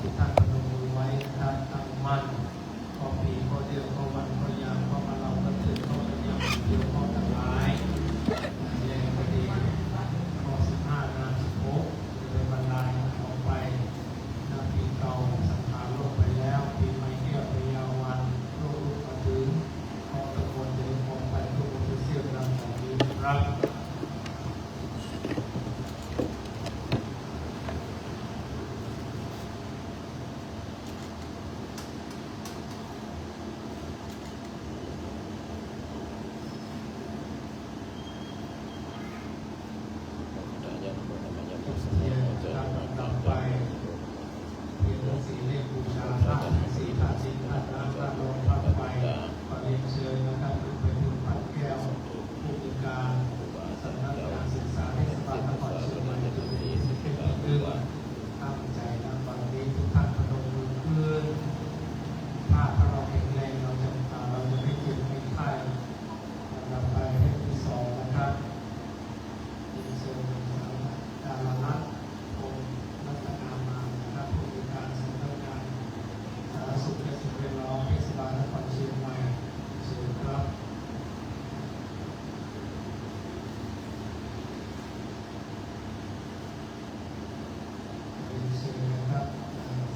ทุกท่านพนมมือไว้นะครับตั้งมั่นขอปีขอเดียวขอวันขอยามขอมาเราก็ถือขอสัญญาเดียวขอทั้งหลายแยกพอดีขอ15นา16เป็นบรรลัยออกไปนาปีเก่าสังขารโลกไปแล้วปีใหม่เที่ยวไปยาววันโลกลุกมาถึงขอตะโกนเดินออกไปทุกคนเสียงดังของนี้ครับ ต่อไปเรียนสีเลขบูชาพระสีพระสิงห์พระน้ำพระลมพระไฟขอเรียนเชิญนะครับเป็นคุณปัดแก้วผู้จัดการสำนักการศึกษาเทศบาลนครเชียงใหม่จุดนี้เป็นเรื่องตั้งใจนำวันนี้ทุกท่านพนมมือขึ้นถ้าเราแข็งแรงเราจะไม่เจ็บไม่ไข้ต่อไปเลขที่2นะครับเรียนเชิญดาราลักษณ์รัตนามานะครับผู้จัดการสำนักงานสาธารณสุขและสิ่งแวดล้อมเทศบาลนครเชียงใหม่เชิญครับเชิญนะครับ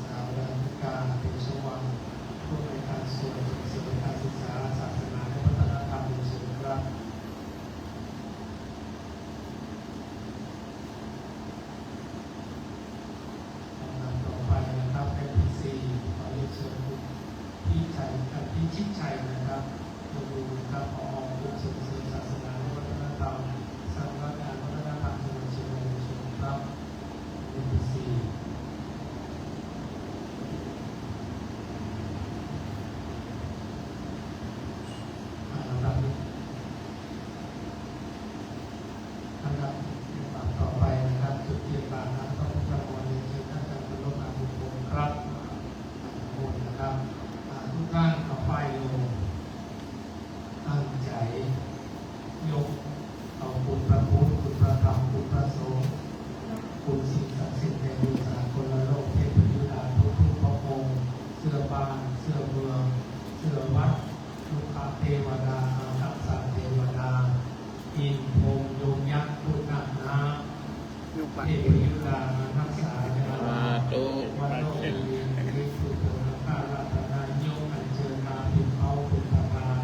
สาวดาวิกาเตชวังผู้ในวยการส่วนส่วนการศึกษาศาสนาและวัฒนธรรมเชิญครับขอเรียนเชิญคุณพี่ชิดชัยนะครับมาดูครับผอ.กรมส่งเสริมศาสนาและวัฒนธรรมสำนักงานวัฒนธรรมจังหวัดเชียงใหม่เชิญครับที่4ลำดับต่อไปนะครับจุดเทียนบานน้ำพระพุทธมนต์เรียนเชิญท่านอาจารย์พลมาบุญคงครับนะครับทุกท่านเอาไฟลงตั้งใจยกเอาคุณพระพุทธคุณพระธรรมคุณพระสงฆ์คุณสิ่งศักดิ์สิทธิ์ในดวงสากลโลกเทพยุทธาทุกพระองค์เสื้อบ้านเสื้อเมืองเสื้อวัดลูกค้าเทวดาอารักษาเทวดาอินพรหมยมยักษ์พุทธนาเทพยุทธารักษาเทวดาวันโลกนี้สุดโต่งข้าราชการยกอัญเชิญมาพิมพ์เอาเป็นประธาน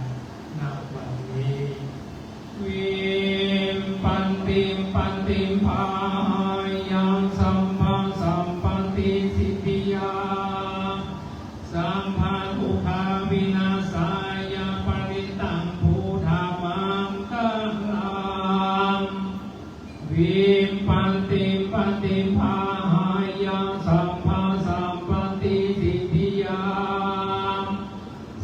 ณวันนี้วิมปันติมพายังสัมมาสัมปันติสิทธิยาสัมภาทุกขาวินาศายาปริตังภูธามังกัลลังวิมปันติมพายังสัมมาสัมปันติสิทธิยา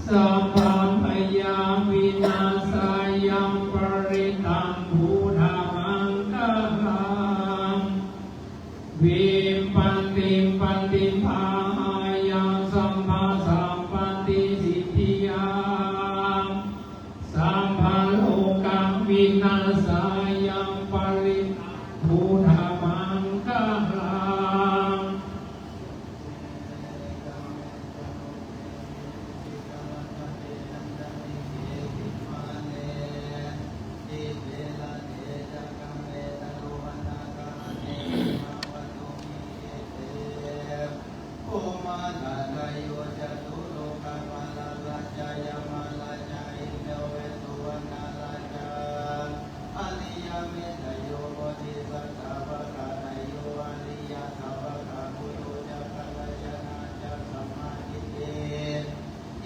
สัมภาพยาวินาศายาปริตังภูธามังกัลลังวิมปันติมพายังสัมมาสัมปันติสิทธิยาสัมภาโลกังวินาศายาปริตังภูธามังกัลลัง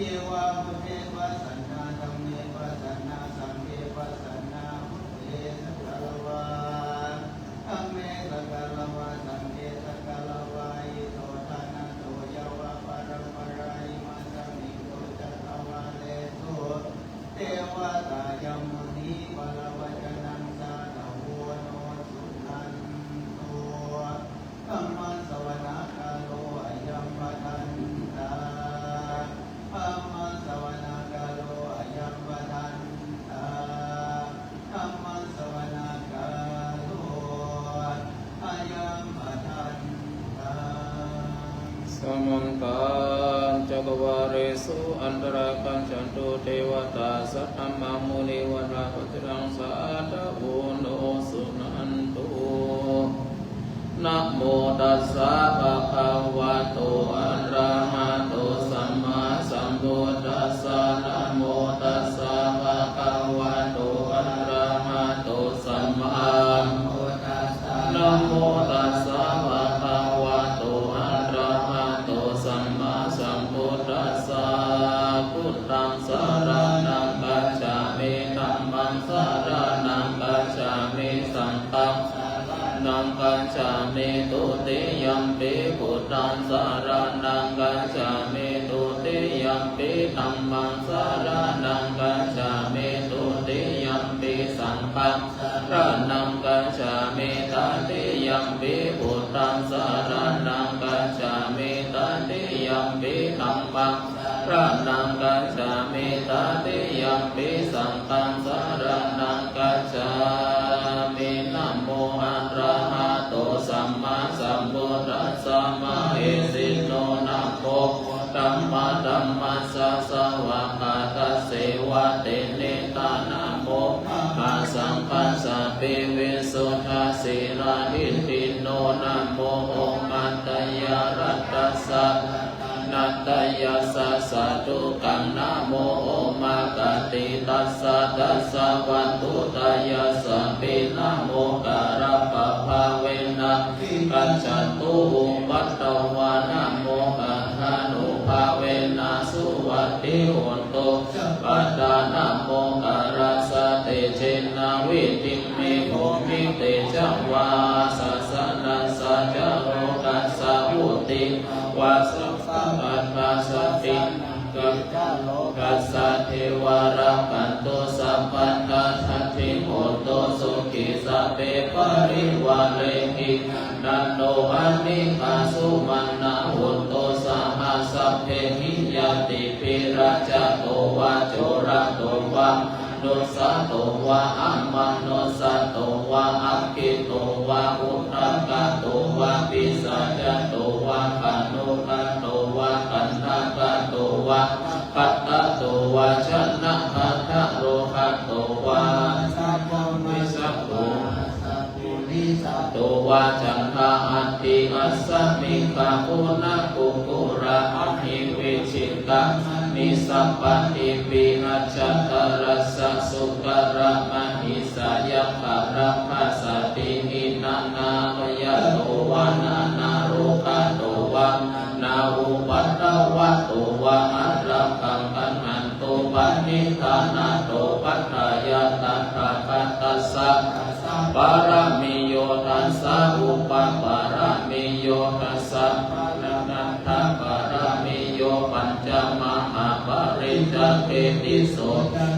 เยวาพุทเทวสันนาธัมเมวสันนาสังเฆวสันนาพุทเทสักกะละวะธัมเมสักกะละวะสังเฆสักกะละวะอิโตทานะโตยวะปะระปะรายิมัสสมิโตจัตตวาเลโสเทวตายัมมุนีปะละวะจนังสาธโวโนสุนันโตธัมมัสสวนาคาโลอายัมปะทันตาธัมมัสสวนาคาโล มังคังจักวาเรสุอันตราคังฉันตุเทวตาสัทธมังมุนิวันราปฏิรังสาตะโวโนสุนันตุนะโมตัสสะภะคะวะโตอะระหะโตสัมมาสัมพุทธัสสะนะโมตัสสะภะคะวะโตอะระหะโตสัมมานะโมตัสสะภะคะวะโตอะระหะโตสัมมาสัมพุทธัสสะพุทธังสรณังคัจฉามิธัมมังสรณังคัจฉามิสังฆังนังกัจฉามิตุติยัมปิพุทธังสรณังกัจฉามิตุติยัมปิธัมมังสรณังกัจฉามิตุติยัมปิสังฆังสรณังกัจฉามิตติยัมปิพุทธังสรณังกัจฉามิตติยัมปิธัมมังสรณังกัจฉามิตติยัมปิสังฆังสรณังกัจฉามินะโมอะระหะโตสัมมาสัมพุทธัสสะมะเหสิโนนะโมธัมมะธัมมัสสะสวะคาตัสเสวะเตเนตานะโมอะสังฆัสสะปิวิสุทธัสสิราหิติโนนะโมโอมัตตยารัตตัสสะนัตตยัสสะสะตุกังนะโมโอมากติตัสสะตัสสะวันตุตยัสสะปินะโมกะระปะภาเวนะกัจฉันตุอุปัตตวานะโมกะหานุภาเวนะสุวัตติโหนตุปัตตานะโมกะระสะเตเชนะวิติเมโหมิเตจังวาสัสสะนัสสะจโรกัสสะอุติวาสัพพะปัสสติกัสสะเทวารักขันโตสัพพันธัสสิโหตุสุขิสัพเพปริวาเรหินันโนอันนิคาสุมานะโหตุสัมมาสัพเพหิยติปิราชโตวะโจระโตวะโนสัตโตวะอัมมังโนสัตโตวะอัคคิโตวะอุตตกะโตวะปิสัจจโตวะปะโนกะโตวะกันทกะโตวะปัตตะโตวะชนะคัทธะโรหะโตวะสัพพวิสัพโตโตวะจันทะอัตติอัสสมิงคาปุณะกุกุระอหิวิชิตะนิสัพพติปิอัจฉตรัสสะสุกระมหิสายะภะระภะสติหินานาภยโตวะนานาโรคะโตวะนาอุปัตตวะโตวะอะระกังกันันโตปันนิธานาโตปัตตายะตัสสะปัตตัสสะปารามิโยทัสสะอุปปารามิโยทัสสะปานันทปารามิโยปัญจมหาปริจเกติโส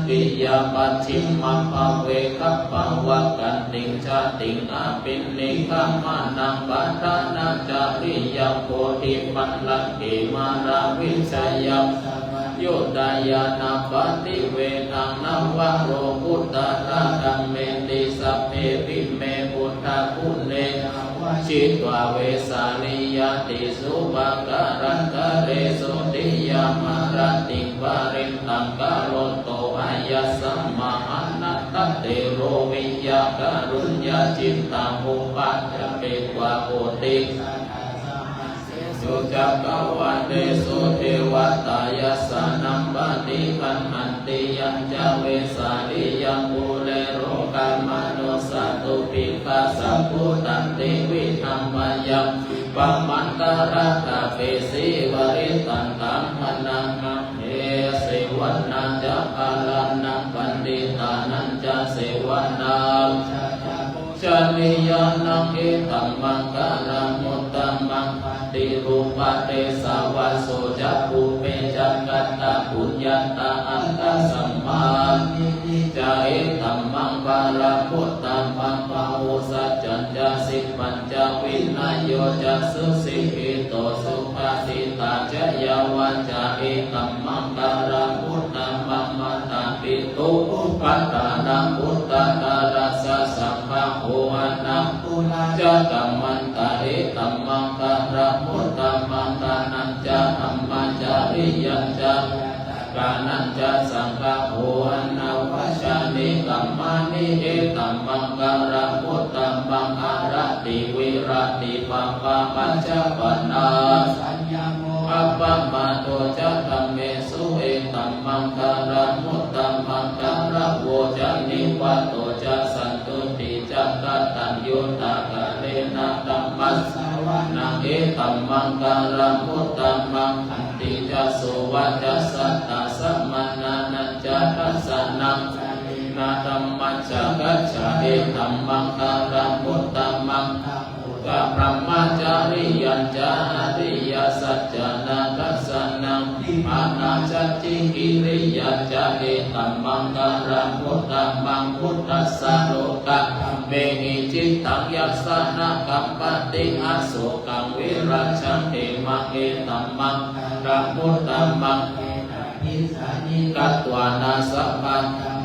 ติยาปัจฉิมภเวคัปปวะกันติงชาติงอาปินนิคัมมานังปัฏฐานาจาริยโพธิปัลลังกิมาราวิชัยยโยดายานาปฏิเวทังนวะโรพุทธะธัมเมติสัพเพปิเมพุทธะพุเนชิตวาเวสาลิยติสุภการันตเรสุติยามารติปาริตังกาโลโตอายัสสัมมาอนัตตเตโรวิยาการุญญาจิตตังอุปัฏฐเปกวาโพติสุจักรวันเดสุเทวตายัสสานัมปฏิคันหันติยัญจเวสาลิยังปุเรโรกามนุสัตตุปิกาสัพพุตันติวิธัมมยังปัมมันตระตาเปสีวริตันตังพนังมังเอเสวันนันจะพาลันนังปันติตานันจะเสวันนังชาลิยานังเอตัมมังการามุตตมังติรูปะเตสาวะโสจักขุเปจักกัตตะปุญญาตาอันตสัมมาจาเอตัมมังปาราพุตตัมมังปะโอสัจจัญญาสิปัญจวินัยโยจัสสุสิหิโตสุภาสิตาจยาวันจาเอตัมมังการาพุตตัมมังมัตตาปิตุปัตตานังพุตตะการัสสะสัมภะโหอะนังจะกัมมันตะเอตัมมังการาพุตตัมมังกานัน กานัญจะสังฆะโหอันนาวชานิกัมมานิเอตัมมังการะมุตตัมมังอาระติวิระติปัปปะปัจจปนาสัญญาโมอัปปะมาโตจะธัมเมสุเอตัมมังการะมุตตัมมังการะโวจะนิวัตโตจะสันตุติจะกัตตัญญูตากะเรนะธัมมัสสวะนังเอตัมมังการะมุตตัมมังขันติจะโสวัจจะสัตตะสัมมานานัจจะทัสสะนังนาธัมมัจจะกัจฉะเอตัมมังการะมุตตัมมังกะพระมจาริยัญจาริยสัจจานาคัสสะนังอานาจัตติกิริยัญจาเอตัมมังการะมุตตัมมังพุทธัสสะโลกะเมหิจิตตังยัสสะนะกัมปติอาโศกังวิรัชันเตมะเอตัมมังการะมุตตัมมังกัตวานาสัพพะ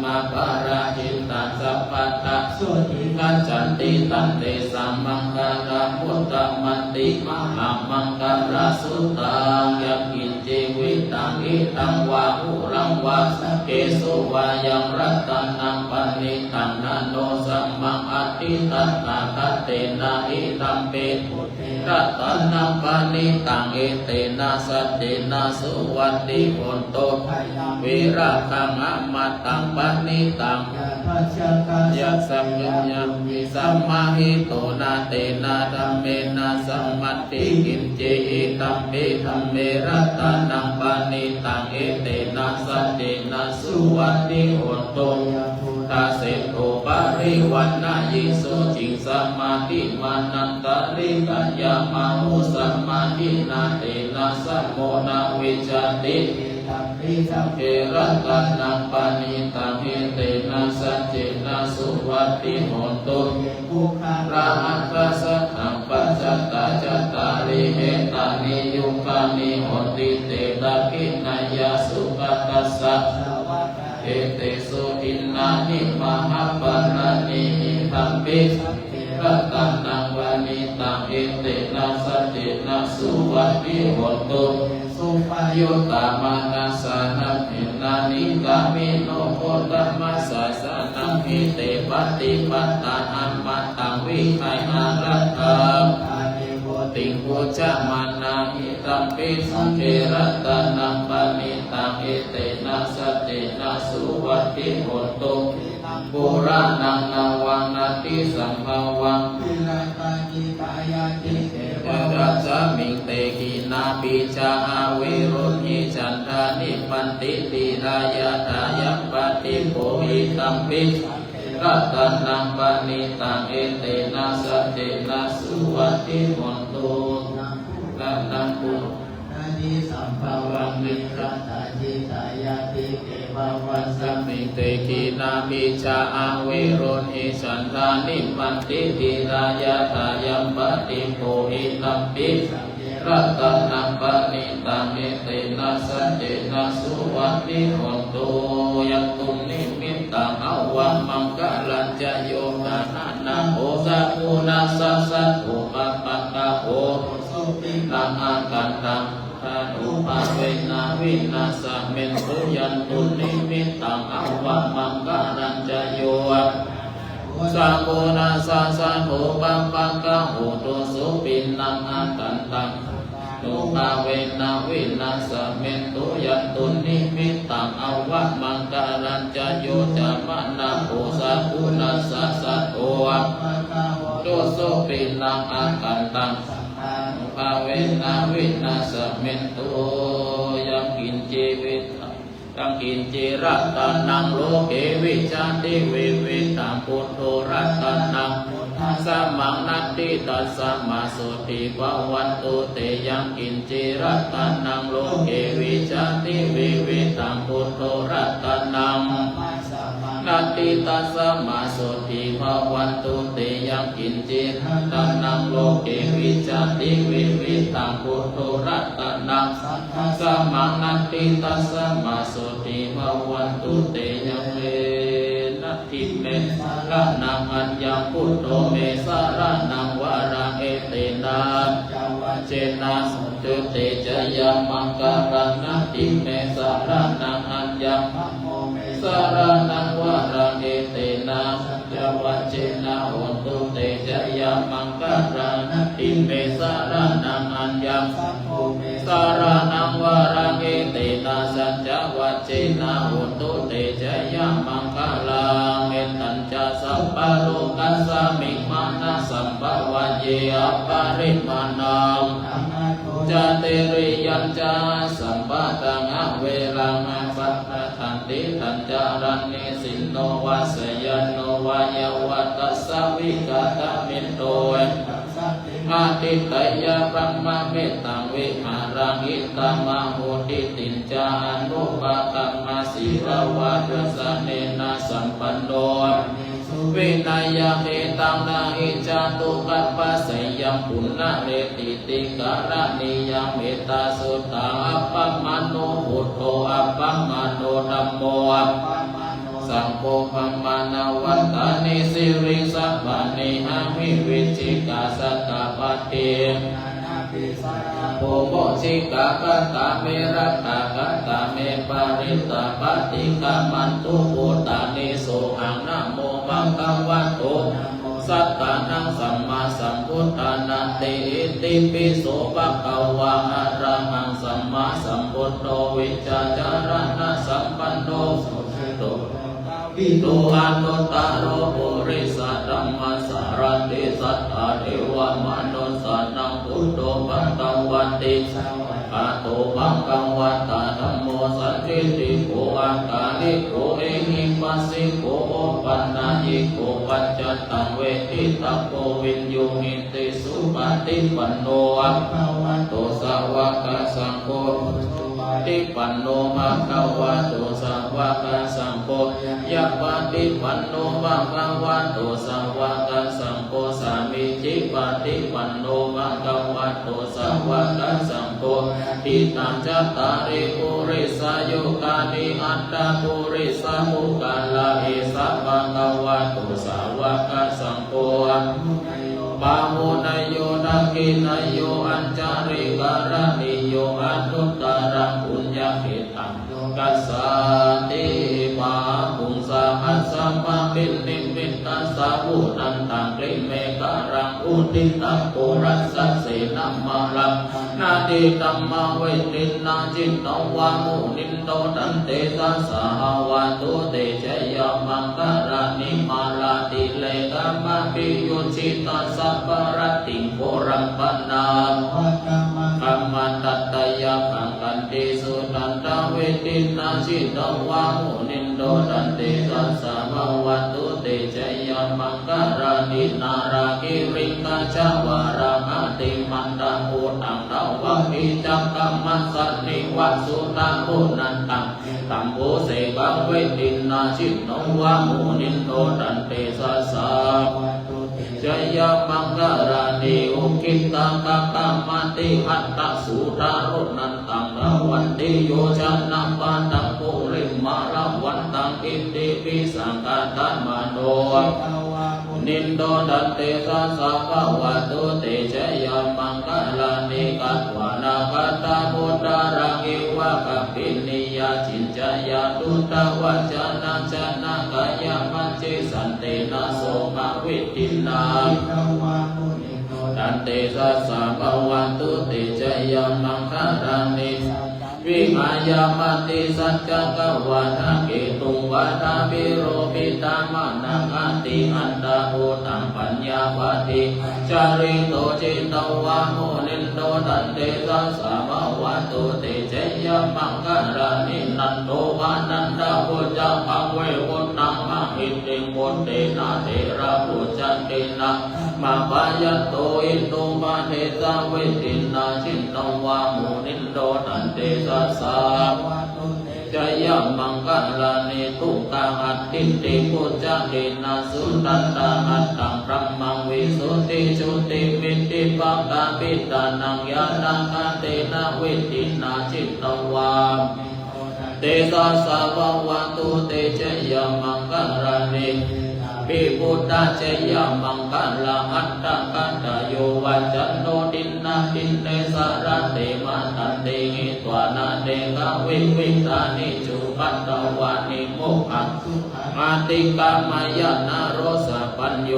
มาปาราหิตัสสัพพะตะสุติกัจจันติตันเตสัมมังการะมุตตัมมันติมหามังการะสุตังยักขินเจวิตังอิตังวาหุรังวาเกสุวายังรัตนังปณิตังนาโนสัมมังอติตัตตะคัตเตนะอิตัมเปรัตนังปณิตังเอเตนะสัจเจนะสุวัตติโหนโตวิราคังอมตังปณิตังยัสสัมยัญวิสัมมาหิโตนาเตนะธัมเมนะสัมมัตติกินเจหิตัมเปธัมเมรัตนังปณิตังเอเตนะสัจเจนะสุวัตติโหนโตตาเสโตปาริวันนายิโสจิงสัมมาทิมานันตาริกัญญามาหุสัมมาทินาเตนะสัมโมนาวิจติเอรัตนังปณิตังเอเตนะสัจเจนะสุวัตติโหนตุระหัตถะสัทธังปัจจตตาจัตตาริเหตานิยุคานิโหติเตตะกินายาสุขตัสสะเอเตสุอินนานิมหาปารานิหิธัมปิรัตนังวานิตังเอเตนะสัจเจนะสุวัตติโหนตุสุปโยตามานาสานังหินานิกามิโนโคตัมมัสสะสานังหิเตปฏิปัตตานัมมัตตังวิไคอารัตตังติงโกจะมานาหิตัมปิสังเกรัตนังปณิตังเอเตนะสัจเจนะสุวัตติโหนตุปุรานังนาวังนาติสัมภาวังรัจามิงเตกินาปิจาอาวิรุณิจันทานิปันติติรายาทายัปติโภหิตัมปิรัตนังปณิตังเอเตนะสัจเจนะสุวัตติโหนตุรัตนังปุสัมภาวังมิรัตจิตายาติเกวะวัสสมิเตกินาปิจาอาวิรุณิจันทานิปันติติรายาทายัปติโภหิตัมปิรัตนังปณิตังเอเตนะสัจเจนะสุวัตติโหนตุยัตตุนิมิตตังอวังมังคลัญจะโยกานานาโหสะภูนาสัสสะโหปะปะกะโหสุปิตังอากันตังอุปาเวนะวินาสเมนตุยันตุนิมิตตังอวังมังคลัญจะโยสัมโพนาสัสสะโหปะปะกะโหตุสุปินังอากันตังอุปาเวนะวินาสเมนตุยันตุนิมิตตังอวังมังคลัญจะโยจะมะนะโหสัพพุนาสัสสะโหตุสุปินังอากันตังภาเวนะวินาสเมนโตยังกินเจวิตังกินเจรัตนังโลเกวิจาติเววิตังพุทโธรัตนังสัมมังนัตติตัสสะมาสุติภวันตุเตยังกินเจรัตนังโลเกวิจาติเววิตังพุทโธรัตนังนัตติตัสสะมาสุติภวันตุเตยังกินเจรัตนังโลเกวิจาติเววิตังพุทโธรัตนังสัมมังนัตติตัสสะมาสุติภวันตุเตยังเวนัตถิเมสารนังอัญญังพุทโธเมสารนังวาระเอเตนะ เจนะสันตุเตจยามังการนังติเมสารนังอัญญังสารนังวารังเอเตนะสัจวัจเจนะโหตุเตจยามังการนังติเมสารนังอัญญังสารนังวารังเอเตนะสัจวัจเจนะโหตุเตจยามังการังเอตัญจะสัพพะโลกัสสมิมานะสัมภวะเยอปาริมานังจเตริยัญจาสัมปะตังอเวรังปัฏฐันติทัญจารันเนสินโนวัสยโนวายวัตตัสสวิกาตมินโตอาทิตยะพระมะเมตังวิหารังอิตามะโหติตินจานุปะตัมมาสีรวะดุสเนนะสัมปันโนวินัยเมตังนาหิจาตุกัปปะสยัมปุณณเรติติการะนิยมเมตตาสุตตาอัปปะมโนพุทโธอัปปะมโนธัมโมอัปปะมโนสังโฆปัมมานาวัตตานิสิริสัพพะเนหะมิวิจิกาสัตตะปะเตโภโมชิกะกัตตะเมรัตตะกัตตะเมปาริตตะปฏิกามันตุโหตานิโสหังนะโมมังคัมวัตโตสัตตานังสัมมาสัมพุทธานันติอิติปิโสภะคะวะอะระหังสัมมาสัมพุทโธวิจาจารณะสัมปันโนสุขิโตวิโตอานุตตโรปุริสัตตัมมาสารติสัทธาเทวมนุสสานังพุทโธปัตตวันติอาโตปังกังวัตตาธัมโมสันติติโกอากาลิโกเอหิปัสสิโกโอปันนายิโกปัจจตังเวทิตัพโพวินโยหิติสุปฏิปันโนอัปปะวันโตสาวกสังโฆติปันโนภะคะวะโตสาวกสังโฆยะปฏิปันโนภะคะวะโตสาวกสังโฆสามิจิปฏิปันโนภะคะวะโตสาวกสังโฆทิตังจัตตาริปุริสายุกานิอัตตาปุริสามุกาลาเอสะภะคะวะโตสาวกสังโฆปาโมนายโยนักขินายโยอัญจาริการณิโยอนุตตรังปุญญาเหตังกัสสติปาปุงสาหัสสัมปะปินิมิตตัสสะวุนันตังกริเมการังอุทิตังโกรัสสะเสนัมมารังนาติตัมมาเวทินาจิตตวามุนินโตตันเตสัสสะหาวะตุเตชะยมังการะนิมาลาติเลกัมมะปิโยชิตัสสะปรติโกรัมปนาคัมมันตัตตยะขังกันติสุตันตเวทินาจิตตวามุนินโตตันเตสัสสะภาวะตุเตชะยมังการะนินาราคิริกาชาวาราคติมันตังโอตังตาวะมิจักกัมมัสสนิวัสสุตังโอนันตังตัมโพเสกังเวทินาจิตตวามุนินโตตันเตสัสสะจยมังการานิอุกิตังกัปะมติหัตตสุตารุนันตังละวันติโยชันนัมปันตังปุริมาละวันตังอิติปิสังฆตัมมโนนินโดดันเตสัสสะภะวะตุเตชะยมังการานิกัตวานากัตตามุตตารังอิวะกัปปินิยาจินจายาตุตะวัจจานังชนะกายมัจเจสันเตนะโสภวิทินาดันเตสัสสะภะวะตุเตชะยมังการานิวิหายามติสัจจกวาทะเกตุงวาทาวิโรปิตามานังอันติอันตาโหตังปัญญาปฏิจาริโตจิตตวาโมนินโตตันเตสัสสะภะวะตุเตชะยมังการานินันโตวานันทาพุจจะภะเววุตังมะหิติโกเตนะเทระพุจจะเตนะมาปะยะโตอิโตปะเทสะเวทินาชินตวาโมนินโตตันเตสัสสะจยมังการานิตุกังอัตติติพุจจะเตนะสุตันตังอัตตังพระมังวิสุทธิชุติมิตติปังกาปิตานังญาณังคันเตนะเวทินาชิตตวาเตสัสสะภะวะตุเตชะยมังการานิ ปิพุทธเจยมังคัลลาอัตตะกัตตโยวัจจันโนดินนาดินเนสารเตมาตันเตหิตวานาเตกะวิวิตานิจุปัตตวานิโมขังอาติกามายนาโรสปัญโย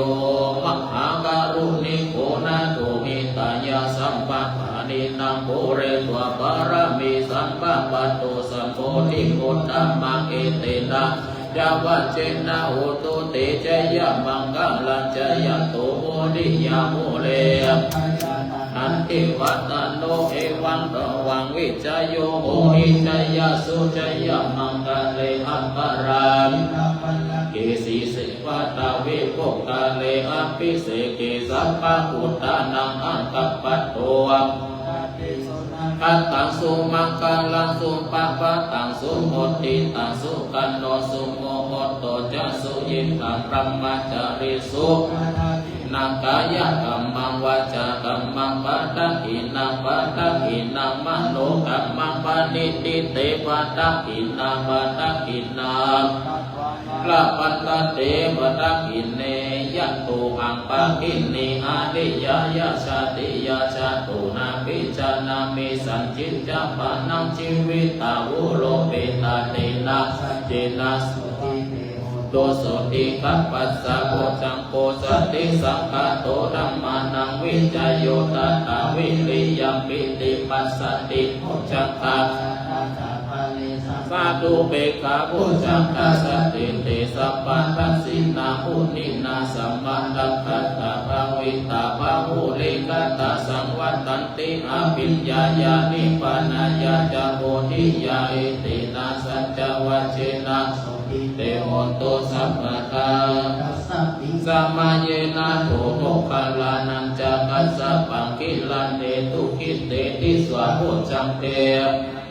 มหาการุณิโกนาโตหิตายาสัมปะปานินังโภเรตวะปารมีสัมปะปัตโตสัมโพธิโกตตัมมังเอเตนะยาวัจเจนะโหตุเตเจยมังกัลลัญเจยโตโมดิยาโมเลอันติวัตโนเอวังตวังวิจโยโหหิจยสุจยมังกัลเลอัปปารามเกสีสิวัตาวิโภกาเลอภิเสเกสัพพะพุทธานังอังกัปปัตโตอัตตังสุมังกัลังสุปะปะตังสุโมติตังสุกันโนสุโมโหโตจะสุยิตังพระมจาริสุนังกายกัมมังวาจากัมมังปัตตินังปัตตินังมโนกัมมังปณิติเตปัตตินังปัตตินังละปัตตเตปัตติเนยะตุอังปะกินิอาดิยายะชาติยาชาตุนาปิจานามิสัญจิตจาปานังชีวิตาวุโลเปตาเตนะเจนะสุติโตโสติกัปปัสสะโพจังโพสติสังฆโตธัมมานังวิจโยตัตตาวิริยัมปิติปัสสติโพจังคะสาธุเบกขาโพจังคะสติเตสัพพัทสินาหุนินาสัมมาดัคขัตตาภวิตาภาหุลิกัตตาสังวัตันติอาปิญญาญานิปานายาจโพธิยาเอตินาสัจจวัชเชนะเตโหตุสัพพะทาสัมมาเยนะโตโมคคัลลานันจะกัสสะปังกิลันเตตุกิเตติสวะโพจังเต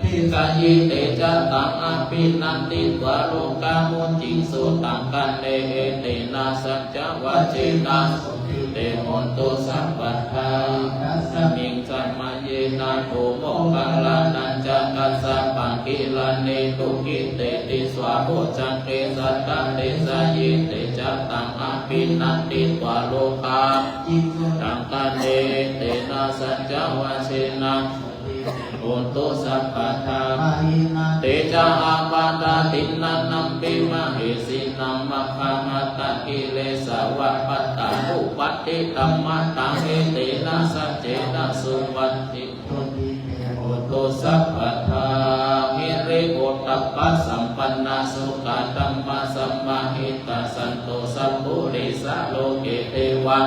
ทิสยิเตจะตังอภินันติตวะโลกามุจิสุตังกันเนเอเตนะสัจจวัชเชนะเตโหตุสัพพะทาสัมมิงสัมมาเยนะโตโมคคัลลานันจะกัสสะปังกิลันเตตุกิเตติสวะโพจังเตสัตตะเตสยิเตจะตังอภินันติตวะโลกาตังกันเนเตนะสัจจวัชเชนะโหตุสัพพะทาเตจาอาปาตาตินันนัมปิมะเหสินัมมะคะมะตะกิเลสาวะปัตตาอุปัตติธัมมะตังเอเตนะสัจเจนะสุวัตติโหตุสัพพะทาหิริโอตตัปปะสัมปันนาสุขาตัมมะสัมมาหิตาสันโตสัพพุริสะโลเกเทวัน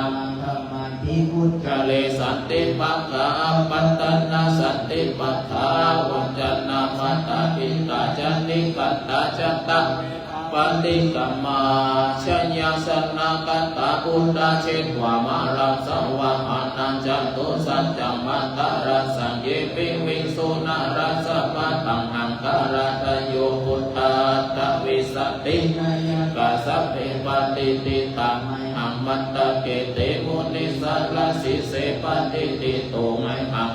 กะเลสันติปักขะปัตตนาสันติปัฏฐาวัจจนามัตตาปิตาจันติกัตตาจัตตะปฏิกัมมาชัญญาสันนากัตตาพุทธาเชตวามารังสวะอานันจันตุสัจจังมัตตารัสสังเยปิวิสุนารัสสะปะตังหังการะตโยพุทธาตวิสติกัสสะเปปฏิติตังหังมัตตะเกเตมุนิสัลลสิเสปฏิติโตไมหัง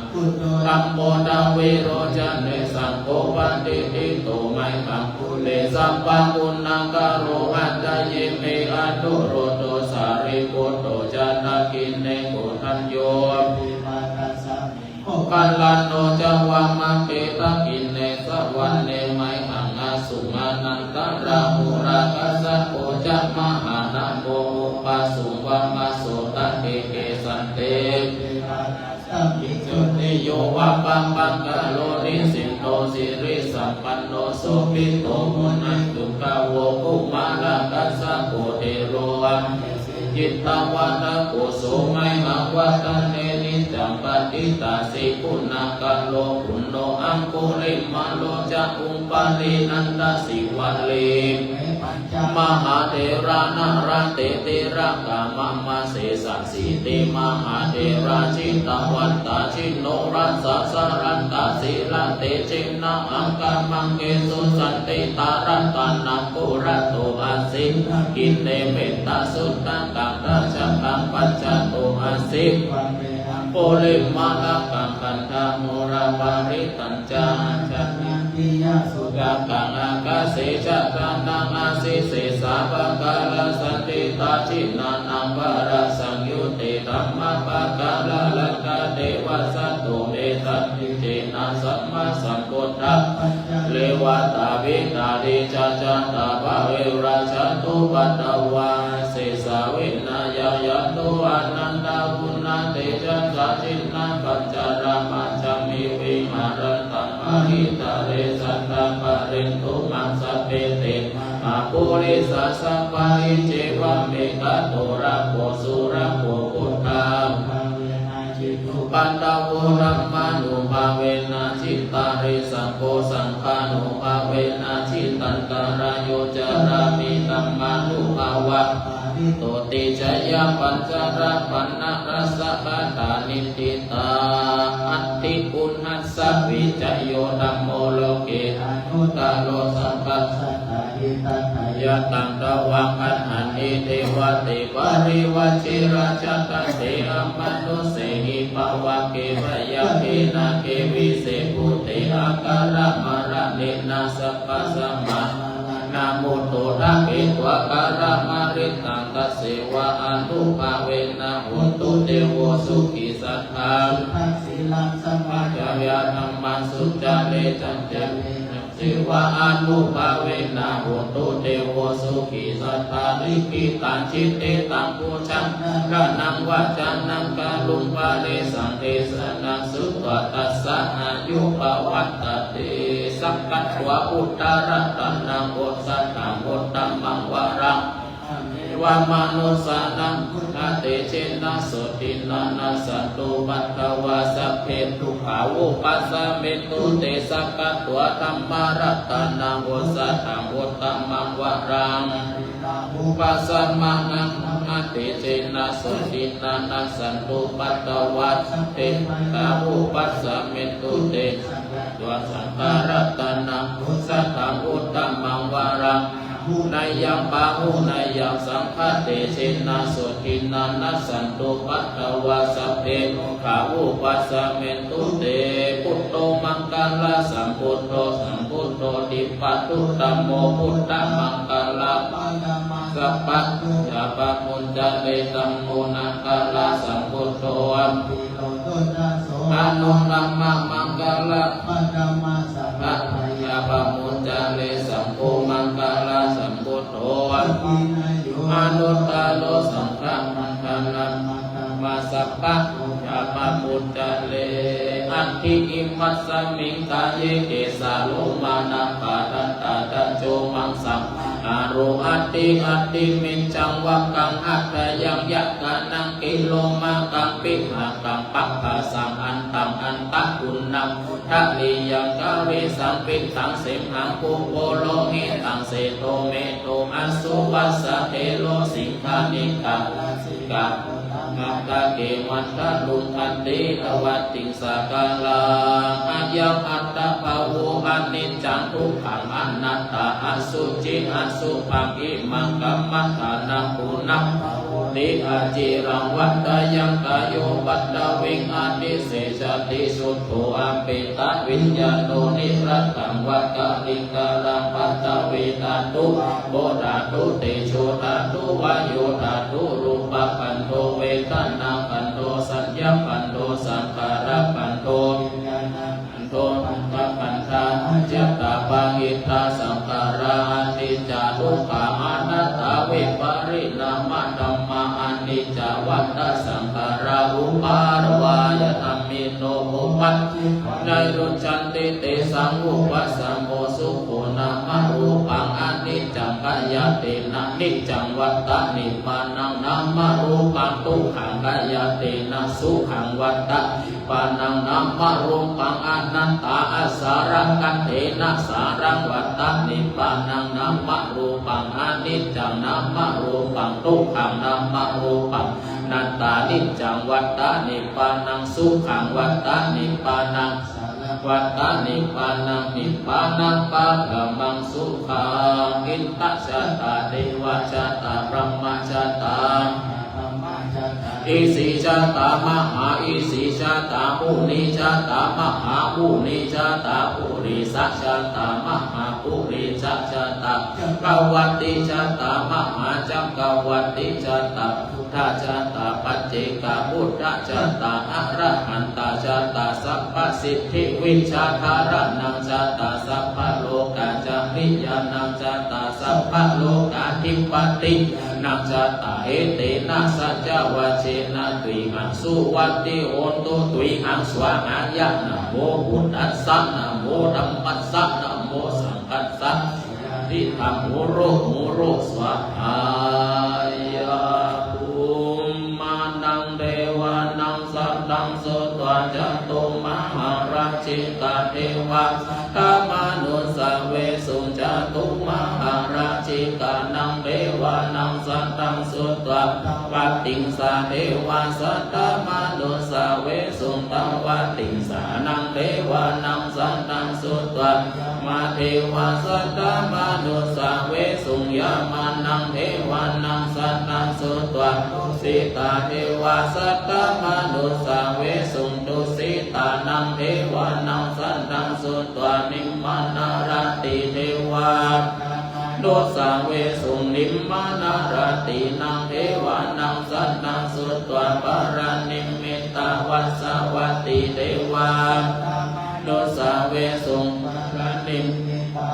ธัมโมดาวิโรจเนสังโฆปฏิติโตไมหังเลสัพพะปุณณกโรอัตตะเยเมอะตุโรโตสาริปุตโตจานาคินเนโกทัญโยกัลลันโนจะวามะเปตะกินเนสวันเนไมหังอาสุมานันตรามุรากัสสะโอจะมหานาโมอุปาสุวามาโสตะเกเกสันเตจุติโยวะปัมปังกะโลนิสินโตสิริสัมปันโนสุปิโตมุนันตุกะโวภุมาละกัสสะโกเทโรจิตตวานะโกโสไมหังวัตเนนิจัมปติตาสิปุณกัลโลปุณโนอังคุลิมาโลจะอุปาลินันตสิวัลลีมหาเถระนารันเตติระกามะมะเสสะสีติมหาเถระจิตตวันตาชิโนรัสสะสรันตาสิระเตจินะอังกามังเกสุสันติตารัตานังปุระโตอาสิกินเนเมตตาสุตตังกังราชกังปัจจโตอาสิโพลิมาลกังคันธามุระปาริตัญจาจันติยสุ กะกังอากาเสชะตานังอาสิเสสาปะกาลสันติตาชินานังวาระสังยุติธัมมะปะกาลลังกาเทวะสัตโตเมตัสมิเจนะสัมมาสัมพุทธะเลวะตาวิตาดิจาจันตาภะเวราชันตุปัตตวาเสสาวินายายันตุอนันตาปุณณเตจันสาชินังปัญจารามัจจมิวิหารันตังมหิตาเรสัตตะปะเรนตุมังสัพเพเตมาปุริสัสสะปะหิเจวะเมกะโตระโพสุระโพพุทธาปันตะโวรัมมานุภาเวนะจิตตาริสังโฆสังฆานุภาเวนะจิตตันตรายโยจารามิธัมมานุภาวะโตติจยะปัญจระปันนะรัสสะปะตานิติตาอัตติปุณหัสสะวิจโยธัมโมโลเกอนุตตโลสัพพะสัตตาหิตัตถยะตังตวังอันหันนิเทวะเตปะริวัชิราชตัสเตอะมนุเสหิภวะเกวะยะเกนะเกวิเสภูเตอาการะมะระเนนะสัพพะสัมมานะโมโตระเกตวะการะมะริตังตัสเสวะอนุภาเวนะโหตุเตโวสุขิสัทธาสีลังสัมมาจายะธัมมังสุจาเรจันเตสิวะอนุภาเวนะโหตุเตโวสุขิสัทธาลิขิตังจิตเตตังปุชังระนังวะจานังกาลุงปะเรสังเทสนังสุตวะตัสสะอายุปวัตตติสักกัตวะอุตตรัตนังโอสัตตังโอตัมมังวะรังวามนุสานังพุทธเตเชนะโสตินานาสัตตุปัตตวาสัพเพตุขาวุปัสสะเมตุเตสักกัตวะธัมมารัตนังโอสัตตังโอตัมมังวะรังอุปัสสะมังอัตติเจนะโสตินานาสัตตุปัตตวาสัพเพขาวุปัสสะเมตุเตตัวสังฆรัตนังโอสัตตังโอตัมมังวะรังนายังปะหุนายังสังฆเตเชนะโสตินานัสสันตุปัตตวาสัพเพขาวุปัสสะเมตุเตพุทโธมังคัลลาสัมพุทโธสัมพุทโธติปัตตุตัมโมพุทธมังคัลลาสัพพะยาปะมุจจเรตัมโมนังคัลลาสัมพุทโธอัมปิโลตุนะโสอนุนัมมะมังคัลลาปัจจมาสัพพะยาปะมุจจเรสัมโฆมังคัลลาสัมพุทโธอัมปิอนุตตโลสังฆมังคัลลามาสัพพะยาปะมุจจเรอันทิอิมัสสมิงกายเยเกสาโลมานะปะทัตตะตะโจมังสัมอารุอัตติมินจังวักังอัตตยังยะกานังกิโลมากังปิหากังปัปปะสังอันตังอันตะกุณนังทะลียังกาเวสังปิตังเสมหังปุโวโลหิตังเสโตเมโตอสุวัสสะเทโลสิงคานิกากะมัตตะเกมัตตะลุทันติตวัตติงสากาลังอายังอัตตะภะโวอนิจจังทุกขังอนัตตาอสุจิอสุภังอิมังกัมมัฏฐานังปุณังติอาจิรังวัตตยังกายโยปัตตวิงอาติเสสติสุตโธอัมปิตะวิญญาโนนิรัตตังวัตตะลิกาลังปัตตวิตาตุโบธาตุเตโชธาตุวายโยธาตุรูปะปันโทเวทนาปันโทสัญญาปันโทสังขารปันโทโทปันธาจัตตาปังอิทาสังขารานิจจาทุกขาอนัตตาวิปริณามะธัมมาอนิจจวัฏฏสังขาราอุปารวายธรรมิโนอุปัฏในรุจันติเตสังอุปัสสโมสุโขนามะรูปังอนิจจังกายเตนะนิจจังวัฏฏะนิพพานังนามะรูปังทุกขังกายเตนะสุขังวัฏฏะปานังนามะรูปังอนันตาอสารังกัตเตนะสารังวัฏฏะนิพพานังนามะรูปังอนิจจังนามะรูปังทุกขังนามะรูปังนันตานิจจังวัฏฏะนิพพานังสุขังวัฏฏะนิพพานังวัฏฏะนิพพานังนิพพานังปะกะมังสุขังอินทชาตาเทวชาตาพรหมชาตา อิสิชาตามหาอิสิชาตาปุริชาตามหาปุริชาตาปุริสัชชาตามหาปุริสัชชาตากวัตติชาตามหาจักวัตติชาตาพุทธชาตาปัจเจกพุทธชาตาอะระหันตชาตาสัพพสิทธิวิชาคารนังชาตาสัพพโลกาจาริยานังชาตาสัพพโลกาทิปตินังชาตาเอเตนะสัจจวเชนะตุยหังสุวัตติโอนตุตุยหังสวหายะนะโมพุทธัสสะนะโมธัมมัสสะนะโมสังฆัสสะทิฏฐังโมโรสวหายะภูมานังเดวานังสัตตังโสตวะจัตโตมหาราชิกาเทวะธามานุสเวสุจัตุมหาราชิกานังเดวานังสัตตังโสตวะปัตติงสาเทวาสัตตมานุสเวสุตวะติงสานังเดวานังสัตตังโสตวะมาเทวาสัตตมานุสเวสุยามานังเทวานังสัตตังโสตวะสิตาเทวาสัตตมานุสเวสุตุสิตานังเทวานังสัตตังโสตวะนิมมานารติเทวาโดสาเวสุนิมมานารตินังเทวานังสัตตังโสตวะปารานิมมิตาวัสสวัตติเทวาโดสาเวสุปารานิมมิตา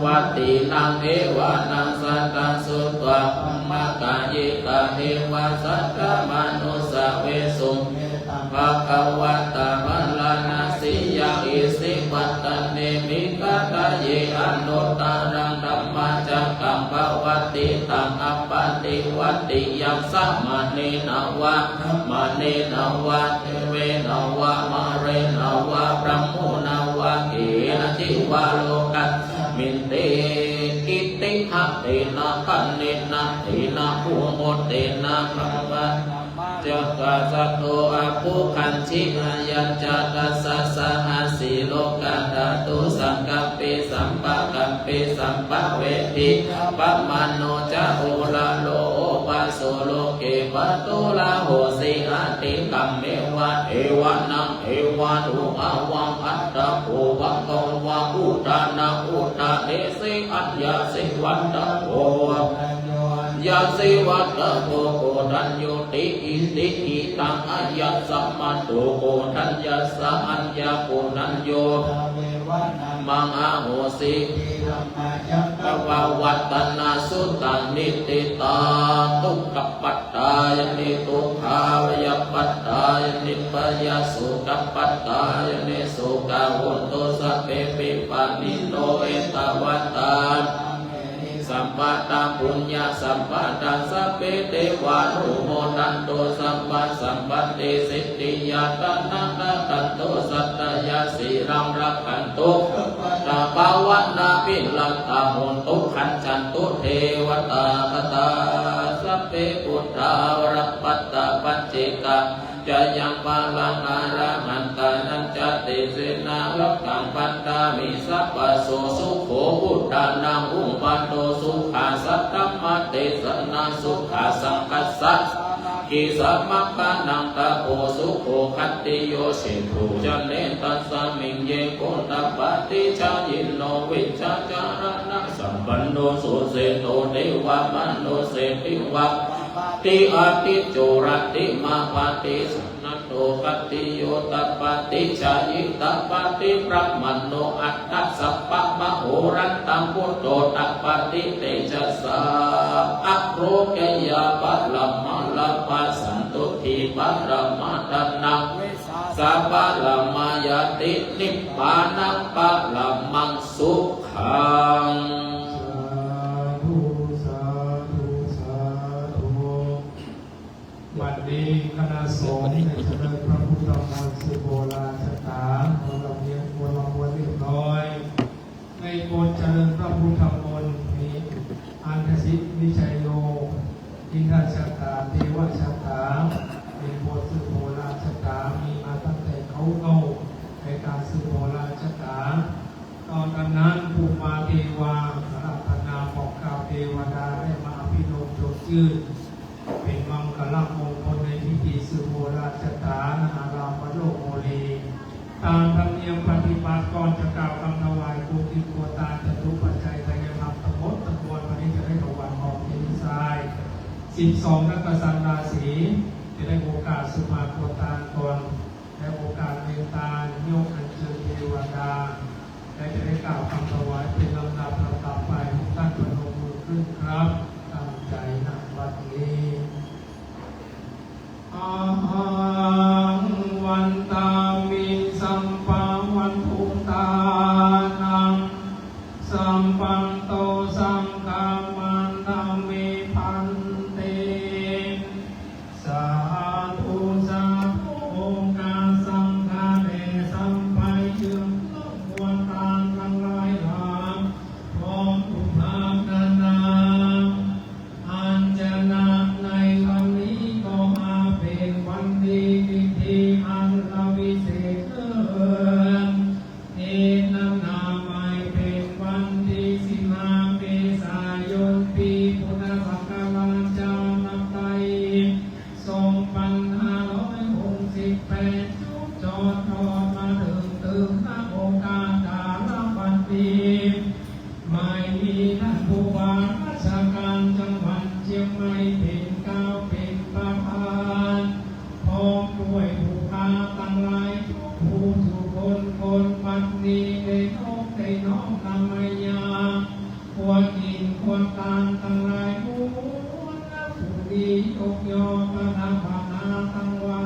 วัตตินังเทวานังสัตตังโสตวะมะกะยิกะเทวาสัตตมานุสเวสุภะคะวะตามัลลานาสิยะอิสิปัตตะเนมิกะตะเยอนุตตรังธัมมาจักขังภวัตติตังอัปปติวัตติยัสสะมะเนนะวะมะเนนะวะเทเวนะวะมะเรนะวะพระโมนะวะเกนะจิวะโลกัสมินเตกิติหะเตนะคันเนนะเตนะภูโมเตนะภวะจักขะสัตโตอะภูคันชิอายัญจตัสสะสหัสสิโลกะธาตุสังกัปปิสัมปะกัปปิสัมปะเวทิปัมมันโนจะโอลาโลปะโสโลเกปะโตลาโหสิอาติกัมเมวะเอวะนังเอวะตุอาวังอัตตะโกวังโกวังอุตานังอุตาเนสิอัญญาสิวัตตะโกยาสิวัตตะโกโกทัญโยติอิติอิตังอัญญสัมมาโตโกทัญญสัมอัญญโกนัญโยมังอาโหสิภววัตตนาสุตังนิติตาทุกขปัตตายนิทุกขาวายปัตตายนิปยาสุขปัตตายนิสุขวุตโตสัพเพปิปานิโนเอตวัตตาสัมปัตตปุญญาสัมปัตตสัพเพเทวานุโมทันโตสัมปัตติสิทธิยาตันตันโตสัตตยาสีรังรักขันโตตาภาวนาปิลันตาโหนตุขันจันตุเทวตาคตาสัพเพพุทธาวรปัตตปัจเจกะจะยังปาลังอาราหันตานันจติเสนาลักขังปัตตามิสัพพโสสุโขพุทธานังอุปันโตสุขาสัตตมะเตสนาสุขาสังคัสสะกิสัมมัคคานังตะโอสุโขคัตติโยสิภูจันเนตัสสมิงเยโกตปะติชายินโนวิชาจารณะสัมปันโนสุเสโตเทวมโนเสติวะติอาติโจรติมาปะติสันนโตปฏิโยตปฏิชายิตปฏิพระมโนอัตตสัพพะมโหรันตังพุทโตตปฏิเตจัสสะอะโรกยาปัลมัลลปัสสันตุทิปัรมัตนังสัพพะละมายตินิพพานังปะละมังสุขังวันนี้คณะสงฆ์ได้เจริญพระพุทธมนต์สืบโบราณสถานของเราเรียนควรมาควรเรียบร้อยในบทเจริญพระพุทธมนต์มีอันทศิษย์วิชัยโยอินทชาตาเทวชาตาเป็นบทสืบโบราณสถานมีมาตั้งแต่เขาโตในการสืบโบราณสถานตอนนั้นภูมาเทวาสารพนาบอกกล่าวเทวดาได้มาอภิโลมโจชื่นเป็นมังคลมงคลในที่ ธรรมเนียมปฏิบัติก่อนจะกล่าวคำถวายกูกินกัวตาจะรู้ปัจจัยทายธรรมทั้งหมดทั้งมวลวันนี้จะได้ถวายของเจดีไซน์12นักกษัตริย์ราศีจะได้โอกาสสุมากัวตาก่อนและโอกาสเมตตาโยกอัญเชิญเทวดาและจะได้กล่าวคำถวายเป็นลำดับไปทุกท่านประนมมือขึ้นครับตั้งใจนะวันนี้อาหังวันตามิสัมปะวันทุตานังสัมปันโตสังฆามันตามิพันเตสาธุสาธุองค์การสังฆาเดสัมไปเชื่อมวันตาทั้งหลายหลายพร้อมทุกภาคนาอัญชนะในวันนี้ก็มาเป็นวันดีพิธีอันวิเศษเกินนั้นนาหมายเป็นวันที่15 เมษายนปีพุทธศักราชเจ้านับไต2568จุดจอดรอมาถึงณโอกาสดาลวันดีไม่มีท่านผู้ว่าราชการจังหวัดเชียงใหม่เป็นก้าวเป็นประธานพร้อมด้วยผู้พาตั้งหลายผู้ทุกคนบัดนี้ได้น้อมนำมายาควรกินควรทานตั้งหลายผู้ผู้ดียกย่อพระนาภานาตั้งไว้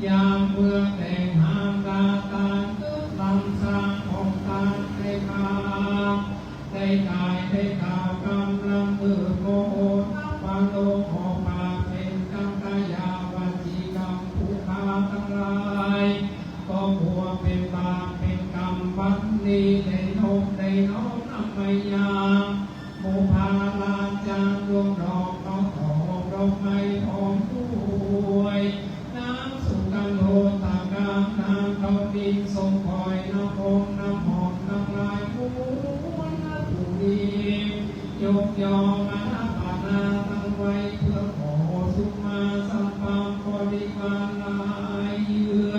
ยามเมื่อแต่งหามดาตาเกิดลำสร้างของตาได้มาได้กายได้ข่าวกำลังมือโมโหนับปาโลออกมาเป็นกรรมกายาวจีกรรมผู้ค้าทั้งหลายก็บัวเป็นบาปเป็นกรรมบัดนี้ได้น้อมนำมายาโมพาลาจารดวงดอกน้องของดอกไม้หอมด้วยน้ำสุกันโลตากาน้ำเขาดินทรงคอยน้ำองน้ำหอมน้ำลายผู้ผู้ดียกยอมาปานาตั้งไว้เพื่อขอสุมาสัมปังบริวารหลายเยือ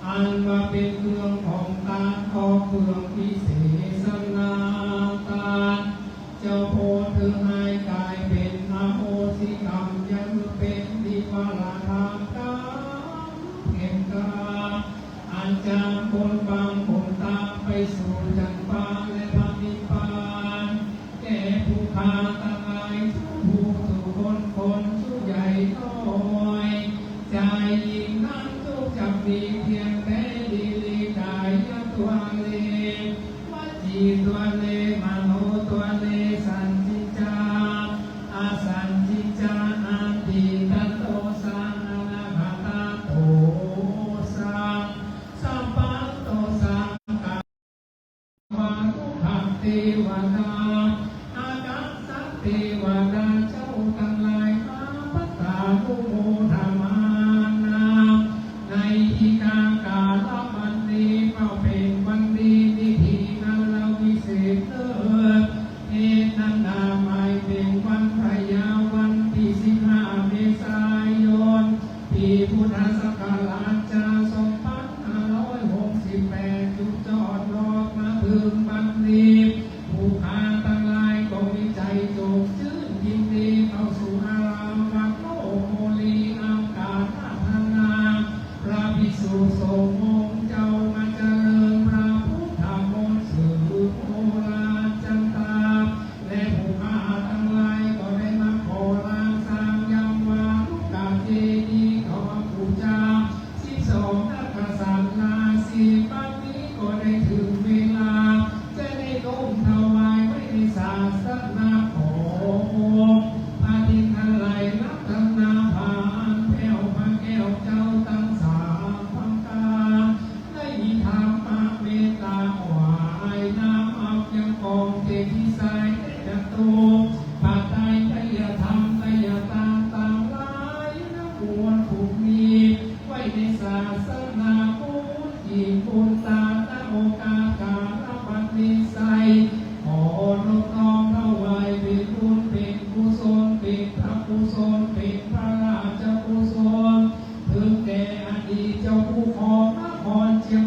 อันว่าเป็นเครื่องของการขอเครื่องพิเศษนาการเจ้าโพธิให้กายเป็นนาโมสิกรรมยังเป็นดิวาราธรรมกรรมเก่งกาอันจามบนบางบนตาไปสู่จันทร์ฟ้าและพระนิพพานแก่ผู้ค้าทั้งหลายทุกผู้ทุกคนทุกใหญ่น้อยใจยิ่งนั้นทุกจะมีเพียงแต่ดีลีกายตัวเลวัจีตัวเลมโนตัวเลสันติจาอาสันติจาอันติตันโตสังอนาคตาโตสังสัมปันโตสังกาวานุขังเทวดาอากัสสะเทวดาเจ้าทั้งหลายมาปัตตานุโมทมานาในที่กากาลวันนี้ก็เป็นวันดีพิธีนันวิเศษเลิศนันนาหมายเป็นวันพยาวันที่15 เมษายนปีพุทธศักราช2568จุดจอดรอมาถึงบัดนี้ผู้ค้า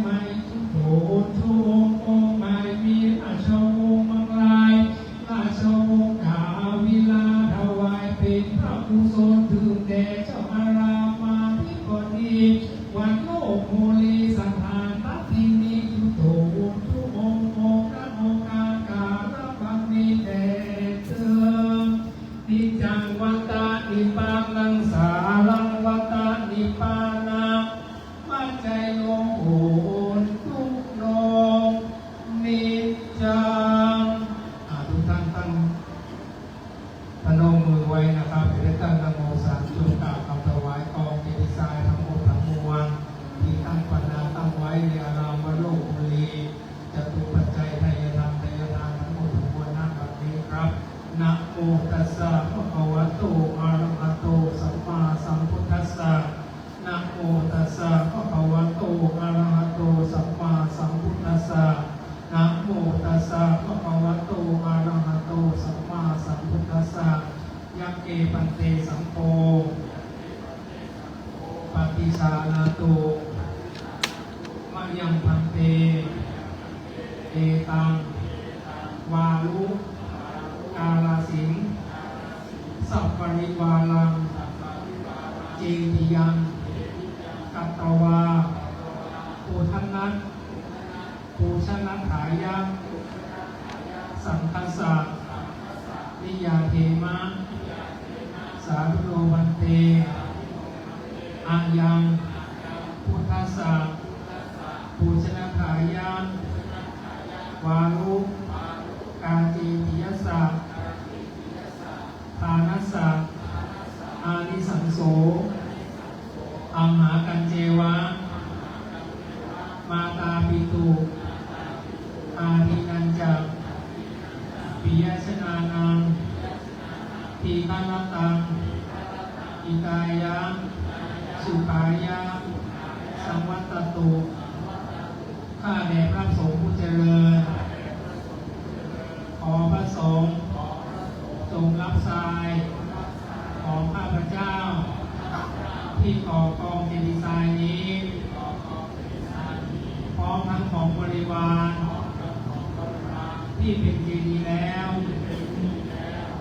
ไม่ทุกโถทุกองค์ไม่มีราชวงศ์บางรายราชวงศ์กาวิลาถวายเป็นพระกุศลถึงแด่เจ้าอารามาธิบดีวันโลกโมลีสังหารทัพทินีทุกโถทุกองค์องค์พระองค์การบังมีแด่เธอนิจังวัตตานิปานังสารังวัตตานิปานามัจจโยโหทุกโนนิจังทุกท่านตั้งพนมมือไว้นะครับจะได้ตั้งนะโมสามจงกล่าวคำถวายกองเจดีย์ทรายทั้งหมดทั้งมวลที่ตั้งปัญญาตั้งไว้ในอารามวโลกบุรีจะตุปัจจัยไทยธรรมไทยทานทั้งหมดทั้งมวลนั่งแบบนี้ครับนะโมตัสสะภะคะวะโตอะระหะโตสัมมาสัมพุทธัสสะนะโมตัสสะภะคะวะโตอะระหะโตสัมมาสัมพุทธัสสะนะโมตัสสะภะคะวะโตอะระหะโตสัมมาสัมพุทธัสสะยักเกปันเตสังโฆปฏิชานาตุมะยังพันเตเอตังวาลุกาลสิงสัพปริวาลังเจติยังกัตตวาปูทันนัทปูชนะถายะสังคัสสะนิยาเทมะสาธุโลวันเตอายังพุทธัสสะปูชนะถายะวาลุกาเจติยัสสะทานัสสะอานิสังโสอัมหากัญเจวะมาตาปิตุอาทินันจักปิยชนานังทีฆนตังอิกายะสุขายะสังวัตตุข้าแด่พระสงฆ์ผู้เจริญขอพระสงฆ์จงรับทรายของข้าพเจ้าที่ก่อกองเจดีย์ทรายนี้พร้อมทั้งของบริวารที่เป็นเจดีย์แล้ว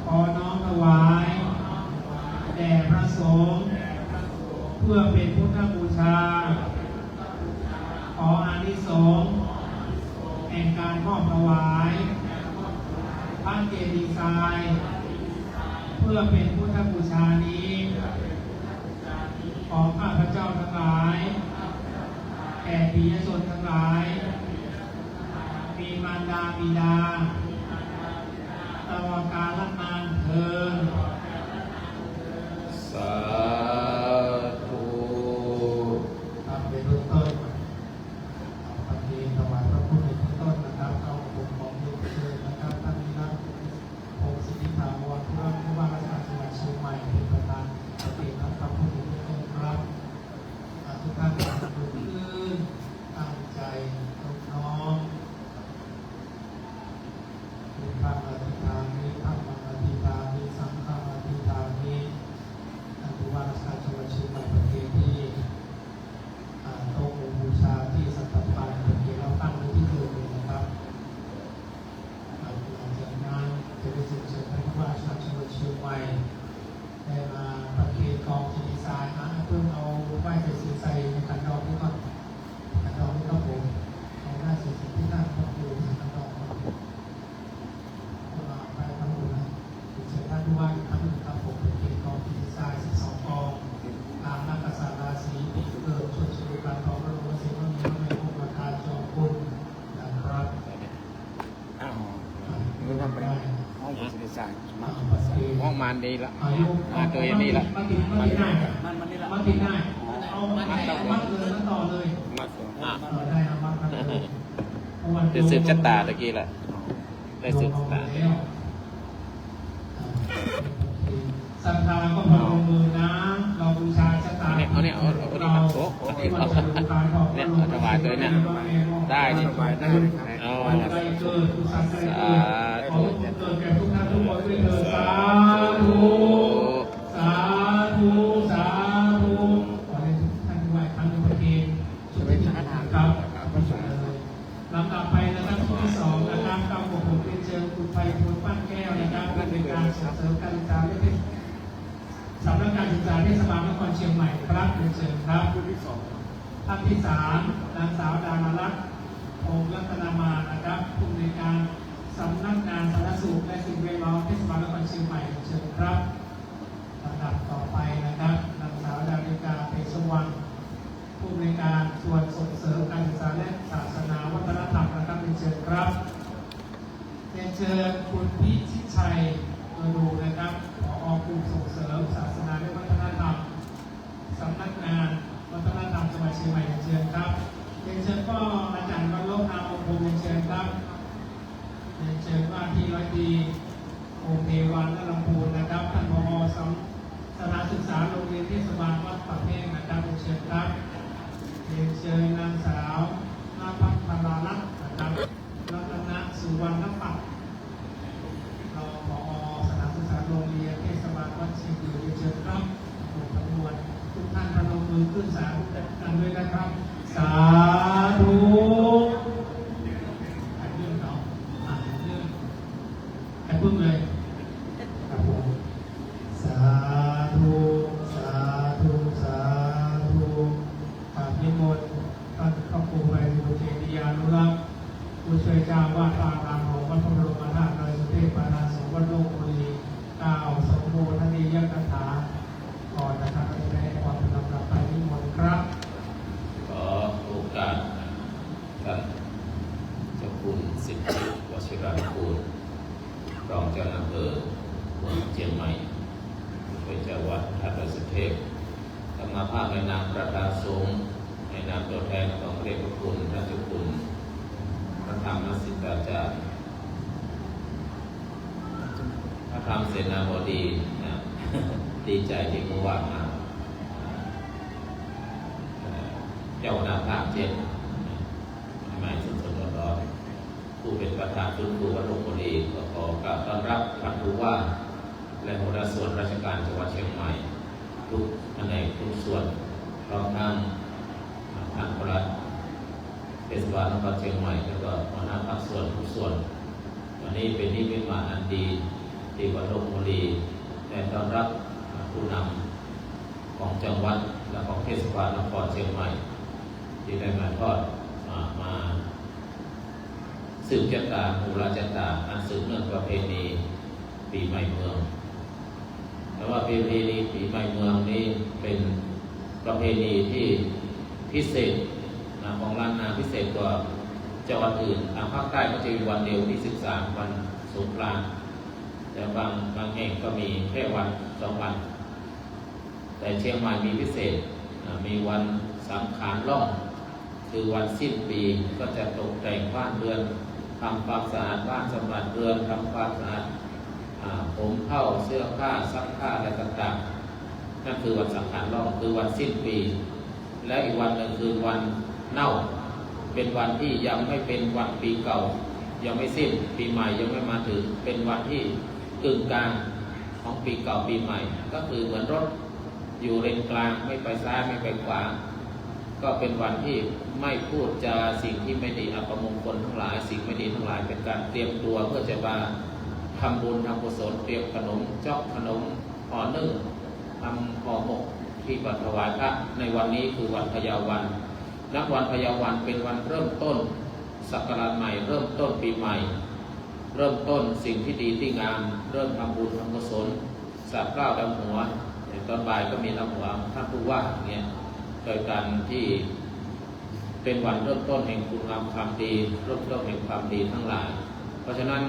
ขอน้อมถวายแด่พระสงฆ์เพื่อเป็นพุทธบูชาขออานิสงส์แห่งการมอบถวายพระเจดีย์ทรายเพื่อเป็นพุทธบูชานี้ของข้าพเจ้าทั้งหลายแก่ปิยชนทั้งหลายมีมารดาบิดาตลอดกาลนานเถิดสาธุ ทำเป็นเบื้องต้นปฏิถวายพระพุทธในเบื้องต้นนะครับเข้าองค์ของเด็กเชิญนะครับท่านนักพงศิริภาวรผู้ว่าราชการจังหวัดเชียงใหม่เป็นประธานปฏิรับพระพุทธในเบื้องต้นครับทุกท่านตั้งตั้งใจน้อมมีพระอธิษฐานมีพระอธิษฐานมีสังฆอธิษฐานมีท่านผู้ว่าราชการจังหวัดเชียงใหม่ประเทศที่โต๊ะบูชาที่สัตตปานประเทศเราตั้งไว้ที่เดิมเลยนะครับหลังจากนั้นจะได้เชิญท่านผู้ว่าราชการจังหวัดเชียงใหม่ได้มาประเทศกองเจดีย์ทรายเพื่อเอาไหว้ใส่สีใส่ในขันดอกนี้ก่อนขันดอกนี้ครับผมเอาได้สีที่นั่งพระครูขันดอกครับมาไปทั้งหมดนะเชิญท่านผู้ว่าอีกครั้งหนึ่งครับผมประเทศกองเจดีย์ทราย12 กองตามนักกษัตริย์ราศีปีเกิดชนชลุการทองพระโลหิตพระมีพระเมรุมาตาจอมคุณนะครับไม่ทำไปห้องบริษัทมาห้องมันดีละมาตัวอย่างนี้ละมาติดได้มาติดได้เอามัดเลยแล้วต่อเลยมัดได้ครับมัดเลย ได้สืบชะตาตะกี้แหละได้สืบชะตาศรัทธาก็พนมมือนะเราบูชาชะตาเอานี่มาโอ้เนี่ยเอาถวายตัวเนี่ยได้นี่เอาสาธุเกิดแก่ทุกท่านทุกคนด้วยเถิดสาธุสาธุสาธุขอให้ทุกท่านไหว้ครั้งหนึ่งประเคนสุขภาพครับ เชิญคุณไพบูลย์ปั้นแก้วนะครับเป็นการส่งเสริมการศึกษาและสำนักการศึกษาเทศบาลนครเชียงใหม่ครับเรียนเชิญครับท่านที่3นางสาวดารารัตน์พงษ์รัตนามานะครับผู้อำนวยการสำนักงานสาธารณสุขและสิ่งแวดล้อมเทศบาลนครเชียงใหม่เรียนเชิญครับลำดับต่อไปนะครับนางสาวดาริกาเตชวังผู้อำนวยการส่วนส่งเสริมการศึกษาและศาสนาวัฒนธรรมนะครับเรียนเชิญครับเรียนเชิญคุณพิชิตชัยดูนะครับผอ.กลุ่มส่งเสริมศาสนาและวัฒนธรรมสำนักงานวัฒนธรรมจังหวัดเชียงใหม่เรียนเชิญครับเรียนเชิญก็อาจารย์วรรณโลกนามองค์พงศ์เรียนเชิญครับเรียนเชิญว่าที่ร้อยตรีองค์เทวันและลำพูนนะครับท่านผอ.สถานศึกษาโรงเรียนเทศบาลวัดปากแพงนะครับเรียนเชิญครับเรียนเชิญนางสาวนาภัทรารัตน์นะครับรัตนสุวรรณปัตย์รองผอ.สถานศึกษาโรงเรียนเทศบาลวัดเชียงยืนเรียนเชิญครับทุกท่านทุกท่านพนมมือขึ้นสาธุกันด้วยนะครับสาธุใครเรื่องเนาะเรื่องใครพึ่งเลยครับผมสาธุสาธุสาธุนิมนต์ท่านพระครูไพบูลย์เจติยานุรักษ์ผู้ช่วยเจ้าวาดวาการของวัดพระบรมธาตุดอยสุเทพปานาสมวัดโลกบุรีกล่าวสมโภชนียกถาก่อนนะครับจะได้ความเป็นลำดับไปนิมนต์ครับขอโอกาสท่านเจ้าคุณสิทธิวชิรานุกูลรองเจ้าอำเภอเมืองเชียงใหม่ช่วยเจ้าวัดท่าดอยสุเทพธรรมภาพในนามประธานสงฆ์ในนามตัวแทนของพระเดชพระคุณท่านเจ้าคุณพระธรรมสิทธาจารย์พระธรรมเสนาบดีนะดีใจที่ผู้ว่ามาเจ้าหน้าภาค7ใหม่สดๆร้อนๆผู้เป็นประธานฟื้นฟูวัดหลวงปู่ลีก็ขอกราบต้อนรับท่านผู้ว่าและหัวหน้าส่วนราชการจังหวัดเชียงใหม่ทุกแผนกทุกส่วนพร้อมทั้งท่านปลัดเทศบาลนครเชียงใหม่แล้วก็หัวหน้าภาคส่วนทุกส่วนวันนี้เป็นนิมิตหมายอันดีที่วัดหลวงปู่ลีได้ต้อนรับผู้นำของจังหวัดและของเทศบาลนครเชียงใหม่ที่ได้มาทอดมาสืบชะตาบูรชะตาอันสืบเนื่องประเพณีปีใหม่เมืองแต่ว่าประเพณีปีใหม่เมืองนี้เป็นประเพณีที่พิเศษของล้านนาพิเศษกว่าจังหวัดอื่นทางภาคใต้ก็จะมีวันเดียวที่13วันสงกรานต์แต่บางแห่งก็มีแค่วัน2 วันแต่เชียงใหม่มีพิเศษมีวันสังขารล่องคือวันสิ้นปีก็จะตกแต่งบ้านเรือนทำความสะอาดบ้านสำหรับเรือนทำความสะอาดผมเข้าเสื้อผ้าซักผ้าอะไรต่างๆนั่นคือวันสังขารล่องคือวันสิ้นปีและอีกวันหนึ่งคือวันเน่าเป็นวันที่ยังไม่เป็นวันปีเก่ายังไม่สิ้นปีใหม่ยังไม่มาถึงเป็นวันที่กึ่งกลางของปีเก่าปีใหม่ก็คือเหมือนรถอยู่เลนกลางไม่ไปซ้ายไม่ไปขวาก็เป็นวันที่ไม่พูดจาสิ่งที่ไม่ดีอัปมงคลทั้งหลายสิ่งไม่ดีทั้งหลายเป็นการเตรียมตัวเพื่อจะมาทำบุญทำกุศลเตรียมขนมจอกขนมห่อนึ่งทำห่อหมกที่บัตรถวายพระในวันนี้คือวันพยาวันนับวันพยาวันเป็นวันเริ่มต้นศักราชใหม่เริ่มต้นปีใหม่เริ่มต้นสิ่งที่ดีที่งามเริ่มทำบุญทำกุศลสาบเกล้าดำหัวตอนบ่ายก็มีดำหัวท่านผู้ว่าเนี่ยโดยการที่เป็นวันเริ่มต้นแห่งคุณงามความดีเริ่มต้นแห่งความดีทั้งหลายเพราะฉะนั้น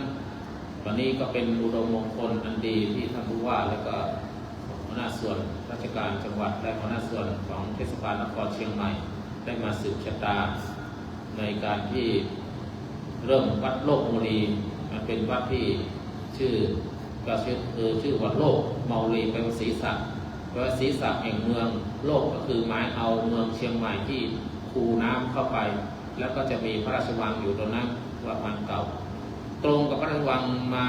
วันนี้ก็เป็นอุดมมงคลอันดีที่ท่านผู้ว่าและก็หัวหน้าส่วนราชการจังหวัดและหัวหน้าส่วนของเทศบาลนครเชียงใหม่ได้มาสืบชะตาในการที่เริ่มวัดโลกบุรีมันเป็นวัดที่ชื่อวัดโลกเมาลีเป็นศรีสักแปลว่าศรีสักแห่งเมืองโลกก็คือหมายเอาเมืองเชียงใหม่ที่คูน้ำเข้าไปแล้วก็จะมีพระราชวังอยู่ตรงนั้นวัดมันเก่าตรงกับพระราชวังมา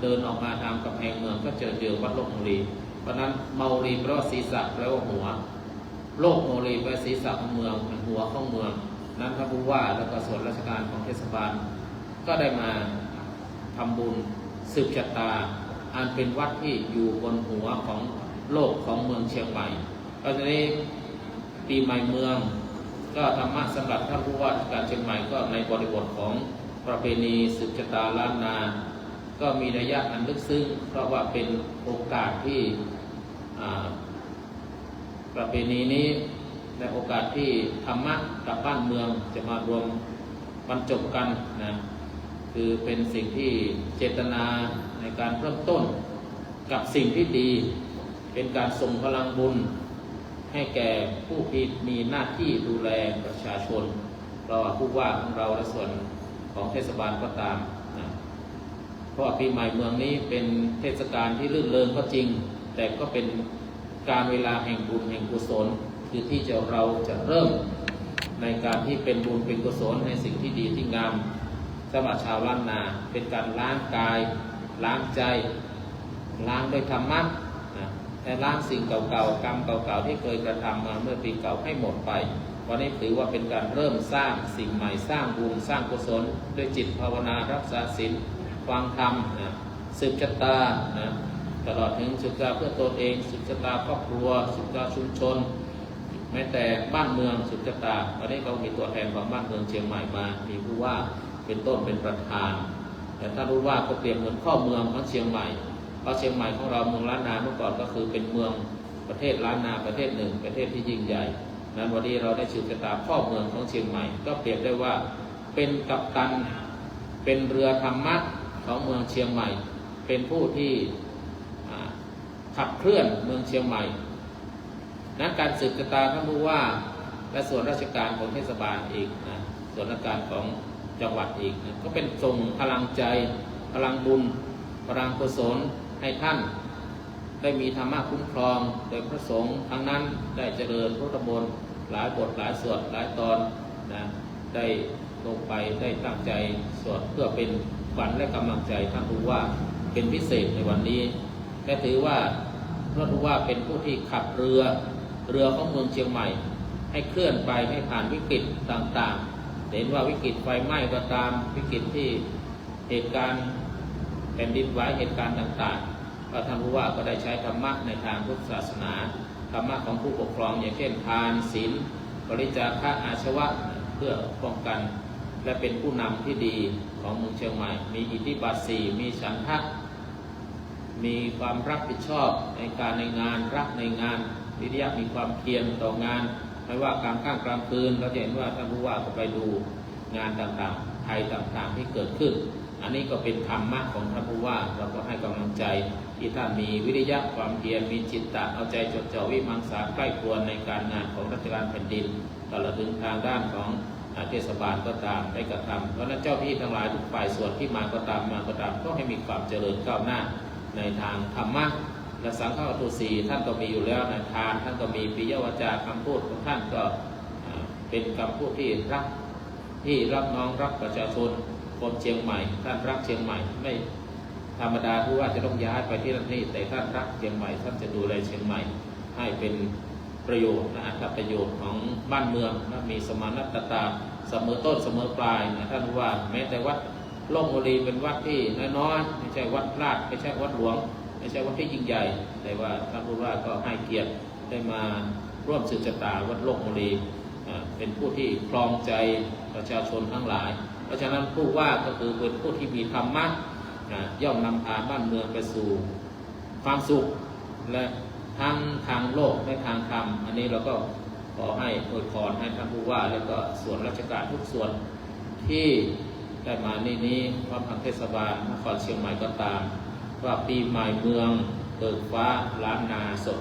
เดินออกมาทางกำแพงเมืองก็เจอวัดโลกเมาลีเพราะนั้นเมาลีแปลว่าศรีสักแปลว่าหัวโลกเมาลีแปลว่าศรีสักของเมืองเป็นหัวของเมืองนั้นท่านผู้ว่าแล้วก็ส่วนราชการของเทศบาลก็ได้มา ทำบุญสืบชะตาอันเป็นวัดที่อยู่บนหัวของโลกของเมืองเชียงใหม่เพราะฉะนั้นปีใหม่เมืองก็ธรรมะสำหรับท่านผู้ว่าราชการเชียงใหม่ก็ในบริบทของประเพณีสืบชะตาล้านนาก็มีนัยยะอันลึกซึ้งเพราะว่าเป็นโอกาสที่ประเพณีนี้ในโอกาสที่ธรรมะกับบ้านเมืองจะมารวมบรรจบกันนะคือเป็นสิ่งที่เจตนาในการเริ่มต้นกับสิ่งที่ดีเป็นการส่งพลังบุญให้แก่ผู้ที่มีหน้าที่ดูแลประชาชนเราผู้ว่าของเราและส่วนของเทศบาลก็ตามนะเพราะปีใหม่เมืองนี้เป็นเทศกาลที่รื่นเริงก็จริงแต่ก็เป็นการเวลาแห่งบุญแห่งกุศลคือที่เราจะเริ่มในการที่เป็นบุญเป็นกุศลในสิ่งที่ดีที่งามสำหรับชาวล้านนาเป็นการล้างกายล้างใจล้างด้วยธรรมะแต่ล้างสิ่งเก่าๆกรรมเก่าๆที่เคยกระทำมาเมื่อปีเก่าให้หมดไปวันนี้ถือว่าเป็นการเริ่มสร้างสิ่งใหม่สร้างบุญสร้างกุศลด้วยจิตภาวนารักษาศีลฟังธรรมสืบชะตาตลอดถึงสืบชะตาเพื่อตนเองสืบชะตาครอบครัวสืบชะตาชุมชนแม้แต่บ้านเมืองสืบชะตาวันนี้เรามีตัวแทนของบ้านเมืองเชียงใหม่มามีผู้ว่าเป็นต้นเป็นประธานแต่ถ้ารู้ว่าก็เปรียบเหมือนข้อเมืองของเชียงใหม่เพราะเชียงใหม่ของเราเมืองล้านนาเมื่อก่อนก็คือเป็นเมืองประเทศล้านนาประเทศหนึ่งประเทศที่ยิ่งใหญ่นั้นวันนี้เราได้สืบชะตาข้อเมืองของเชียงใหม่ก็เปรียบได้ว่าเป็นกัปตันเป็นเรือธรรมะของเมืองเชียงใหม่เป็นผู้ที่ขับเคลื่อนเมืองเชียงใหม่นั้นการสืบชะตาท่านผู้ว่าและส่วนราชการของเทศบาลอีกส่วนราชการของจังหวัดอีกก็เป็นส่งพลังใจพลังบุญพลังกุศลให้ท่านได้มีธรรมะคุ้มครองโดยพระสงฆ์ทั้งนั้นได้เจริญพุทธมนต์หลายบทหลายสวดหลายตอนได้ลงไปได้ตั้งใจสวดเพื่อเป็นขวัญและกำลังใจท่านผู้ว่าเป็นพิเศษในวันนี้และถือว่าพระผู้ว่าเป็นผู้ที่ขับเรือของเมืองเชียงใหม่ให้เคลื่อนไปให้ผ่านวิกฤตต่างๆเห็นว่าวิกฤตไฟไหม้ก็ตามวิกฤตที่เหตุการณ์แผ่นดินไหวเหตุการณ์ต่างๆพระท่านผู้ว่าก็ได้ใช้ธรรมะในทางพุทธศาสนาธรรมะของผู้ปกครองอย่างเช่นทานศีลบริจาคอาชีวะเพื่อป้องกันและเป็นผู้นำที่ดีของเมืองเชียงใหม่มีอิทธิบาท4มีฉันทะมีความรับผิดชอบในการในงานรักในงานวิริยะมีความเพียรต่องานไม่ว่ากลางค่ำกลางคืนเราจะเห็นว่าท่านผู้ว่าก็ไปดูงานต่างๆภัยต่างๆที่เกิดขึ้นอันนี้ก็เป็นธรรมะของท่านผู้ว่าเราก็ให้กำลังใจที่ท่านมีวิริยะความเพียรมีจิตตะเอาใจจดจ่อวิมังสาใกล้ครวญในการงานของราชการแผ่นดินตลอดถึงทางด้านของเทศบาลก็ตามได้กระทำเพราะนั้นเจ้าที่ทั้งหลายทุกฝ่ายส่วนที่มาก็ตามก็ให้มีความเจริญก้าวหน้าในทางธรรมะและสังฆวัตถุสี่ท่านก็มีอยู่แล้วในทานท่านก็มีปิยวาจาคำพูดของท่านก็เป็นคำพูดที่รักน้องรักประชาชนคนเชียงใหม่ท่านรักเชียงใหม่ไม่ธรรมดาผู้ว่าจะต้องย้ายไปที่นั่นนี่แต่ท่านรักเชียงใหม่ท่านจะดูแลเชียงใหม่ให้เป็นประโยชน์ประโยชน์ของบ้านเมืองมีสมานตาเสมอต้นเสมอปลายท่านว่าแม้แต่วัดโลกโมลีเป็นวัดที่น้อยๆไม่ใช่วัดราชไม่ใช่วัดหลวงไม่ใช่วัดที่ยิ่งใหญ่แต่ว่าท่านผู้ว่าก็ให้เกียรติได้มาร่วมสืบชะตาวัดโลกโมลีเป็นผู้ที่ครองใจประชาชนทั้งหลายเพราะฉะนั้นผู้ว่าก็คือเป็นผู้ที่มีธรรมะย่อมนำพาบ้านเมืองไปสู่ความสุขและทั้งทางโลกและทางธรรมอันนี้เราก็ขอให้อวยพรให้ท่านผู้ว่าและก็ส่วนราชการทุกส่วนที่ได้มานี้พร้อมทางเทศบาลนครเชียงใหม่ก็ตามว่าปีใหม่เมืองเบิกฟ้าล้านนาสด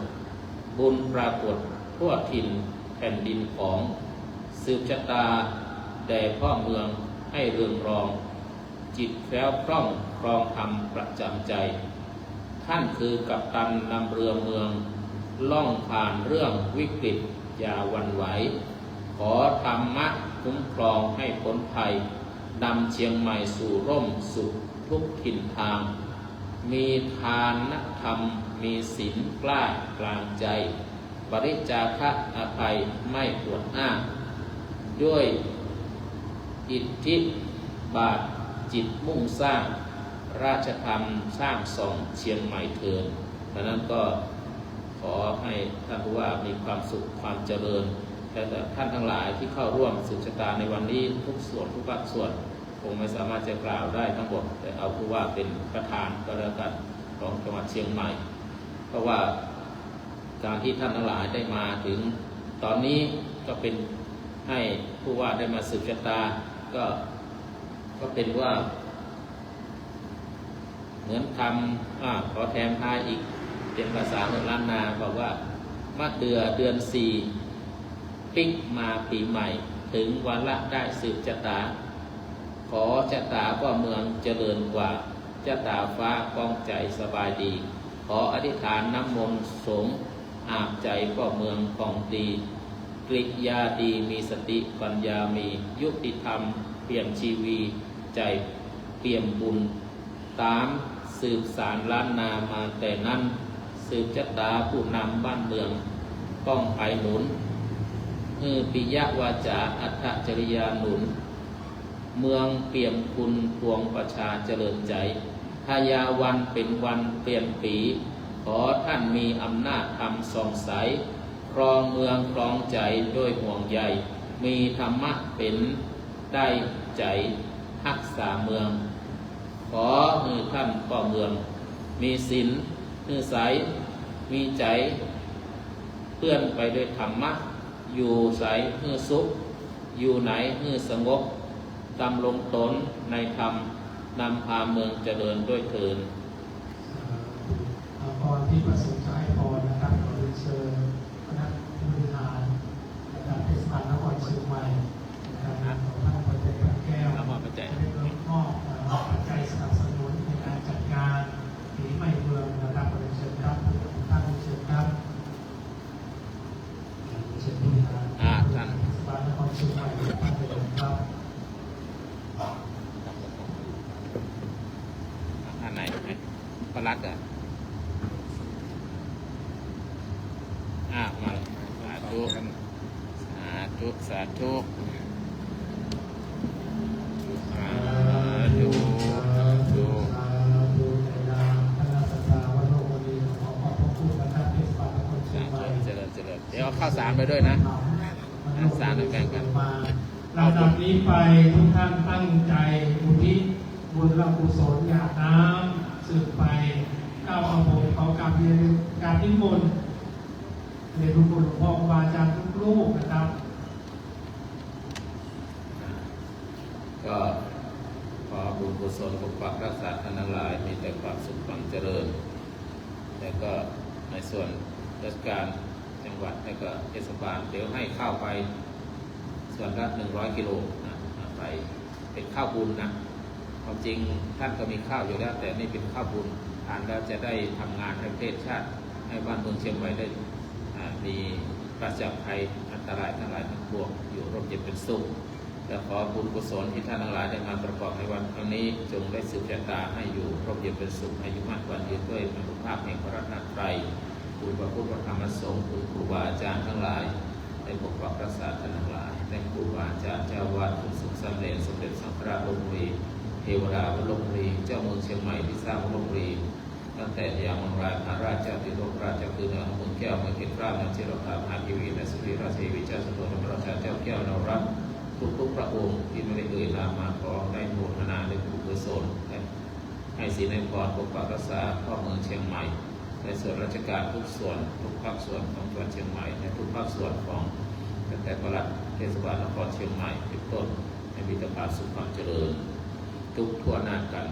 บุญปรากฏทั่วถิ่นแผ่นดินของสืบชะตาแด่พ่อเมืองให้เรืองรองจิตแคล้วคล่องครองธรรมประจำใจท่านคือกัปตันนำเรือเมืองล่องผ่านเรื่องวิกฤตอย่าหวั่นไหวขอธรรมะคุ้มครองให้พ้นภัยนำเชียงใหม่สู่ร่มสุขทุกถิ่นทางมีทานธรรมมีศีลกล้ากลางใจบริจาคอภัยไม่อวดอ้างด้วยอิทธิบาทจิตมุ่งสร้าง ราชธรรมสร้างส่องเชียงใหม่เถิดดังนั้นก็ขอให้ท่านผู้ว่ามีความสุขความเจริญแต่ท่านทั้งหลายที่เข้าร่วมสืบชะตาในวันนี้ทุกส่วนทุกภาคส่วนคงไม่สามารถจะกล่าวได้ทั้งหมดแต่เอาผู้ว่าเป็นประธานก็แล้วกันของจังหวัดเชียงใหม่เพราะว่าการที่ท่านทั้งหลายได้มาถึงตอนนี้ก็เป็นให้ผู้ว่าได้มาสืบชะตาก็เป็นว่าเหมือนคำขอแถมท้ายอีกเป็นภาษาเมืองล้านนาบอกว่ามะเดือน4ปิ๊กมาปีใหม่ถึงวันละได้สืบชะตาขอชะตาก็เมืองเจริญกว่าชะตาฟ้าก้องใจสบายดีขออธิษฐานน้ำมนต์สงฆ์อาบใจก็เมืองของดีกริยาดีมีสติปัญญามียุติธรรมเปี่ยมชีวีใจเปี่ยมบุญตามสืบสารล้านนามาแต่นั้นสืบชะตาผู้นำบ้านเมืองก้องไปหนุนปิยวาจาอัตถจริยาหนุนเมืองเปี่ยมคุณพวงประชาเจริญใจทายาวันเป็นวันเปลี่ยนปีขอท่านมีอำนาจธรรมส่องใสครองเมืองครองใจด้วยห่วงใยมีธรรมะเป็นได้ใจรักษาเมืองขอให้ท่านป่อเมืองมีศีลนิสัยมีใจเพื่อนไปด้วยธรรมะอยู่ใสเพื่อสุขอยู่ไหนเพื่อสงบดำรงตนในธรรมนำพาเมืองเจริญด้วยเถิดพรที่ประสงค์จะให้พรนะครับขอเรียนเชิญคณะผู้บริหารนะครับเทศบาลนครเชียงใหม่นะครับของท่านประเจกแก้วได้มอบปัจจัยสนับสนุนในการจัดงานปีใหม่เมืองนะครับขอเรียนเชิญครับท่านเชิญครับเชิญผู้บริหารท่านเทศบาลนครเชียงใหม่ท่านประเจกครับท่านไหนประหลัดอ่ะมาสาธุสาธุเดี๋ยวข้าวสารไปด้วยนะข้าวสารแบ่งกันลำดับนี้ไปทุกท่านตั้งใจอุทิศบุญและกุศลหยาดน้ำสืบไปก้าวเอาผมเขาการเรียนการนิมนต์ในทุกคนหลวงพ่อครูบาอาจารย์ทุกลูกนะครับก็ขอบุญกุศลปกปักรักษาท่านทั้งหลายมีแต่ความสุขความเจริญแล้วก็ในส่วนราชการจังหวัดแล้วก็เทศบาลเดี๋ยวให้ข้าวไปส่วนละ100 กิโลนะไปเป็นข้าวบุญนะความจริงท่านก็มีข้าวอยู่แล้วแต่นี่เป็นข้าวบุญทานแล้วจะได้ทำงานให้ประเทศชาติให้บ้านเมืองเชียงใหม่ได้มีปราศจากภัยอันตรายทั้งหลายทั้งปวงอยู่ร่มเย็นเป็นสุขและขอบุญกุศลที่ท่านทั้งหลายได้มาประกอบในวันครั้งนี้จงได้สืบชะตาให้อยู่ร่มเย็นเป็นสุขอายุมั่นขวัญยืนด้วยอนุภาพแห่งพระรัตนตรัยคุณพระพุทธธรรมสงฆ์คุณครูบาอาจารย์ทั้งหลายได้ปกปักรักษาท่านทั้งหลายได้ครูบาอาจารย์เจ้าวาดคุณสุขสำเร็จสมเด็จสังฆราชวรรีเทวดาวรรีเจ้าเมืองเชียงใหม่ที่สร้างวรรีตั้งแต่อย่างมังรายพระราชเจ้าติโลกราชคือเนื้อเมืองแก้วเมืองเขตราชเมืองเชลธามหาทีวีและสุริราชเทวีเจ้าสมเด็จพระราชาเจ้าแก้วนวรัตน์ทุกพระองค์ที่ไม่ได้เอ่ยนามมาขอได้โมทนาในบุญกุศลให้ศีลให้พรปกปักรักษาพ่อเมืองเชียงใหม่ในส่วนราชการทุกส่วนทุกภาคส่วนของจังหวัดเชียงใหม่ในทุกภาคส่วนของแต่ปลัดเทศบาลนครเชียงใหม่เป็นต้นให้มีแต่ความสุขความเจริญทุกทั่วหน้ากัน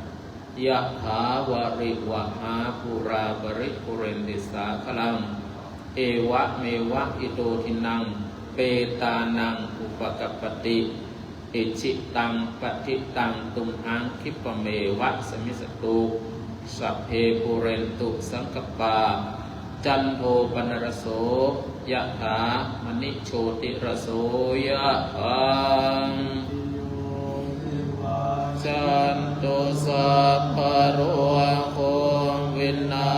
ยะถาวาริวะหาภูราบริปุเรนติสาคลังเอวะเมวะอิโตทินังเปตานังอุปกัปปติอิชิตังปฏิตังตุมหังคิปเมวะสมิสตุสัพเพปุเรนตุสังกปาจันโทปนรโสยะถามณิโชติรโสยะหังจันโตสัพพะโรโควินา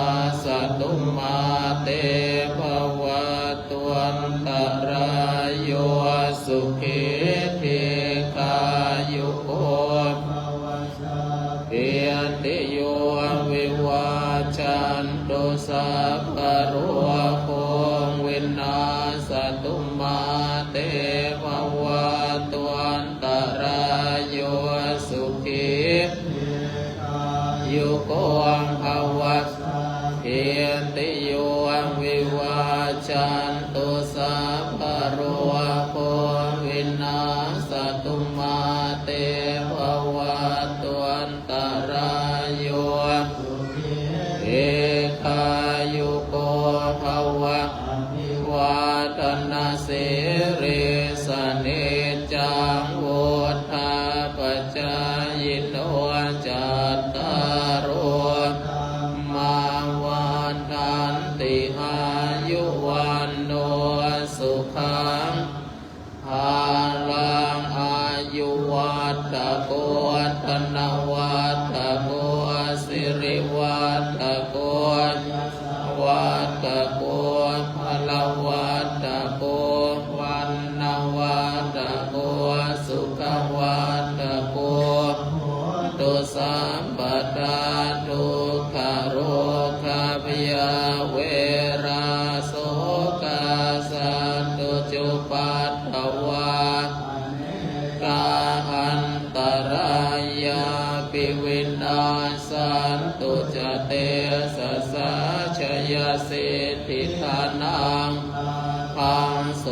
ศตุมาเตภวัตวันตรายโยสุขิธิกายุโกภวะสัพเพ ยติโยวิวาจันตุสัพพะโรโควินาสตุมาเตภวัตวันตรายโยสุขียุโกภวะเพียติโยวิวาจันตุสัพพะโรโควินาสตุมาเตภวัตวันตรายโยเอคายุโกภวะวาทนาเสริสเนจังโวธาปัจจายโนจัตตารโอมาวันทันติอายุวันโนสุขังภาลังอายุวัตตะโกธนวัตตะโกสิริวัตตะโกวัตตะโกพลวัตตะโกวันนวัตตะโกสุขวัตตะโกตุสัมปทาทุกขโรคาพยาเวราโสกาสันตุจุปัตถวากาหันตรายาปิวินาสันตุจเตสะสะชยสิทธิธานังพังโส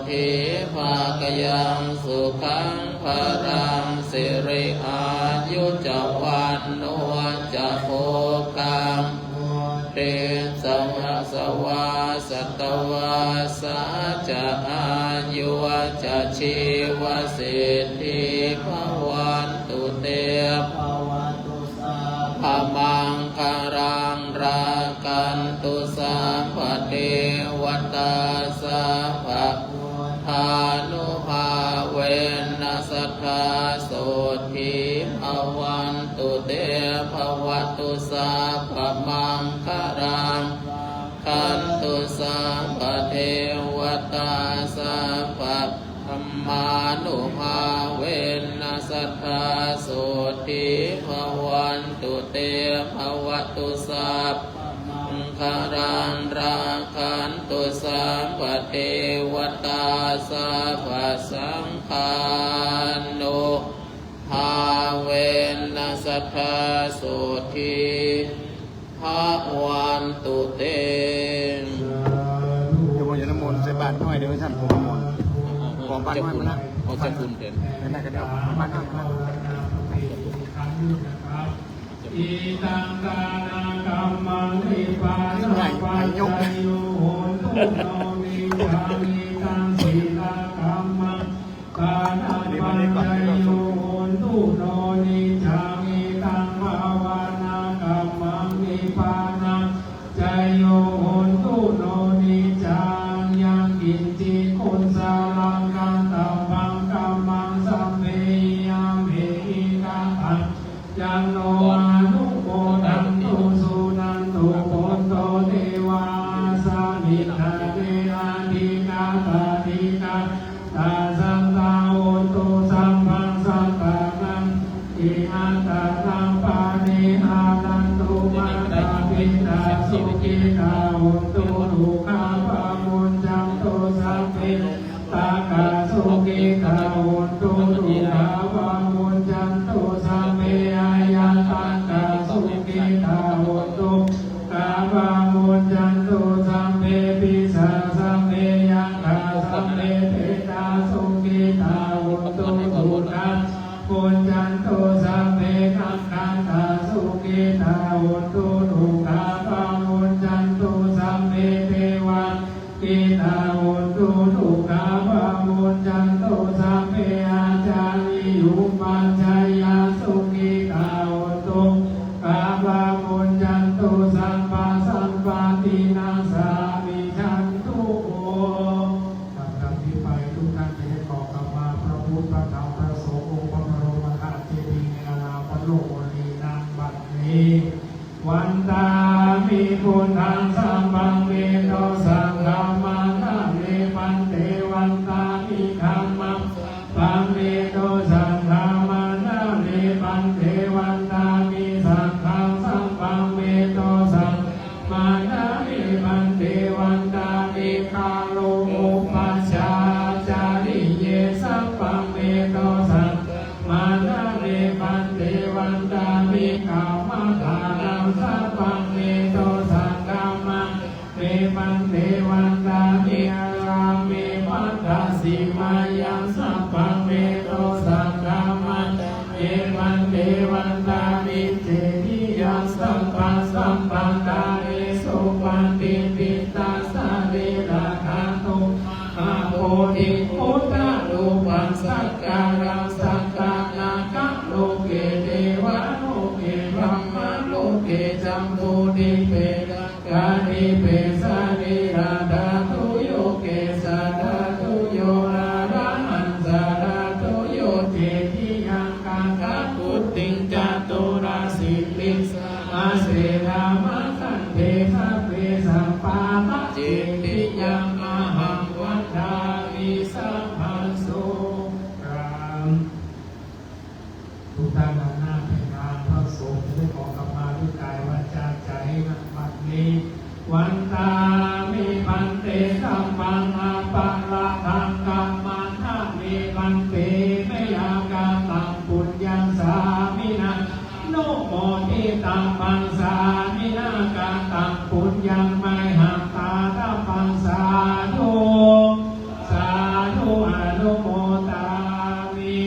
ธิภาคยังสุขังภรังสิริอายุจวันโนจะโภคังเตสวะสวาสตวาสาจะอายุวจะชีวสิทธิภวันตุเตภมังคารังรากันตุสัมปเทวตาสัพพะทานุภาเวนัสสทธาโสทิภวันตุเตภวตุสัพพมังคารังคันตุสัมปเทวตาสัพพะธรรมานุภาเวนัสสทธาโสทิภวันตุเตภวตุสัพคารังราคันตุสัมปเทวตาสัพพสังฆานุภาเวนัสสทธาโสทิภวันตุเต เดี๋ยวผมจะน้ำมนต์ใส่บาตรหน่อยเดี๋ยวท่านผมน้ำมนต์ของบ้านน้อยมาละ เอาจะคุณเด่น นั่นก็เดี๋ยวบ้านน้อยมา อิตังกานากัมมังวิปาสปัจจายโยโหตุโนวิจามิตังศีลกัมมังกานาปัจจายโยโหตุโนนิจามิตังภาวนากัมมังวิปานาจายโยโหตุโนนิจังยังกินจิคุสาลังกันตัมมังกัมมังสัมเมยามเหหิกาอันยังโนอานุโมทันตุสุนันตุโพโตเทวาสามิตาเตอาทิกาตาทิกาตาสังตาโอตุสัมปังสัตตานังอิอันตานังปานิอานันตุมาตาปิตาสุขิตาโอตุทุกขาปะมุญจังตุสัพเพตากาสุขิตาโอตุทุกขาปะมุญจังตุสัพเพอายันตังกาสุขิตาโอตุกาปะมุญจังตุสัพเพปิสาสัพเพยังกาสัพเพเตตาสุขิตาโอตุทุกขามุญจันตุสัพเพกังคันตาสุขิตาโอตุทุกขาปะมุญจันตุสัพเพเทวันกิตาโอตุทุกขาปะมุญจันตุสัพเพอาจาริยุปัจจายาสุขิตาโอตุกาปะมุญจันตุสัพพะสัมปตินาสามิจันตุโอจากที่ไปทุกท่านจะได้ขอกลับมาพระพุทธพระธรรมพระสงฆ์องค์พระบรมธาตุเจดีย์ในอาณาพระโลกนีนามบัดนี้ วันตามิพุทธังสัมปังเวโนสังฆามังนาเมปันเตวันตามิธัมมังปังเวโนสังฆามังนาเมปันเตวันตามิ นะเมปันเทวันตามิขาวมาตานังสัพพังเมโตสังฆามังเมปันเทวันตามิอาราเมปัตตาสิมายังสัพพังเมโตสังฆามังเมปันเทวันตามิเจติยังสัพพังสัพพังตาเอสุปันติปิตาสะเดราคาตุอาโพธิพุทธะรูปังสักการังสักการะกะโลเกเทวะโลเกบรมะโลเกจัมพูติเปกานิเปสานิราดาตุโยเกสาดาตุโยอาระหันสาดาตุโยเจติยังกังคะพุทธิงจตุราสิลิสอาเสรามะขันเทสัพเพสัมปาทะเจติยังมหังวันทามิสัพพัสโสทุกท่านหน้าเป็นงานพระสงฆ์ได้ขอกรรมาด้วยกายวาจาใจนักบัดนี้วันตามิปันเตสัมปังอาปะละทังกัมมันทะมิปันเตเมยากาตังปุญญังสามินังโนโมทิตังปังสามินากาตังปุญญังไมหังตาตาปังสาธุสาธุอนุโมทามิ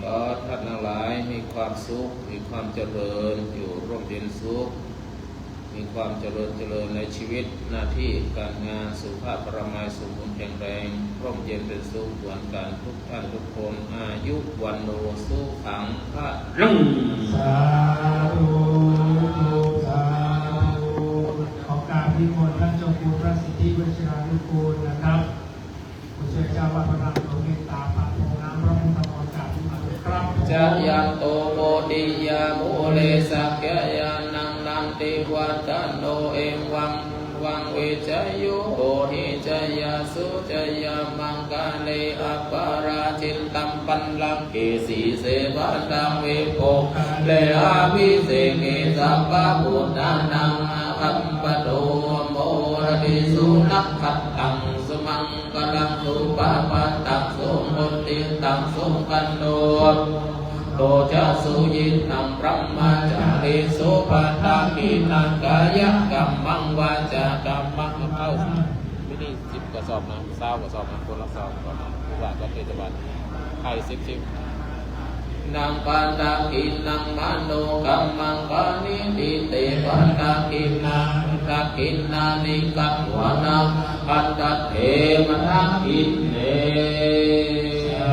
ก็ท่านทั้งหลายมีความสุขมีความเจริญอยู่ร่มเย็นสุขมีความเจริญในชีวิตหน้าที่การงานสุขภาพปรมัยสมบูรณ์แข็งแรงร่มเย็นเป็นสุขส่วนกันทุกท่านทุกคนอายุวันโนสุขังพระรัง สาธุสาธุขอกราบนิมนต์ท่านเจ้าคุณพระสิทธิวชิรานุกูลนะครับผู้ช่วยเจ้าวัดพระรามหลวงเมตตาพระโพน้ำพระพุทธมนต์กราบที่มาเลยครับ จะยันโตโมติยาโมเลสักยายานังนันติวัตโนเอวังวังเวจโยโหหิจยาสุจยามังกาเลอปาราจินตัมปันลังเกสีเสบัตังเวโกเลอาภิเสเกสัพพะพุทธานังคัมปโตโมรติสุนักขัตตังสมังกลังสุปาปัตตังสมุติตังสมกันโนโตจะสุยินังพระมาจาริสุปาตากินังกายกรรมังวาจากรรมังเข้าไม่ได้10 กระสอบนะ20 กระสอบนะคนละสอบก่อนนะผู้ว่าก็เทศบาลไข่10นังปันตากินังมโนกัมมังปานิติเตปันตากินังตากินานิกัตวานังปัตตเทมนังอินเน สา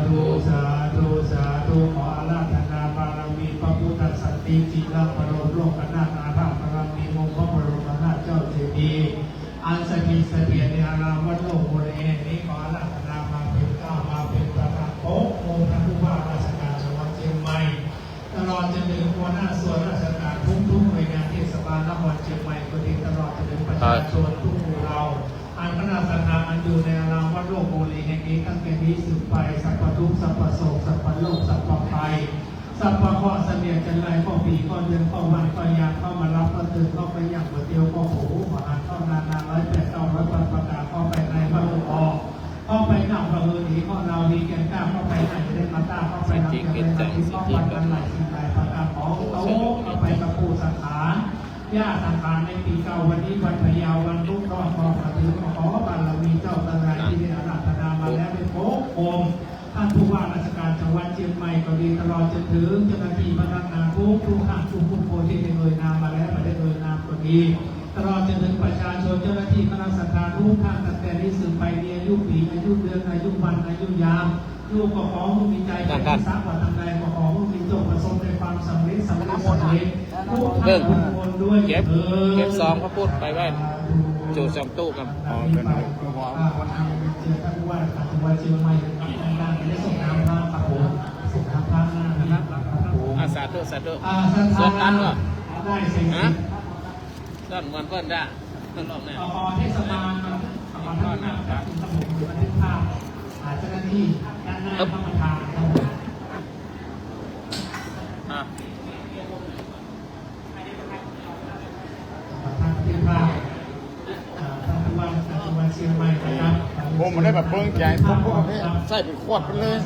ธุสาธุสาธุขออาราธนาบารมีพระพุทธสันติจิรปโรโลกนาถอาภาบารมีมงคลพระบรมนาถเจ้าเจดีย์อันสถิตเสถียรในอารามวัดโลกโบราณนี้ขออาราธนามาเป็นเจ้ามาเป็นประธานโป๊ะองค์พระผู้ว่าราชการจังหวัดเชียงใหม่ตลอดจนถึงหัวหน้าส่วนราชการทุกหน่วยงานเทศบาลนครเชียงใหม่ก็ดีตลอดจนถึงประชาชนทุกหมู่เราอันคณะสัตยาอันอยู่ในอารามวัดโลกโบราณแห่งนี้ตั้งแต่นี้สืบไปสัพพทุกข์สัพพโศกสัพพโลกสัพพภัยสัพพะข้อเสนียดจันไรข้อปีข้อเดือนข้อวันข้อยามเข้ามารับข้อตื่นข้อไปอย่างหัวเดียวข้อหูหัวหันข้อนาน108 900ประกาศข้อไปในพระองค์ออกข้อไปหนักประเอิญนี้ข้อเราดีแก่นกล้าข้อไปไหนจะได้มาต้าข้อไปนักจะได้มาที่ข้อวันกันไหลสิ่งใดประกาศของโต๊ะข้อไปกับผู้สังขารญาสังขารในปีเก่าวันนี้วันพยาวันรุ่งรอดขอกระถือขอบารมีเจ้าตนายที่ได้อาราธนามาแล้วเป็นโป๊ะโอมท่านผู้ว่าราชการจังหวัดเชียงใหม่ก็ดีตลอดจนถึงเจ้าหน้าที่พนักงานทุกท่านทุกผู้คนที่ได้เอ่ยนามมาแล้วไม่ได้เอ่ยนามก็ดีตลอดจนถึงประชาชนเจ้าหน้าที่คณะสัตยาทุกท่านตั้งแต่นี้สืบไปมีอายุปีอายุเดือนอายุวันอายุยามลูกก็ขอผู้มีใจเป็นทรัพย์วันทำใดก็ขอผู้มีจงประสบในความสำเร็จทุกท่านทุกคนด้วย เก็บซองพระพุทธไปไว้จูด2 ตู้ครับ อ๋อเป็นวันทำเจอท่านผู้ว่าราชการจังหวัดเชียงใหม่ด้านได้ส่งน้ำพระครับผมส่งน้ำพระนะครับครับผม สาธุสาธุ สวดนั้นก็ได้สิ่ง ด้านมันเพิ่นได้ต้นรอบเนี่ย พอเทศบาลขอท่านนะครับสมุนบันทึกภาพเจ้าหน้าที่ด้านหน้าเข้ามาทางครับผมท่านที่ภาพท่านผู้ว่าราชการจังหวัดเชียงใหม่นะครับ ผมไม่ได้แบบเบิ้งใจผมพวกนี้ใส่เป็นขวดไปเลย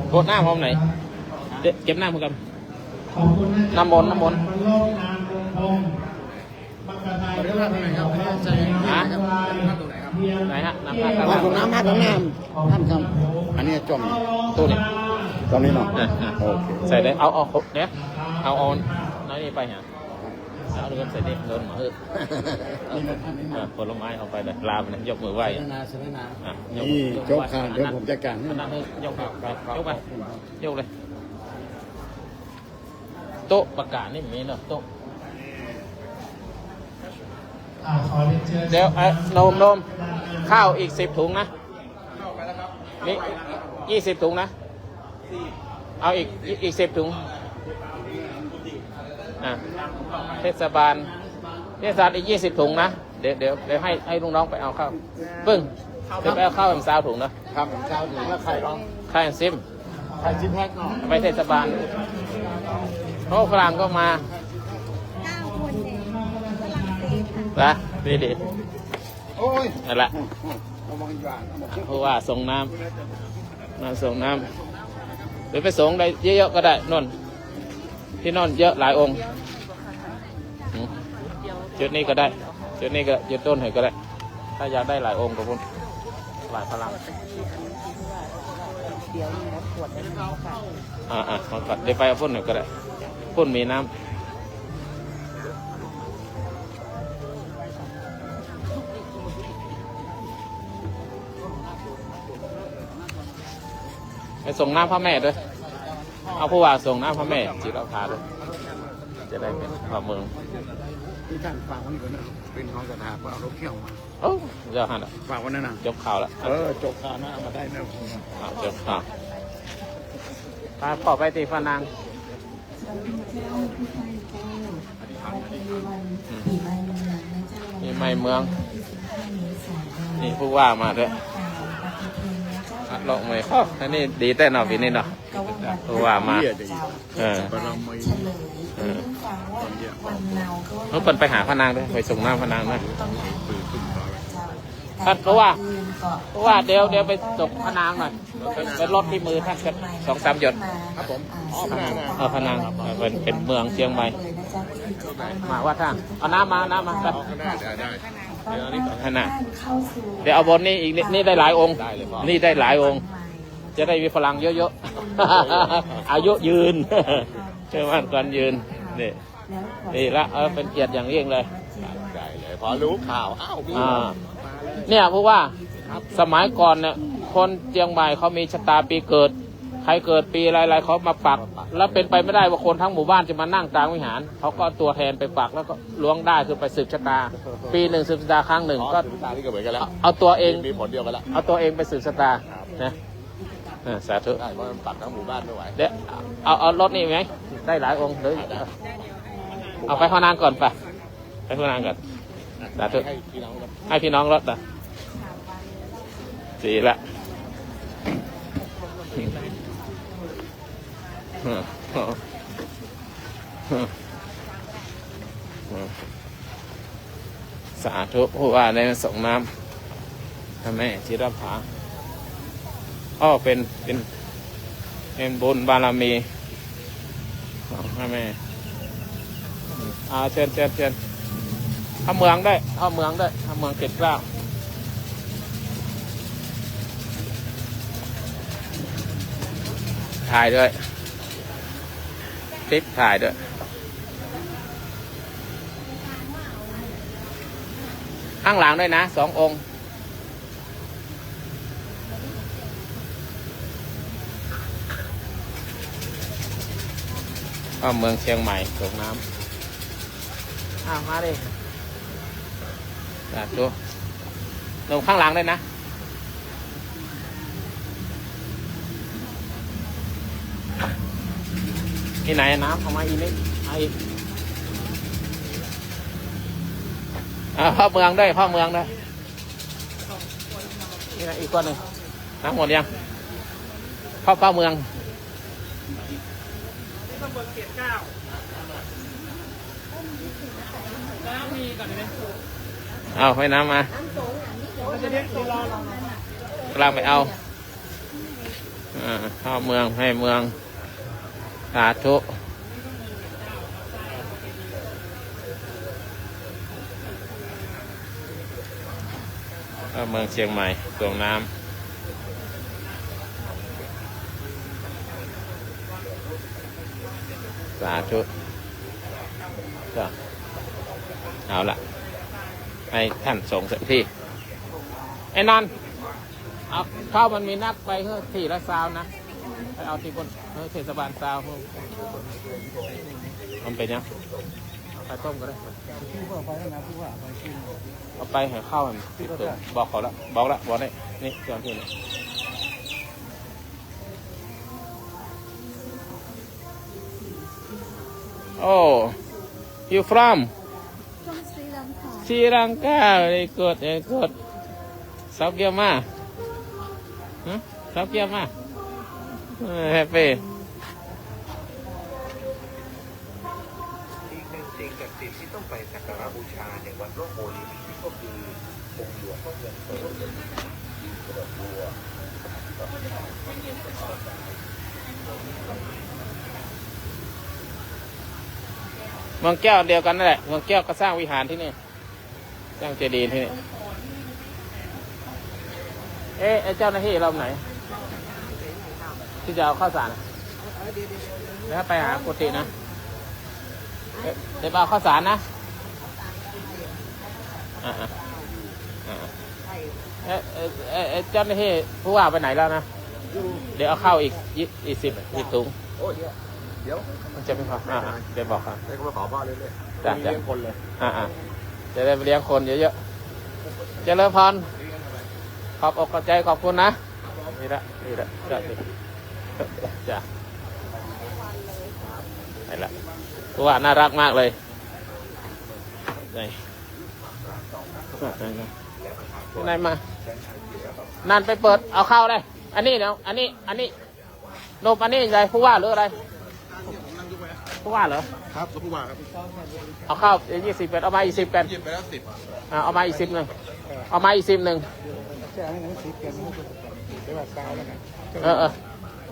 โคตรหน้าพร้อมไหน ค เก็บน้ำเหมือนกัน ขอบคุณนะ น้ำมนต์ มันโลกนามวงพงศ์มักกะไทย เดี๋ยวเราไปไหนครับ ฮะ เพียง ไหนฮะน้ำ มา น้ำ ของน้ำมาของน้ำท่านครับอันนี้จม ตู้นี่ ตอนนี้เนาะ โอเคใส่ได้เอาเนี่ยเอาน้อยนี่ไปฮะเอาเงินใส่นี่เงินมาเถอะผลไม้เอาไปเลยลาไปเลยยกมือไหว้ นาเสนา นี่ โจกขาเดี๋ยวผมจัดการให้ นั่นยกไปยกเลยโต๊ะประกาศนี่มีเนาะโต๊ะ ขอเรียนเชิญ เดี๋ยวโนมข้าวอีก10 ถุงนะนี่20 ถุงนะเอาอีก10 ถุงเทศบาลอีก20 ถุงนะเดี๋ยวให้ลุงน้องไปเอาข้าวปึ้งเดี๋ยวไปเอาข้าวเป็นซาวถุงนะครับ เช้าถึงแล้วไข่ร้อง ข้าวซิม ไข่จิ้มแพ็คเนาะ ไปเทศบาลเพราะฝรั่งก็มา 9 คนเองฝรั่งเศสค่ะ ละดี โอ้ย นั่นแหละ เอามองอยู่อ่ะ เพราะว่าส่งน้ำส่งน้ำหรือไปส่งได้เยอะๆก็ได้นนที่นนเยอะหลายองค์จุดนี้ก็ได้จุดนี้ก็จุดต้นเหยก็ได้ ถ้าอยากได้หลายองค์ก็พุ่นหลายพลังมาก่อนเดี๋ยวไปเอาพุ่นหน่อยก็ได้พุ่นมีน้ำไปส่งน้ำพระแม่ด้วยเอาผู้ว่าส่งน้ำพระแม่จีราภาด้วยจะได้เป็นพระเมือง ที่ท่านฝากไว้ก่อนนะเป็นของสถาปเอารถเที่ยวมา โอ้เจ้าหันอ่ะ ฝากไว้นั่นนะ ยกข่าวแล้ว จบข่าวนะเอามาได้นะ ยกข่าวพาพ่อไปตีพานางนี่ไม่เมืองนี่ผู้ว่ามาด้วยลงไม่อันนี้ดีแต่หน่อปีนี้เนาะผู้ว่ามาเขาเปิดไปหาพนางด้วยไปส่งน้ำพนางด้วยท่านเพราะว่าเดี๋ยวไปส่งพนางหน่อยเป็นรถที่มือท่านกัน2-3 หยด ครับผมพนางเป็นเมืองเชียงใหม่มาว่าท่านเอาน้ำมาครับ ได้ เดี๋ยวนี้ขนาดเดี๋ยวเอาบนนี่อีกนี่ได้หลายองค์นี่ได้หลายองค์ จะได้มีพลังเยอะๆ อายุยืนเชื่อมั่นกันยืนนี่ละเป็นเกียรติอย่างยิ่งเลย ได้เลยพอรู้ข่าวอ้าวพี่ เนี่ยเพราะว่าสมัยก่อนเนี่ยคนเชียงใหม่เขามีชะตาปีเกิดใครเกิดปีอะไรเขามาปักแล้วเป็นไปไม่ได้ว่าคนทั้งหมู่บ้านจะมานั่งกลางวิหารเขาก็ตัวแทนไปปักแล้วก็ล้วงได้คือไปสืบชะตาปีหนึ่งสืบชะตาครั้งหนึ่งก็ ตาที่ก็เหมือนกันแล้ว เอาตัวเอง มีผลเดียวกันแล้ว เอาตัวเองไปสืบชะตานะสาธุ ได้เพราะมันปักทั้งหมู่บ้านไม่ไหว เดี๋ยวเอารถนี่ไหมได้หลายองค์หรือเอาไปพนางก่อนไปพนางก่อนสาธุ ให้พี่น้องครับ ให้พี่น้องรถสีละสาธุผู้ว่าในส่งน้ำพระแม่จิรภาเป็นบุญบารมีของพระแม่เชิญเข้าเมืองได้เข้าเมืองเก็บกล้าถ่ายด้วยคลิปถ่ายด้วยข้างหลังด้วยนะ2 องค์ก็เมืองเชียงใหม่ส่งน้ำมาดิดูลงข้างหลังด้วยนะที่ไหนน้ำเอามาอีกนิดเอาอีกพ่อเมืองด้วยนี่นะอีกคนหนึ่งน้ำหมดยังพ่อเมืองเอาให้น้ำมากำลังไปเอาพ่อเมืองให้เมือง สาธุเมืองเชียงใหม่ตวงน้ำสาธุก็เอาละให้ท่านส่งเสร็จที่ไอ้นันเอาข้าวมันมีนักไปเฮ้ยที่ละซาวนะไปเอาที่คนเทศบาลซาวมันเป็นยังไปต้มก็ได้เอาไปให้ข้าวมันบอกเขาละบอกได้นี่เจ้าที่นี่โอ้ you from ช่องศรีลังกา Sri Lanka very good very good สาวเกียวมาสาวเกียวมาแฮปปี้ อีกหนึ่งสิ่งศักดิ์สิทธิ์ที่ต้องไปสักการะบูชาในวันร่วมโมลีนี้ก็คือองค์หลวงพ่อเงินโตกระดกบัว เมืองแก้วเดียวกันนั่นแหละเมืองแก้วก็สร้างวิหารที่นี่สร้างเจดีย์ที่นี่ไอ้เจ้าหน้าที่เราไหนที่จะเอาข้าวสารแล้วไปหากุฏินะเดี๋ยวเอาข้าวสารนะเจ้าหน้าที่ผู้ว่าไปไหนแล้วนะเดี๋ยวเอาเข้าอีก10ถุงเดี๋ยวมันจะไม่พอเดี๋ยวบอกครับ ให้เขามาขอพ่อเรื่อยๆ จ้ะ เลี้ยงคนเลย จะได้ไปเลี้ยงคนเยอะๆเจริญพรขอบอกขอบใจขอบคุณนะนี่ละจ้ะจ้ะนี่ละผู้ว่าน่ารักมากเลยนี่ที่ไหนมานั่นไปเปิดเอาเข้าได้อันนี้เนาะอันนี้นมอันนี้อะไรผู้ว่าหรืออะไรผู้ว่าเหรอครับผู้ว่าครับ เอาเข้า20เป็นเอามาอีก10กัน ยิบไปแล้ว10เอามาอีก10นึงเอามาอีก10นึง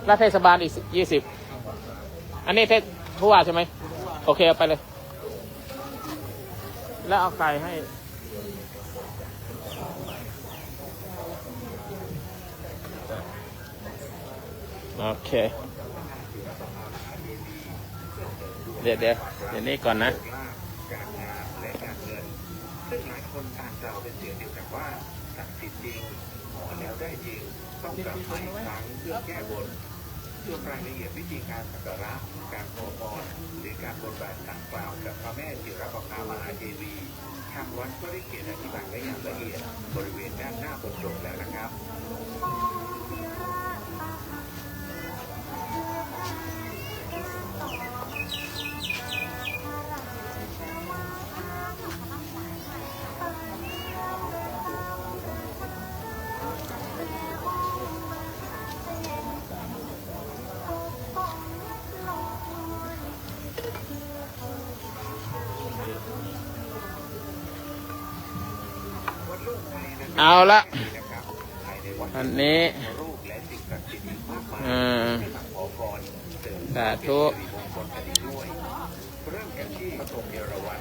แล้วเทศบาลอีก20อันนี้ผู้ว่าใช่ไหมโอเคเอาไปเลยแล้วเอาไก่ให้โอเคเดี๋ยวนี้ก่อนนะการงานและการเงินซึ่งหลายคนต่างกล่าวเป็นเสียงเดียวกันว่าศักดิ์สิทธิ์จริงขอแล้วได้จริงต้องกลับมาอีกครั้งเพื่อแก้บนส่วนรายละเอียดวิธีการสักการะการขอพรหรือการบนบานต่างกล่าวกับพระแม่จิรประภามหาเทวีทางวัดก็ได้เขียนอธิบายไว้อย่างละเอียดบริเวณด้านหน้าบนโบสถ์แล้วนะครับ เอาละอันนี้สาธุ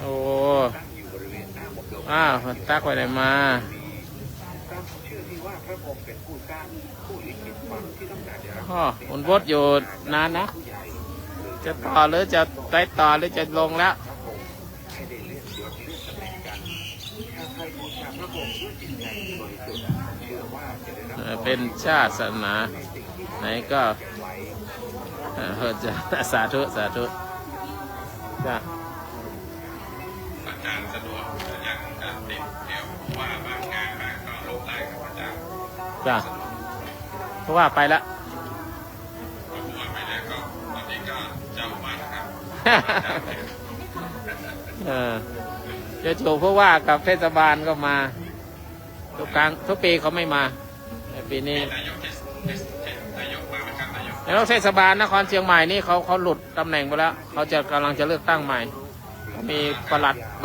โอ้ตักไว้ไหนมามันวดอยู่นานนะจะต่อหรือจะไปต่อหรือจะลงแล้วเป็นชาติศาสนาไหนก็จะสาธุจ้ะอาจารย์สะดวกอย่างการติดเดี๋ยวว่าบางงานบางก็ลงได้ครับอาจารย์จ้ะเพราะว่าไปแล้วก็ตอนนี้ก็เจ้ามาครับจะจูเพราะว่ากับเทศบาลก็มาทุกปีเขาไม่มาแต่ปีนี้แล้วเทศบาลนครเชียงใหม่นี่เขาหลุดตำแหน่งไปแล้วเขากำลังจะเลือกตั้งใหม่มีป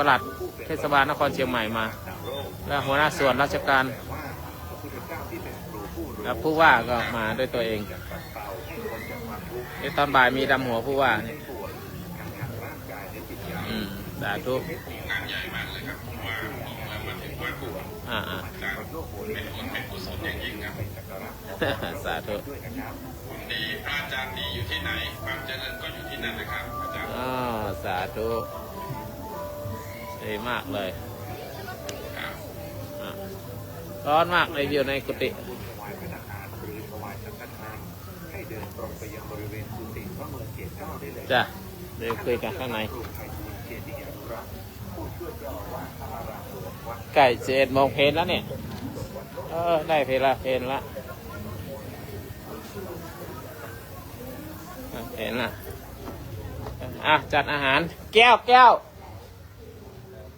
ลัดเทศบาลนครเชียงใหม่มาและหัวหน้าส่วนราชการและผู้ว่าก็มาด้วยตัวเอง นี่ตอนบ่ายมีดำหัวผู้ว่านี่ ส่วนทั้งทางร่างกายและจิตใจ สาธุ งานใหญ่มากเลยครับผมว่าบอกแล้วมันถึงว่าปวด จากเป็นคนเป็นกุศลอย่างยิ่งครับ สาธุ ด้วยนะครับ คนดีพระอาจารย์ดีอยู่ที่ไหนความเจริญก็อยู่ที่นั่นเลยครับอาจารย์ สาธุดีมากเลย ครับ ร้อนมากเลยอยู่ในกุฏิ ถวายพระทหารหรือถวายสังฆทานให้เดินตรงไปยังบริเวณกุฏิพระเมืองเขต 9ได้เลย จ้ะเดี๋ยวคุยกันข้างใน กลุ่มไทยบุญเจดีย์อนุรักษ์ผู้ช่วยเจ้าอาวาสพระอารามหลวงวัด ใกล้11 โมงเพลแล้วเนี่ย ได้เพลละเพลละเพลละจัดอาหาร แก้ว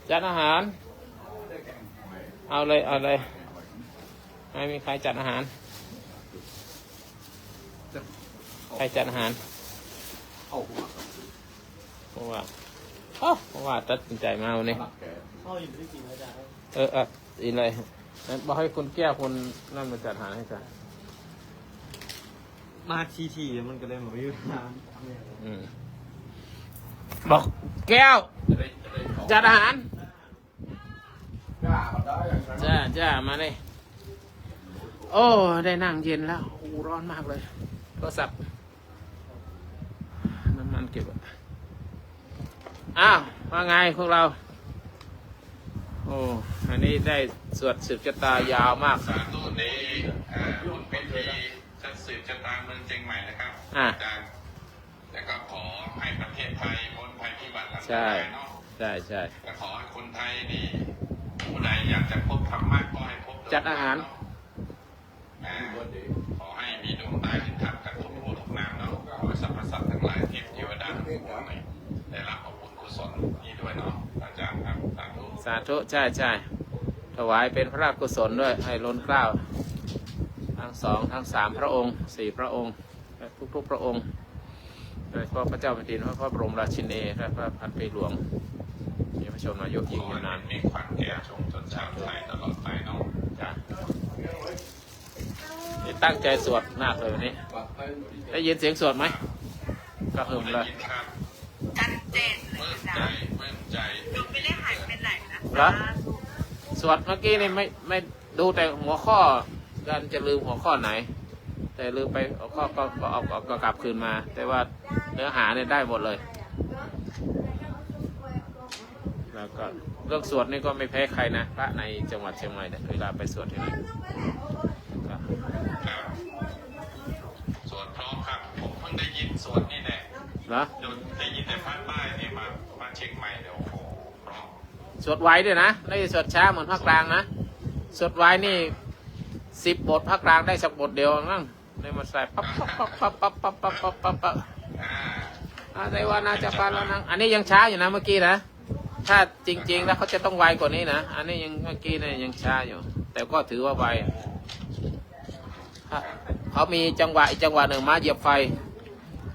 จัดอาหาร เอาเลยไม่มีใครจัดอาหารใครจัดอาหารเพราะว่าตัดสินใจมาวันนี้อีเลยบอกให้คุณแก้วคุณนั่นมาจัดอาหารให้กัน มาทีมันก็เลยมาอยู่นาน บอกแก้วจัดอาหารจ้ามาเลยโอ้ได้นั่งเย็นแล้วร้อนมากเลยโทรศัพท์น้ำมันเก็บว่าไงพวกเราโอ้อันนี้ได้สวดสืบชะตายาวมาก สาธุนี้คุณเป็นทีจะสืบชะตาเมืองเชียงใหม่นะครับอาจารย์แล้วก็ขอให้ประเทศไทยพ้นภัยพิบัติอันตรายเนาะ ใช่ และขอให้คนไทยนี่ผู้ใดอยากจะพบธรรมะก็ให้พบ จัดอาหาร ขอให้มีดวงตาที่ทับกันทุกผู้ทุกนามเนาะขอให้สรรพสัตว์ทั้งหลายเทพเทวดาทั้งปวงได้รับบุญกุศลนี้ด้วยเนาะอาจารย์ครับสาธุ สาธุใช่ถวายเป็นพระราชกุศลด้วยให้ล้นเกล้าทั้ง2 ทั้ง 3 พระองค์ 4 พระองค์และทุกๆพระองค์โดยเฉพาะพระเจ้าแผ่นดินพระบรมราชินีและพระพันปีหลวงมีพระชนมายุยิ่ง ขอให้ นาน มีความแก่ชมจนชาวไทยตลอดไปเนาะ จ้ะนี่ตั้งใจสวดมากเลยวันนี้ได้ยินเสียงสวดไหมก็หึมเลย ได้นครับ ชัดเจน เมื่อใจเมื่อใจ ดูไม่ได้หายไปไหนนะ เหรอ สวดเมื่อกี้นี่ไม่ดูแต่หัวข้อกันจะลืมหัวข้อไหน แต่ลืมไปหัวข้อก็เอาก็กลับคืนมา แต่ว่าเนื้อหาเนี่ยได้หมดเลย แล้วก็เรื่องสวดนี่ก็ไม่แพ้ใครนะพระในจังหวัดเชียงใหม่เนี่ยเวลาไปสวดที่ไหนก็ ครับสวดพร้อมครับผมเพิ่งได้ยินสวดนี่แหละ เหรอ ได้ยินแต่ภาคใต้นี่มาเชียงใหม่เดี๋ยวโอ้โหพร้อม สวดไวด้วยนะไม่ได้สวดช้าเหมือนภาคกลางนะสวดไวนี่10 บทภาคกลางได้สักบทเดียวนั่งเลยมาใส่ปั๊บอะไรว่าน่าจะปาแล้วนั่งอันนี้ยังช้าอยู่นะเมื่อกี้นะถ้าจริงๆแล้วเขาจะต้องไวกว่านี้นะอันนี้ยังเมื่อกี้เนี่ยยังช้าอยู่ แต่ก็ถือว่าไวเขามีจังหวะอีกจังหวะหนึ่งมาเหยียบไฟ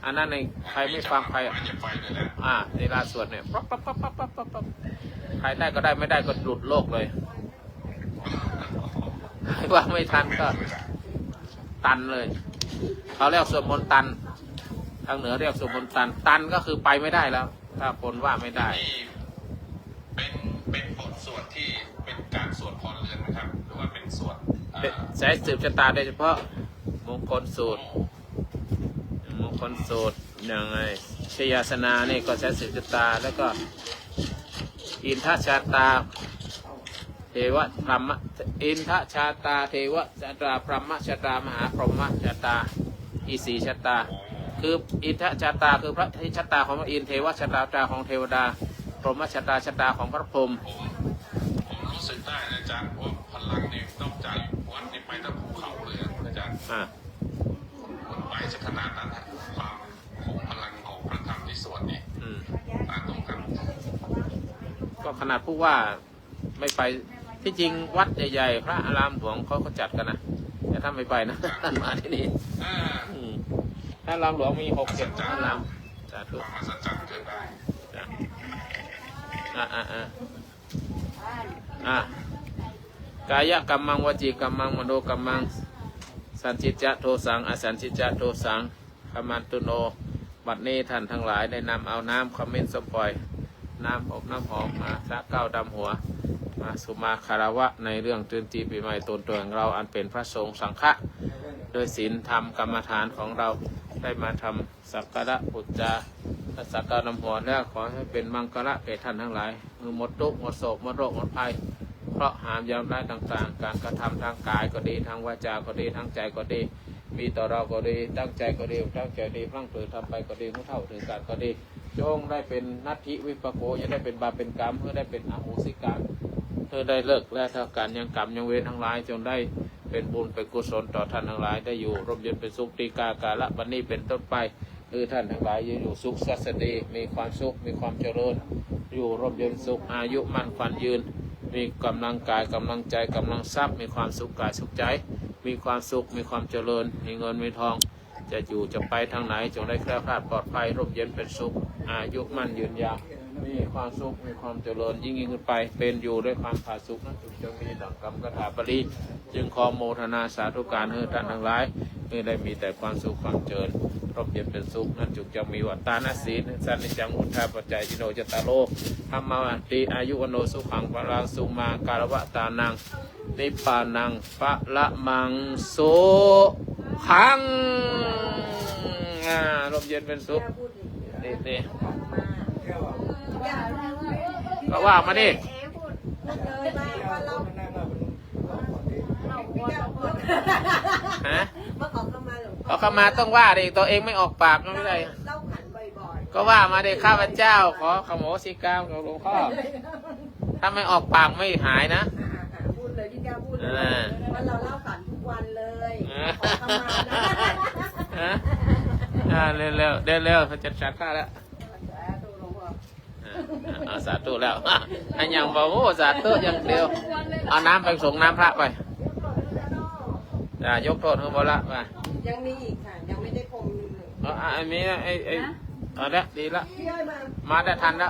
อันนั้นในใครไม่ฟังใคร มาจะไฟเลยแหละ เวลาสวดเนี่ยปั๊บใครได้ก็ได้ไม่ได้ก็หลุดโลกเลยใครว่าไม่ทันก็ตันเลยเขาเรียกสวดมนต์ตันทางเหนือเรียกสวดมนต์ตันก็คือไปไม่ได้แล้ว ถ้าคนว่าไม่ได้ นี่เป็นบทสวดที่เป็นการสวดพรเรือนนะครับหรือว่าเป็นสวดใช้สืบชะตาโดยเฉพาะมงคลสูตรอย่างไงชยาสนานี่ก็ใช้สืบชะตาแล้วก็อินทชาตาเทวะพรหมอินทชาตาเทวะชาตาพรหมชาตามหาพรหมชาตาอีสีชาตาคืออินทชาตาคือพระชาตาของพระอินทร์เทวชาตาของเทวดาพรหมชาตาของพระพรหมผมรู้สึกได้นะอาจารย์ว่าพลังนี่ต้องจากวัดนี่ไปตั้งภูเขาเลยอาจารย์มันไปจะขนาดนั้นความของพลังของพระธรรมที่สวดนี่ตามตรงกัน ก็ขนาดผู้ว่าไม่ไปที่จริงวัดใหญ่ๆพระอารามหลวงเขาจัดกันนะแต่ถ้าไม่ไปนะท่านมาที่นี่ถ้าอารามหลวงมี6-7อารามสาธุ ความอัศจรรย์เกิดได้ กายกัมมังวจีกัมมังมโนกัมมังสันจิจจะโทสังอสันจิจจะโทสัง ขมันตุโนบัดนี้ท่านทั้งหลายได้นำเอาน้ำขมิ้นสมปล่อยน้ำอบน้ำหอมมาสะเก้าดำหัวมาสุมาคารวะในเรื่องตรึนจีปีใหม่ตนตัวของเราอันเป็นพระสงฆ์สังฆะโดยศีลธรรมกรรมฐานของเราได้มาทำสักการะปุจจาสักการะน้ำหัวแล้วขอให้เป็นมังคละแก่ท่านทั้งหลายหมดทุกข์หมดโศกหมดโรคหมดภัยเพราะหามยามได้ต่างๆการกระทำทางกายก็ดีทางวาจาก็ดีทางใจก็ดีมีต่อเราก็ดีตั้งใจก็ดีตั้งใจดีพลั้งเผลอทำไปก็ดีผู้เท่าถึงการก็ดีจงได้เป็นนัตถิวิปโกจะได้เป็นบาปเป็นกรรมเพื่อได้เป็นอโหสิกรรมเพื่อได้เลิกและเท่ากันยังกรรมยังเวรทั้งหลายจงได้เป็นบุญเป็นกุศลต่อท่านทั้งหลายได้อยู่ร่มเย็นเป็นสุขตีกากาละบัดนี้เป็นต้นไปท่านทั้งหลายอยู่สุขสัสดีมีความสุขมีความเจริญอยู่ร่มเย็นสุขอายุมั่นขวัญยืนมีกำลังกายกำลังใจกำลังทรัพย์มีความสุขกายสุขใจมีความสุขมีความเจริญมีเงินมีทองจะอยู่จะไปทางไหนจงได้แคล้วคลาดปลอดภัยร่มเย็นเป็นสุขอายุมั่นยืนยาวมีความสุขมีความเจริญยิ่งขึ้นไปเป็นอยู่ด้วยความผาสุกนั้นจงมีดังคำคาถาบาลีจึงขอโมทนาสาธุการให้ท่านทั้งหลายได้มีแต่ความสุขความเจริญร่มเย็นเป็นสุขนั้นจุกจะมีวัฏฏานศีลสันนิจังอุทธาปัจจัยจิโนจตารโลธรรมวันติอายุวโนสุขังพลังสุมาการวะตานังนิพพานังปะละมังโสขังร่มเย็นเป็นสุขนี่ก็ว่ามาดิฮะเขาเข้ามาต้องว่าดิตัวเองไม่ออกปากไม่ได้ก็ว่ามาดิข้าพเจ้าขอขโมยสิกรรมของหลวงพ่อถ้าไม่ออกปากไม่หายนะพูดเลยที่แกพูดเลยว่าเราเล่าฝันทุกวันเลยขอขมานะเร็วพระจันทร์ข้าแล้วสาธุแล้วอันยังบอกโอ้สาธุอย่างเดียวเอาน้ำไปส่งน้ำพระไปยกโทษให้บ่ละไปยังมีอีกค่ะยังไม่ได้พรมอันนี้เอาละดีละมาได้ทันละ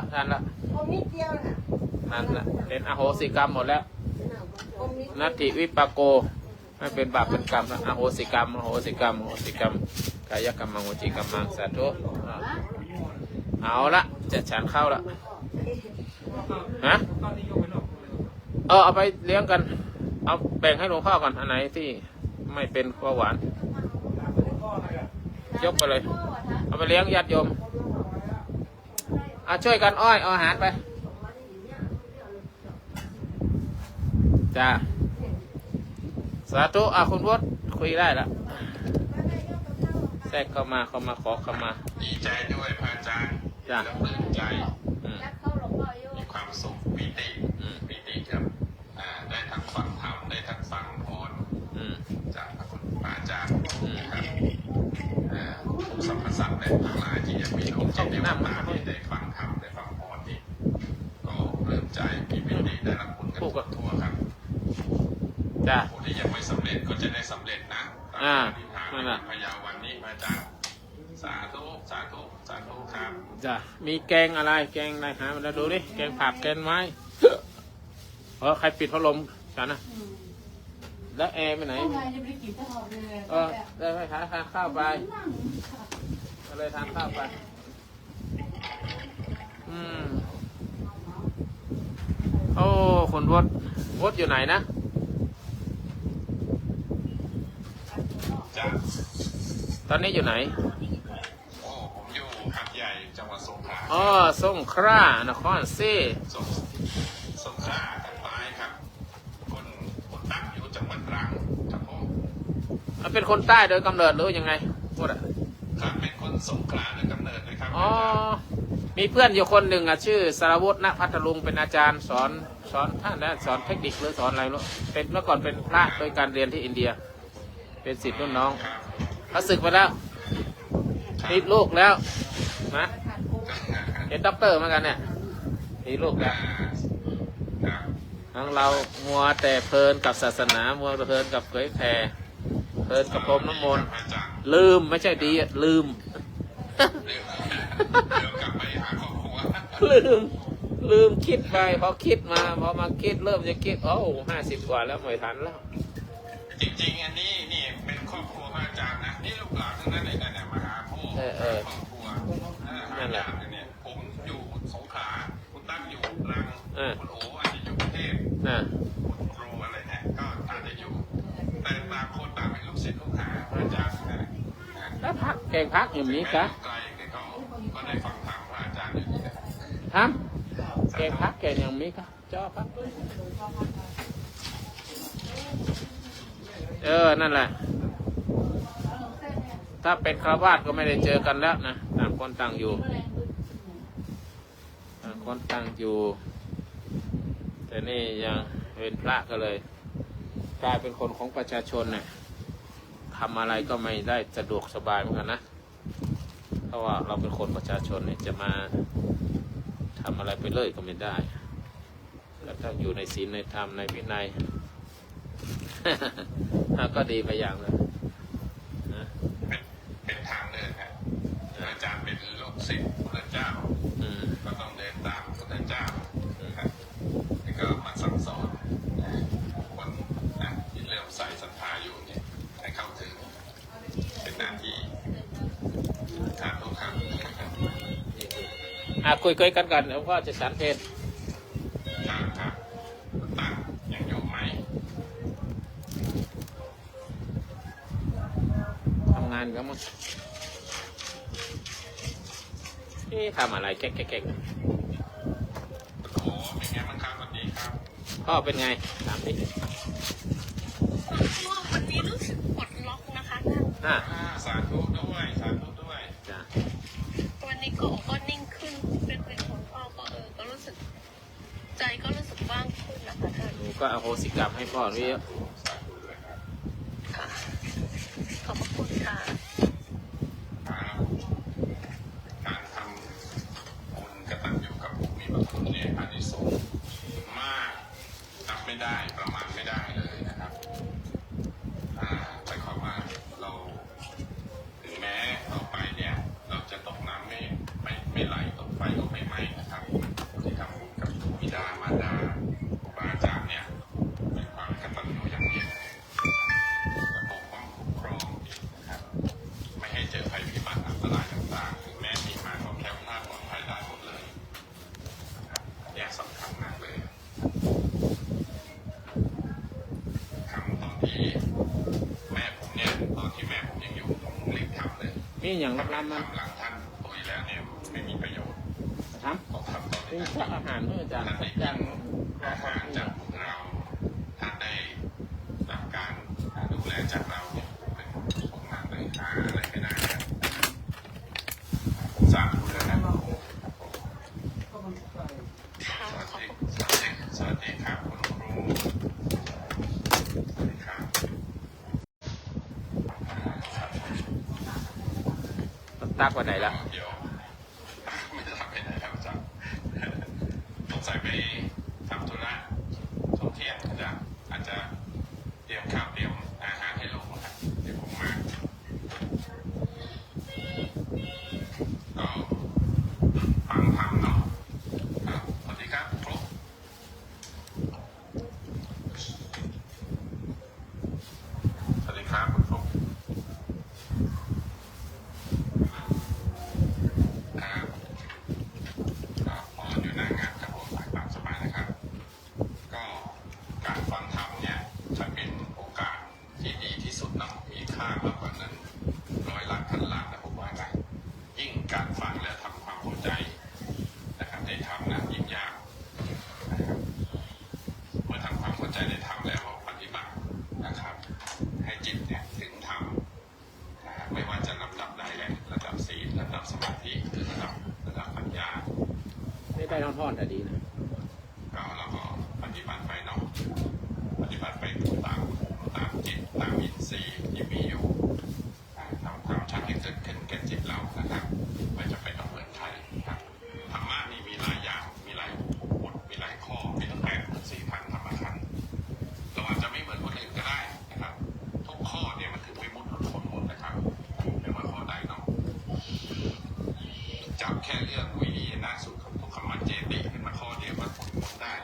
พรมนิดเดียวน่ะทันละเป็นอโหสิกรรมหมดแล้วนัตถิวิปโกไม่เป็นบาปเป็นกรรมนะอโหสิกรรมกายกรรมวจีกรรมสาธุเอาละจะฉันเข้าละฮะเอาไปเลี้ยงกันเอาแบ่งให้หลวงพ่อก่อนอันไหนที่ไม่เป็นข้าวหวานยกไปเลยเอาไปเลี้ยงญาติโยมช่วยกันอ้อยเอาอาหารไปจ้าสาธุคุณวุฒิคุยได้ละแทรกเข้ามาขอเข้ามาดีใจด้วยพระอาจารย์จ้าปลื้มใจมีความสุขปิติครับได้ทั้งฟังธรรมได้ทั้งฟังพรจากพระคุณพระอาจารย์นะครับทุกสรรพสัตว์และทั้งหลายที่ยังมีองค์เจ้าเทวดาที่ได้ฟังธรรมได้ฟังพรนี่ก็ปลื้มใจมีปิติได้รับผลกันทั่วครับจ้าผู้ที่ยังไม่สำเร็จก็จะได้สำเร็จนะนั่นแหละพยาวันนี้พระอาจารย์สาธุครับจ้ะมีแกงอะไรแกงอะไรหามาดูดิแกงผักแกงไม้ใครปิดพัดลมฉันนะแล้วแอร์ไปไหนได้ไปทานข้าวไปก็เลยทานข้าวไปโอ้คนวดอยู่ไหนนะจ้ะตอนนี้อยู่ไหนผมอยู่หัดใหญ่จังหวัดสงขลาสงขลานครศรีสงขลาทางใต้ครับคนตั้งอยู่จังหวัดตรังครับผมเป็นคนใต้โดยกำเนิดหรือยังไงพูดอ่ะครับเป็นคนสงขลาโดยกำเนิดเลยครับมีเพื่อนอยู่คนหนึ่งชื่อสารวุฒิณพัทลุงเป็นอาจารย์สอนท่านสอนเทคนิคหรือสอนอะไรรู้เป็นเมื่อก่อนเป็นพระโดยการเรียนที่อินเดียเป็นศิษย์รุ่นน้องเขาศึกไปแล้วมีลูกแล้วนะเป็นด็อกเตอร์เหมือนกันเนี่ยมีลูกแล้วทั้งเรามัวแต่เพลินกับศาสนามัวเพลินกับเผยแผ่เพลินกับพรมน้ำมนต์ลืมไม่ใช่ดีลืมลืมคิดไปพอคิดมาพอมาคิดเริ่มจะคิด50 กว่าแล้วไม่ทันแล้วจริงๆอันนี้นี่เป็นครอบครัวพระอาจารย์นะนี่ลูกหลานทั้งนั้นเลยนะมหาโพ ครอบครัวนั่นแหละเนี่ยผมอยู่สงขลาคุณตั้งอยู่รังคุณโออาจจะอยู่กรุงเทพคุณครูอะไรเนี่ยก็อาจจะอยู่แต่ต่างคนต่างเป็นลูกศิษย์ลูกหาพระอาจารย์แล้วพักแกงพักอย่างนี้กะไกลก็ได้ฟังธรรมพระอาจารย์อยู่นี่ครับแกงพักแกงอย่างนี้กะเจ้าพักนั่นแหละถ้าเป็นคฤหัสถ์ก็ไม่ได้เจอกันแล้วนะต่างคนต่างอยู่ต่างคนต่างอยู่แต่นี่ยังเป็นพระก็เลยกลายเป็นคนของประชาชนเนี่ยทำอะไรก็ไม่ได้สะดวกสบายเหมือนกันนะเพราะว่าเราเป็นคนประชาชนเนี่ยจะมาทำอะไรไปเลยก็ไม่ได้แล้วถ้าอยู่ในศีลในธรรมในวินัย ก็ดีไปอย่างเลยเป็นทางเดินครับอาจารย์เป็นลูกศิษย์พระเจ้าก็ต้องเดินตามพระเจ้าแล้วก็มาสั่งสอนคนที่เริ่มใส่ศรัทธาอยู่เนี่ยให้เข้าถึงเป็นหน้าที่ทางทุกครั้งคุยกันก่อนแล้วก็จะสารเพลครับตั้งยังอยู่ไหมทำงานก็มั้งทำอะไรแก๊กโอ้เป็นไงบ้างครับวันนี้ครับพ่อเป็นไงถามดิวันนี้รู้สึกปลดล็อกนะคะท่านสาธุด้วยจ้ะวันนี้ก็นิ่งขึ้นเป็นคนพ่อก็รู้สึกใจก็รู้สึกว่างขึ้นนะคะท่านหนูก็อโหสิกรรมให้พ่อเรียกค่ะขอบคุณค่ะการทำบุญกตัญญูกับผู้มีพระคุณเนี่ยอานิสงส์มากนับไม่ได้ประมาณไม่ได้เลยนะครับหมายความว่าเราถึงแม้เราไปเนี่ยเราจะตกน้ำไม่ไหลตกไฟก็ไม่ไหม้นะครับที่ทำบุญกับบิดามารดาครูบาอาจารย์เนี่ยเป็นความกตัญญูอย่างยิ่งและปกป้องคุ้มครองนะครับไม่ให้เจอภัยพิบัติอันตรายต่างๆถึงแม้มีมาก็แคล้วคลาดปลอดภัยได้หมดเลยเนี่ยสำคัญมากเลยทำตอนที่แม่ผมเนี่ยตอนที่แม่ผมยังอยู่ผมรีบทำเลยนี่อย่างรับมันหลังท่านตุยแล้วเนี่ยไม่มีประโยชน์ครับต้องทำตอนที่ท่านอาหารเพื่ออาจารย์ท่านได้กินอาหารจากพวกเราท่านได้รับการดูแลจากเราเนี่ยเป็นของมากเลยหาอะไรไม่ได้ครับผมสร้างดูแลนะสวัสดีครับคุณครูสวัสดีครับตักวันไหนละเดี๋ยวไม่ได้ทำไปไหนครับอาจารย์สงสัยไปทำธุระช่วงเที่ยงอาจจะเตรียมข้าวเตรียมอาหารให้ลูกนะครับเดี๋ยวผมมาก็ฟังธรรมเนาะสวัสดีครับครูสวัสดีครับคุณครูอยู่หน้างานครับผมตามสบายนะครับก็การฟังธรรมเนี่ยจะเป็นโอกาสที่ดีที่สุดเนาะมีค่ามากกว่านั้น100 ล้านพันล้านนะผมว่าไงยิ่งการฟังและทำความเข้าใจนะครับในธรรมนะยิ่งยากนะครับเมื่อทำความเข้าใจในธรรมแล้วปฏิบัตินะครับให้จิตเนี่ยถึงธรรมไม่ว่าจะลำดับใดแหละระดับศีลระดับสมาธิหรือระดับปัญญาได้ทอดแต่ดีนะก็เราก็ปฏิบัติไปเนาะปฏิบัติไปตามจิตตามอินทรีย์ที่มีอยู่ทำความชัดให้เกิดขึ้นแก่จิตเรานะครับไม่จะไปต้องเหมือนใครครับธรรมะนี่มีหลายอย่างมีหลายบทมีหลายข้อมีตั้งแต่4,000 ธรรมขันธ์เราอาจจะไม่เหมือนคนอื่นก็ได้นะครับทุกข้อเนี่ยมันถึงวิมุตติหลุดพ้นหมดนะครับไม่ว่าข้อใดเนาะจับแค่เรื่องวิริยะสุขทุกขมัจเจติขึ้นมาข้อเดียวก็ผลได้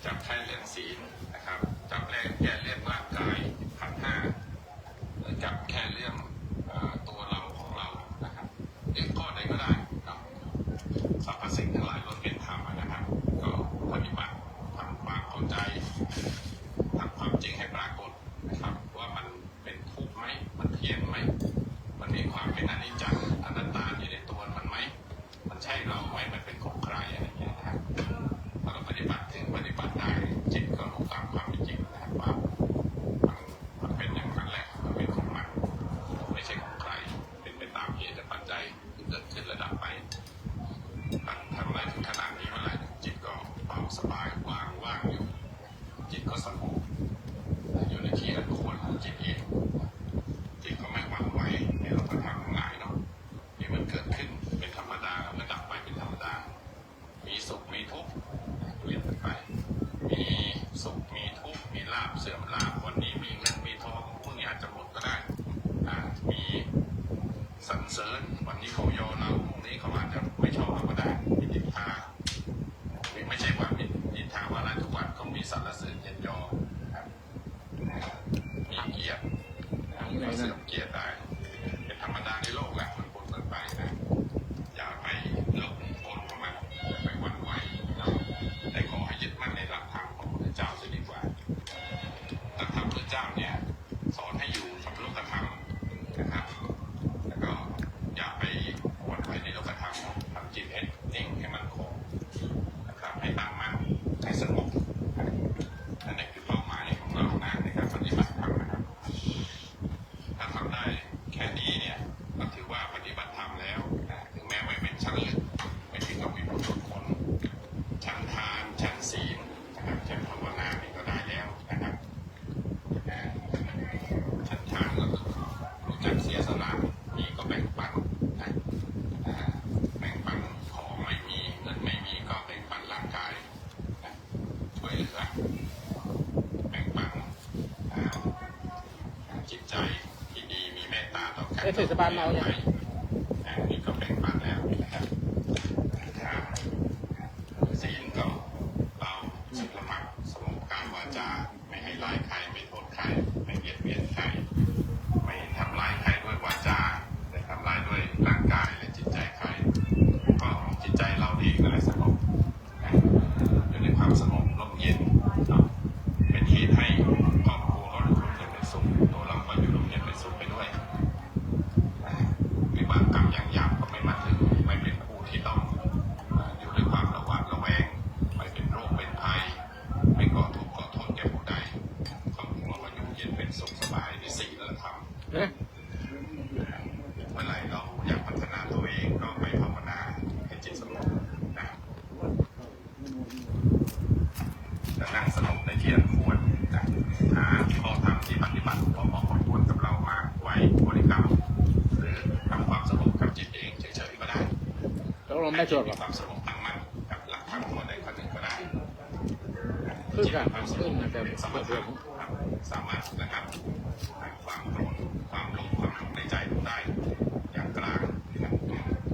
จับแค่เรื่องศีลนะครับจับแค่เรื่องร่างกายขันธ์ 5จับแค่เรื่องตัวเราของเรานะครับ เทศบาลเราเนี่ย นี่ก็แบ่งปันแล้วนะครับศีลก็เราสุขละมัดสงบกายวาจาไม่ให้ร้ายใครไม่โทษใครไม่เบียดเบียนใครไม่ทำร้ายใครด้วยวาจาไม่ทำร้ายด้วยร่างกายและจิตใจใครก็จิตใจเราเองนั่นแหละสงบอยู่ในความสงบร่มเย็นเป็นเหตุให้ครอบครัวเขาอยู่ร่มเย็นเป็นสุขตัวเราก็อยู่ร่มเย็นเป็นสุขไปด้วยวิบากกรรมอย่างหยาบก็ไม่มาถึงไม่เป็นผู้ที่ต้องอยู่ด้วยความระหวาดระแวงไม่เป็นโรคเป็นภัยไม่ก่อทุกข์ก่อโทษแก่ผู้ใดครอบครัวก็อยู่เย็นเป็นสุขสบายในศีลธรรมเมื่อไหร่เราอยากพัฒนาตัวเองก็ไปภาวนาให้จิตสงบนะจะนั่งสงบในที่อันควรนะหาข้อธรรมที่ปฏิบัติพอเหมาะพอควรกับเรามาไว้บริกรรมหรือทำความสงบกับจิตเองเฉยๆก็ได้ แล้วเราไม่จดหรอ ความสงบตั้งมั่นกับหลักธรรมข้อใดข้อหนึ่งก็ได้ คือการ ความสงบเป็นสมถะสามารถนะครับความโกรธความโลภความหลงในใจได้อย่างกลาง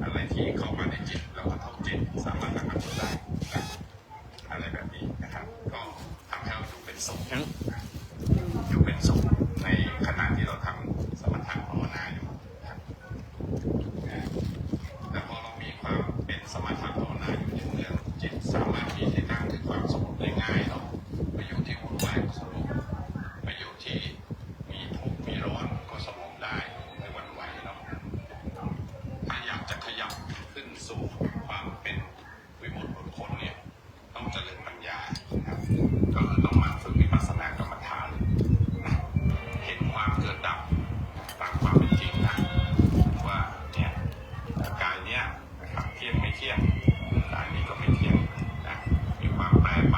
อะไรที่เข้ามาในจิตเราก็เท่าจิตสามารถระงับได้อะไรแบบนี้นะครับก็ทำให้เราอยู่เป็นสุขอยู่เป็นสุขในขณะที่เราทำสมถะภาวนาอยู่แต่พอเรามีความเป็นสมถะภาวนาอยู่อย่างเดียวจิตสามารถที่จะตั้งถึงความสงบได้ง่ายเนาะไปอยู่ที่วุ่นวายก็สงบไปอยู่ที่มีทุกข์มีร้อนก็สงบได้ไม่หวั่นไหวเนาะถ้าอยากจะขยับขึ้นสู่ความเป็นวิมุตติหลุดพ้นเนี่ยต้องเจริญปัญญาครับก็คือต้องมาฝึกวิปัสสนากรรมฐานเห็นความเกิดดับตามความเป็นจริงนะว่าเนี่ยกายเนี่ยนะครับเที่ยงไม่เที่ยงกายนี้ก็ไม่เที่ยงนะมีความแปรไป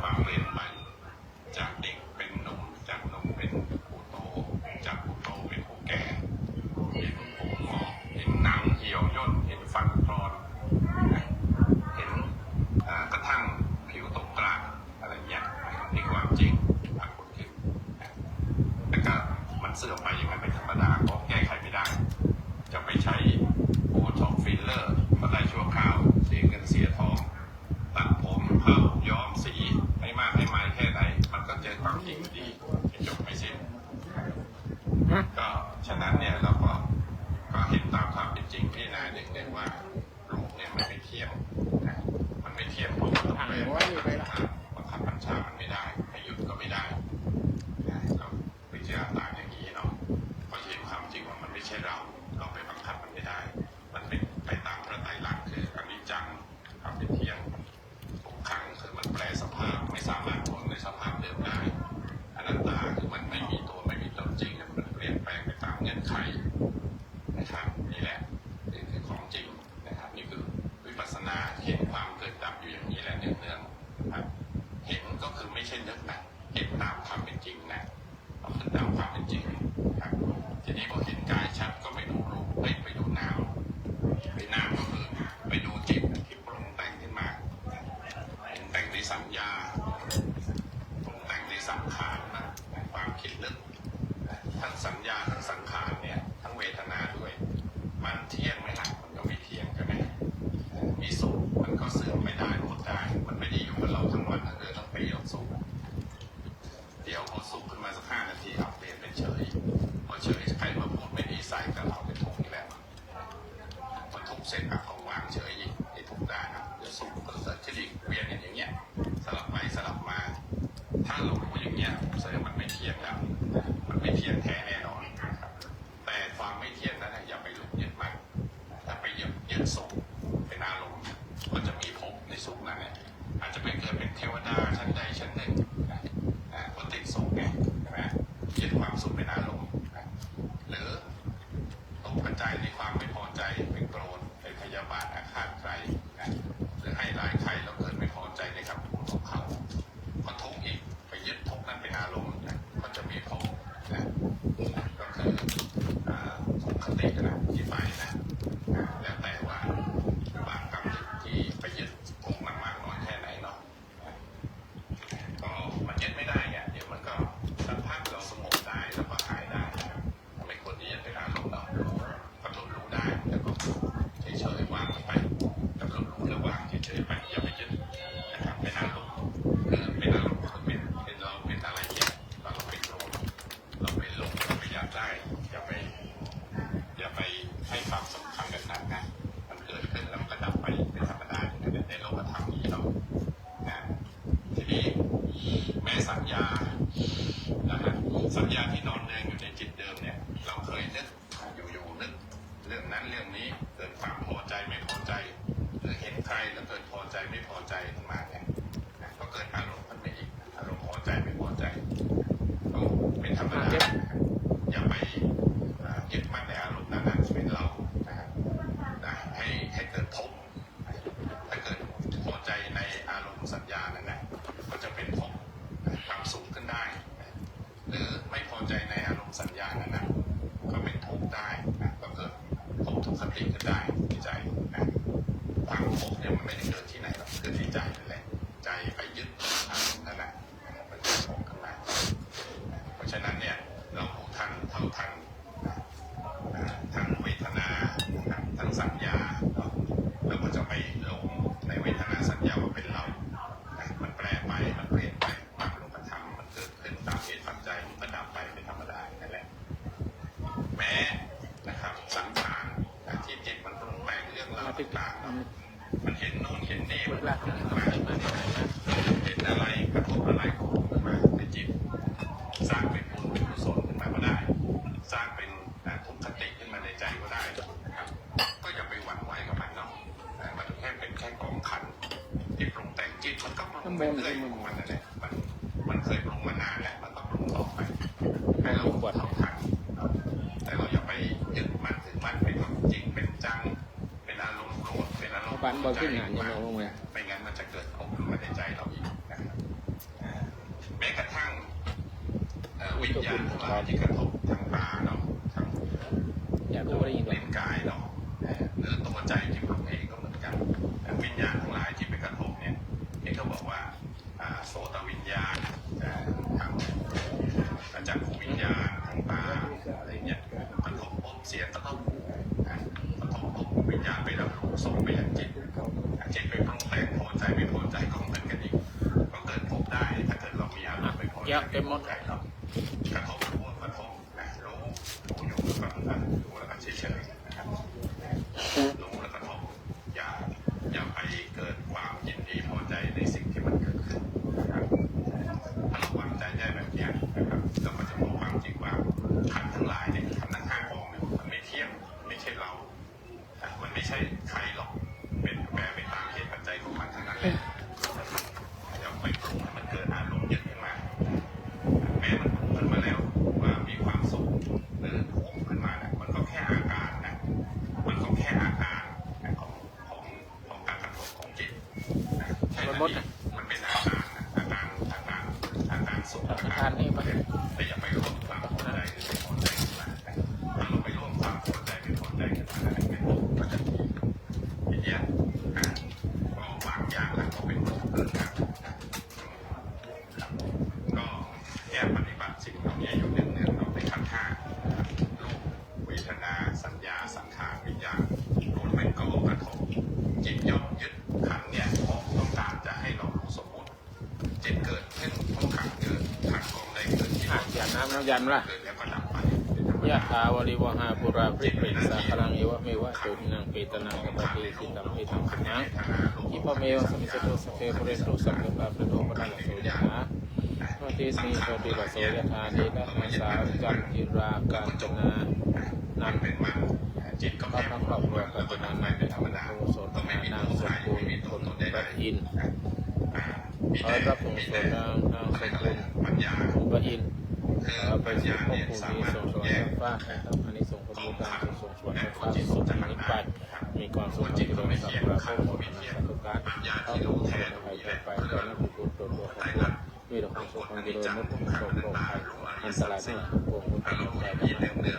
ความเปลี่ยนไปจากเด็กเป็นหนุ่มจากหนุ่มเป็นผู้โตจากผู้โตเป็นผู้แก่เห็นผมงอกเห็นหนังเหี่ยวย่นเห็นฟันคลอนเห็นกระทั่งผิวตกกลางอะไรเงี้ยนี่ความจริงปรากฏขึ้นแต่ก็มันเสื่อมไปอย่างนั้นเป็นธรรมดาเพราะแก้ไขไม่ได้จะไปใช้โบท็อกฟิลเลอร์ก็ได้ชั่วคราวเสียเงินเสียทองตัดผมเผาย้อมสีให้มากให้มายแค่ไหนมันก็เจอความจริงดีไม่จบไม่สิ้นก็ฉะนั้นเนี่ยเราก็เห็นตามความเป็นจริงพี่นายหนึ่งเลยว่าลูกเนี่ยมันไม่เที่ยงมันไม่เที่ยงเพราะมันต้องไปบังคับบัญชามันไม่ได้ให้หยุดก็ไม่ได้เราพิจารณาอย่างนี้เนาะก็เห็นความจริงว่ามันไม่ใช่เราไปบังคับมันไม่ได้มันเป็นไปตามพระไตรลักษณ์คืออนิจจังความเป็นเที่ยงทุกขังคือมันแปรสภาพไม่สามารถคงในสภาพเดิมได้อนัตตาคือมันไม่มีตัวไม่มีตนจริงมันเปลี่ยนแปลงไปตามเงื่อนไขนะครับนี่แหละนี่คือของจริงนะครับนี่คือวิปัสสนาเห็นความเกิดดับอยู่อย่างนี้แหละเนืองๆครับเห็นก็คือไม่ใช่นึกนะเห็นตามความเป็นจริงนะเราเห็นตามความเป็นจริงครับทีนี้พอเห็นกายชัดก็ไม่ดูรูปไปดูนามไปนามก็คือไปดูจิตที่ปรุงแต่งขึ้นมาปรุงแต่งในสัญญาปรุงแต่งในสังขารนะความคิดนึกทั้งสัญญาทั้งสังขารเนี่ยทั้งเวทนาด้วยมันเที่ยงไหมล่ะมันก็ไม่เที่ยงใช่ไหมมีสุขมันก็เสื่อมไม่ได้หมดได้มันไม่ได้อยู่กับเราทั้งวันทั้งคืนทั้งปีทั้งสุขเดี๋ยวพอสุขขึ้นมาสัก5 นาทีเอาเปลี่ยนเป็นเฉยพอเฉยใครมาพูดไม่ดีใส่กับเราเป็นทุกข์อีกแล้วพอทุกข์เสร็จก็วางเฉยอีกไอ้ทุกข์ได้นะเดี๋ยวสุขก็เกิดขึ้นอีกเวียนอย่างเงี้ยสลับไปสลับมาถ้าเรารู้อย่างเงี้ยแสดงมันไม่เที่ยงแล้วมันไม่เที่ยงแท้แน่นอนแต่ความไม่เที่ยงนั้นอย่าไปหลงยึดมันถ้าไปยึดสุขเป็นอารมณ์ก็จะมีภพในสุขนั้นอาจจะไปเกิดเป็นเทวดาชั้นใดชั้นหนึ่งก็ติดสุขไงใช่ไหมยึดความสุขเป็นอารมณ์หรือตกกระจายในความไม่พอใจเป็นโกรธเป็นพยาบาทอาฆาตใครหรือให้ร้ายใครแล้วเกิดไม่พอใจในคำพูดของเขาก็ทุกข์อีกไปยึดทุกข์นั้นเป็นอารมณ์ก็จะมีภพก็คือสุขคตินะที่ไปนะแล้วแต่ว่าบางกรรมที่ไปยึดพวกมากน้อยแค่ไหนเนาะก็มันยึดไม่ได้เนี่ยเดี๋ยวมันก็สักพักเราสงบได้แล้วก็หายได้ไม่ควรที่จะเป็นอารมณ์เรา มันเห็นโน่นเห็นนี่มันขึ้นมาเห็นอะไรกระทบอะไรขึ้นมาในจิตสร้างเป็นบุญเป็นกุศลขึ้นมาก็ได้สร้างเป็นทุกขติขึ้นมาในใจก็ได้นะครับก็อย่าไปหวั่นไหวกับมันเนาะมันแค่เป็นแค่กองขันที่ปรุงแต่งจิตมันก็ปรุงไปเรื่อยของมันนั่นแหละมันเคยปรุงมานานแล้วมันก็ปรุงต่อไปให้เราปวดท้องทันแต่เราอย่าไปยึดมั่นถือมั่นเป็นความจริงเป็นจังเป็นอารมณ์โกรธเป็นอารมณ์ บ้านบอลขึ้นงานยังมองไง ไม่งั้นมันจะเกิดของขึ้นมาในใจเราอีกนะครับแม้กระทั่งวิญญาณทั้งหลายที่กระทบทางตาเนาะทาง อยากรู้ได้ยิน ลิ้นกายเนาะหรือตัวใจที่ปรุงเองก็เหมือนกันวิญญาณทั้งหลายที่ไปกระทบเนี่ยนี่เขาบอกว่าโสตวิญญาณทางจักรวิญญาณทางตาอะไรเงี้ยกระทบปุ๊บเสียงกระทบกระทบปุ๊บวิญญาณไปรับรู้ส่งไปยังจิตจิตไปปรุงแต่งพอใจไม่พอใจก็เหมือนกันอีกก็เกิดพบได้ถ้าเกิดเรามีอารมณ์ไม่พอใจไม่ใจเรากระทบรู้กระทบรู้อยู่แล้วก็รู้แล้วก็เฉยๆนะครับรู้แล้วก็ทบอย่าไปเกิดความยินดีพอใจในสิ่งที่มันเกิดขึ้นนะครับถ้าเราวางใจได้แบบนี้นะครับเราก็จะรู้ความจริงว่าขันธ์ทั้งหลายเนี่ยขันธ์ทั้งห้ากองเนี่ยมันไม่เที่ยงไม่ใช่เรามันไม่ใช่ใครหรอกเป็นแปรไปตามเหตุปัจจัยของมันทั้งนั้นเลยอย่าไปปรุงให้มันเกิดอารมณ์ยึดขึ้นมาแม้มันปรุงขึ้นมาแล้วว่ามีความสุขหรือทุกข์ขึ้นมาเนี่ยมันก็แค่อาการนะมันก็แค่อาการของการกระทบของจิตแค่นั้นเองมันเป็นอาการสุขอาการนี้ไปแต่อย่าไปร่วมความพอใจหรือไม่พอใจขึ้นมาถ้าเราไปร่วมความพอใจไม่พอใจขึ้นมาแล้วเป็นทุกข์ก็จะมีทีนี้ก็บางอย่างแล้วก็เป็นทุกข์เกิดขึ้นก็แค่ปฏิบัติสิ่งเหล่านี้อยู่เนืองๆเราในขันธ์ห้ารูปเวทนาสัญญาสังขารวิญญาณล้วนเป็นกองกระทบจิตย่อมยึดขันธ์เนี่ยเพราะต้องการจะให้เรารู้สมมติจิตเกิดขึ้นต้องขันธ์เกิดขันธ์กองใดเกิดที่ ยันน้ำยันละ เกิดแล้วก็ดับไป ยะถาวริวหาปุราปริปิสาคลังเอวะเมวะตุนังเปตนังกปะติสิตังเปตังขันนังอิปะเมวะสมิจโตสเปปุเรตุสัมปะปะโตปะนังโสยะหาโนติสีโสติระโสยะธานินะมัสสาจันทิราการจนานันเป็นมันจิตก็แค่ครอบครัวกับเป็นนั้นเป็นธรรมดาก็ไม่มีตัวตนไม่มีตัวตนใดๆอินขอรับองค์โสดางนางสมบูรณ์องค์พระอินทร์ไปสู่ภพภูมิส่งสวรรค์ฟ้านะครับอันนี้ส่งพระบุตรการส่งสวรรค์ฟ้าสุขนิพพานมีความสุขที่เราไม่สับสนพระโมทนาสัตุการเอาทุกข์ไปไปตอนนั้นกุศลตัวของเรามีแต่ความสุขความเจริญมุ่งส่งตรงไปอันตรายทั้งปวงมุขติใจธรรมะ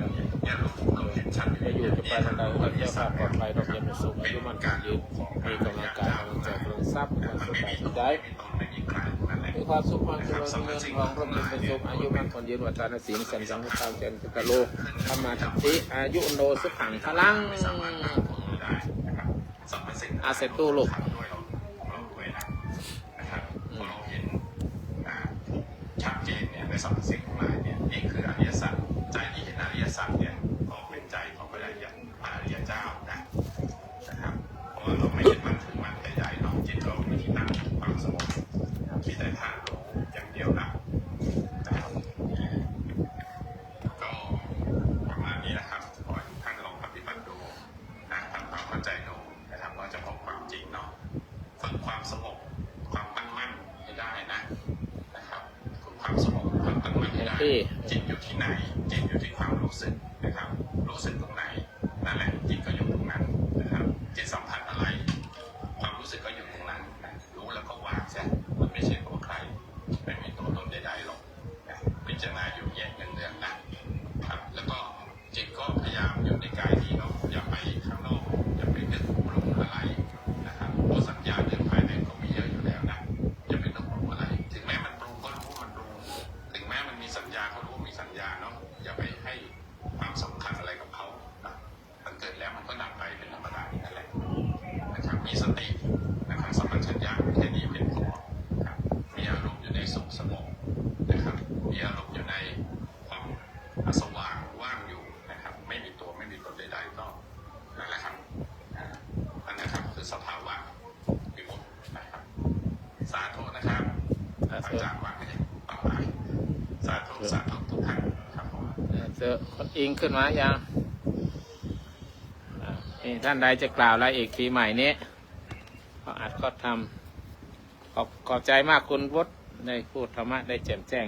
จะอยู่จะไปทางใดก็จะภาพปลอดภัยดอกยันสุขอายุมันยืนมีกำลังกายกำลังใจกำลังทรัพย์ความสุขใจมีความสุขความเจริญเงินทองร่มเย็นเป็นสุขอายุมันคนยืนวัฏานศีลสันสังฆทานเจนตะโลธรรมาทิฏฐิอายุโนสุขังพลังอาเซตุโลกชัดเจนเนี่ยในสรรพสิ่งทั้งหลายเนี่ยนี่คืออริยสัจใจที่เห็นอริยสัจเนี่ยก็เป็นใจของพระอริยเจ้านะครับเพราะว่าเราไม่ยึดมั่นถือมั่นใดๆเราจิตเรามีที่ตั้งความสงบมีแต่ธาตุรู้อย่างเดียวนะครับก็ประมาณนี้นะครับขอให้ทุกท่านลองปฏิบัติดูทำความเข้าใจดูนะครับว่าจะพบความจริงเนาะฝึกความสงบความตั้งมั่นให้ได้นะครับความสงบความตั้งมั่นให้ได้จิตอยู่ที่ไหนจิตอยู่ที่ความรู้สึกนะครับรู้สึกตรงไหนนั่นแหละจิตก็อยู่ตรงนั้นนะครับจิตสัมผัสอะไรความรู้สึกก็อยู่ตรงนั้นรู้แล้วก็วางซะมันไม่ใช่ตัวใครไม่มีตัวตนใดๆหรอกพิจารณาอยู่แยกเนืองๆนะครับแล้วก็จิตก็พยายามอยู่ในกายนี้เนาะอย่าไปข้างนอกอย่าไปนึกปรุงอะไรนะครับเพราะสัญญาเรื่องภายในก็มีเยอะอยู่แล้วนะอย่าไปนึกปรุงอะไรถึงแม้มันปรุงก็รู้มันปรุงถึงแม้มันมีสัญญาก็รู้มีสัญญาเนาะอย่าไปให้ความสำคัญอะไรกับเขามันเกิดแล้วมันก็ดับไปเป็นธรรมดานั่นแหละนะครับมีสตินะครับสัมปชัญญะแค่นี้เป็นพอครับมีอารมณ์อยู่ในสุขสงบนะครับมีอารมณ์อยู่ในความสว่างว่างอยู่นะครับไม่มีตัวไม่มีตนใดๆก็นั่นแหละครับนั่นนะครับคือ อาจารย์ว่าให้ต่อไปสาธุทุกท่านครับผม เจอคนอิงขึ้นมายังท่านใดจะกล่าวอะไรอีกปีใหม่นี้ก็อัดก็ทำขอบใจมากคุณวุฒิได้พูดธรรมะได้แจ่มแจ้ง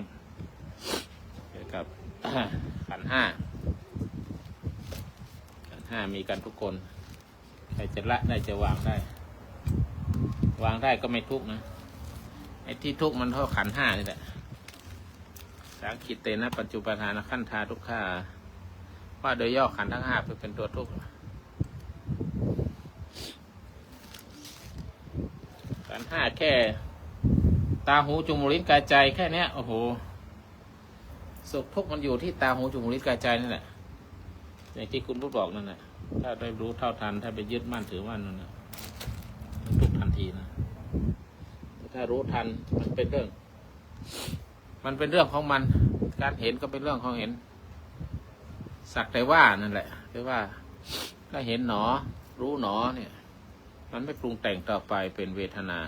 เกี่ยวกับ ขันธ์ห้ามีกันทุกคนใครจะละได้จะวางได้ก็ไม่ทุกข์นะไอ้ที่ทุกข์มันเพราะขันธ์ห้านี่แหละสังคิตเตนะปัจจุปทานขันธาทุกขาว่าโดยย่อขันธ์ทั้งห้าเป็นตัวทุกข์ขันธ์ห้าแค่ตาหูจมูกลิ้นกายใจแค่เนี้ยโอ้โหสุขทุกข์มันอยู่ที่ตาหูจมูกลิ้นกายใจนั่นแหละอย่างที่คุณพูดบอกนั่นแหละถ้าได้รู้เท่าทันถ้าไปยึดมั่นถือมั่นนั่นแหละมันทุกข์ทันทีนะถ้ารู้ทันมันเป็นเรื่องของมันการเห็นก็เป็นเรื่องของเห็นสักแต่ว่านั่นแหละคือว่าถ้าเห็นหนอรู้หนอเนี่ยมันไม่ปรุงแต่งต่อไปเป็นเวทนา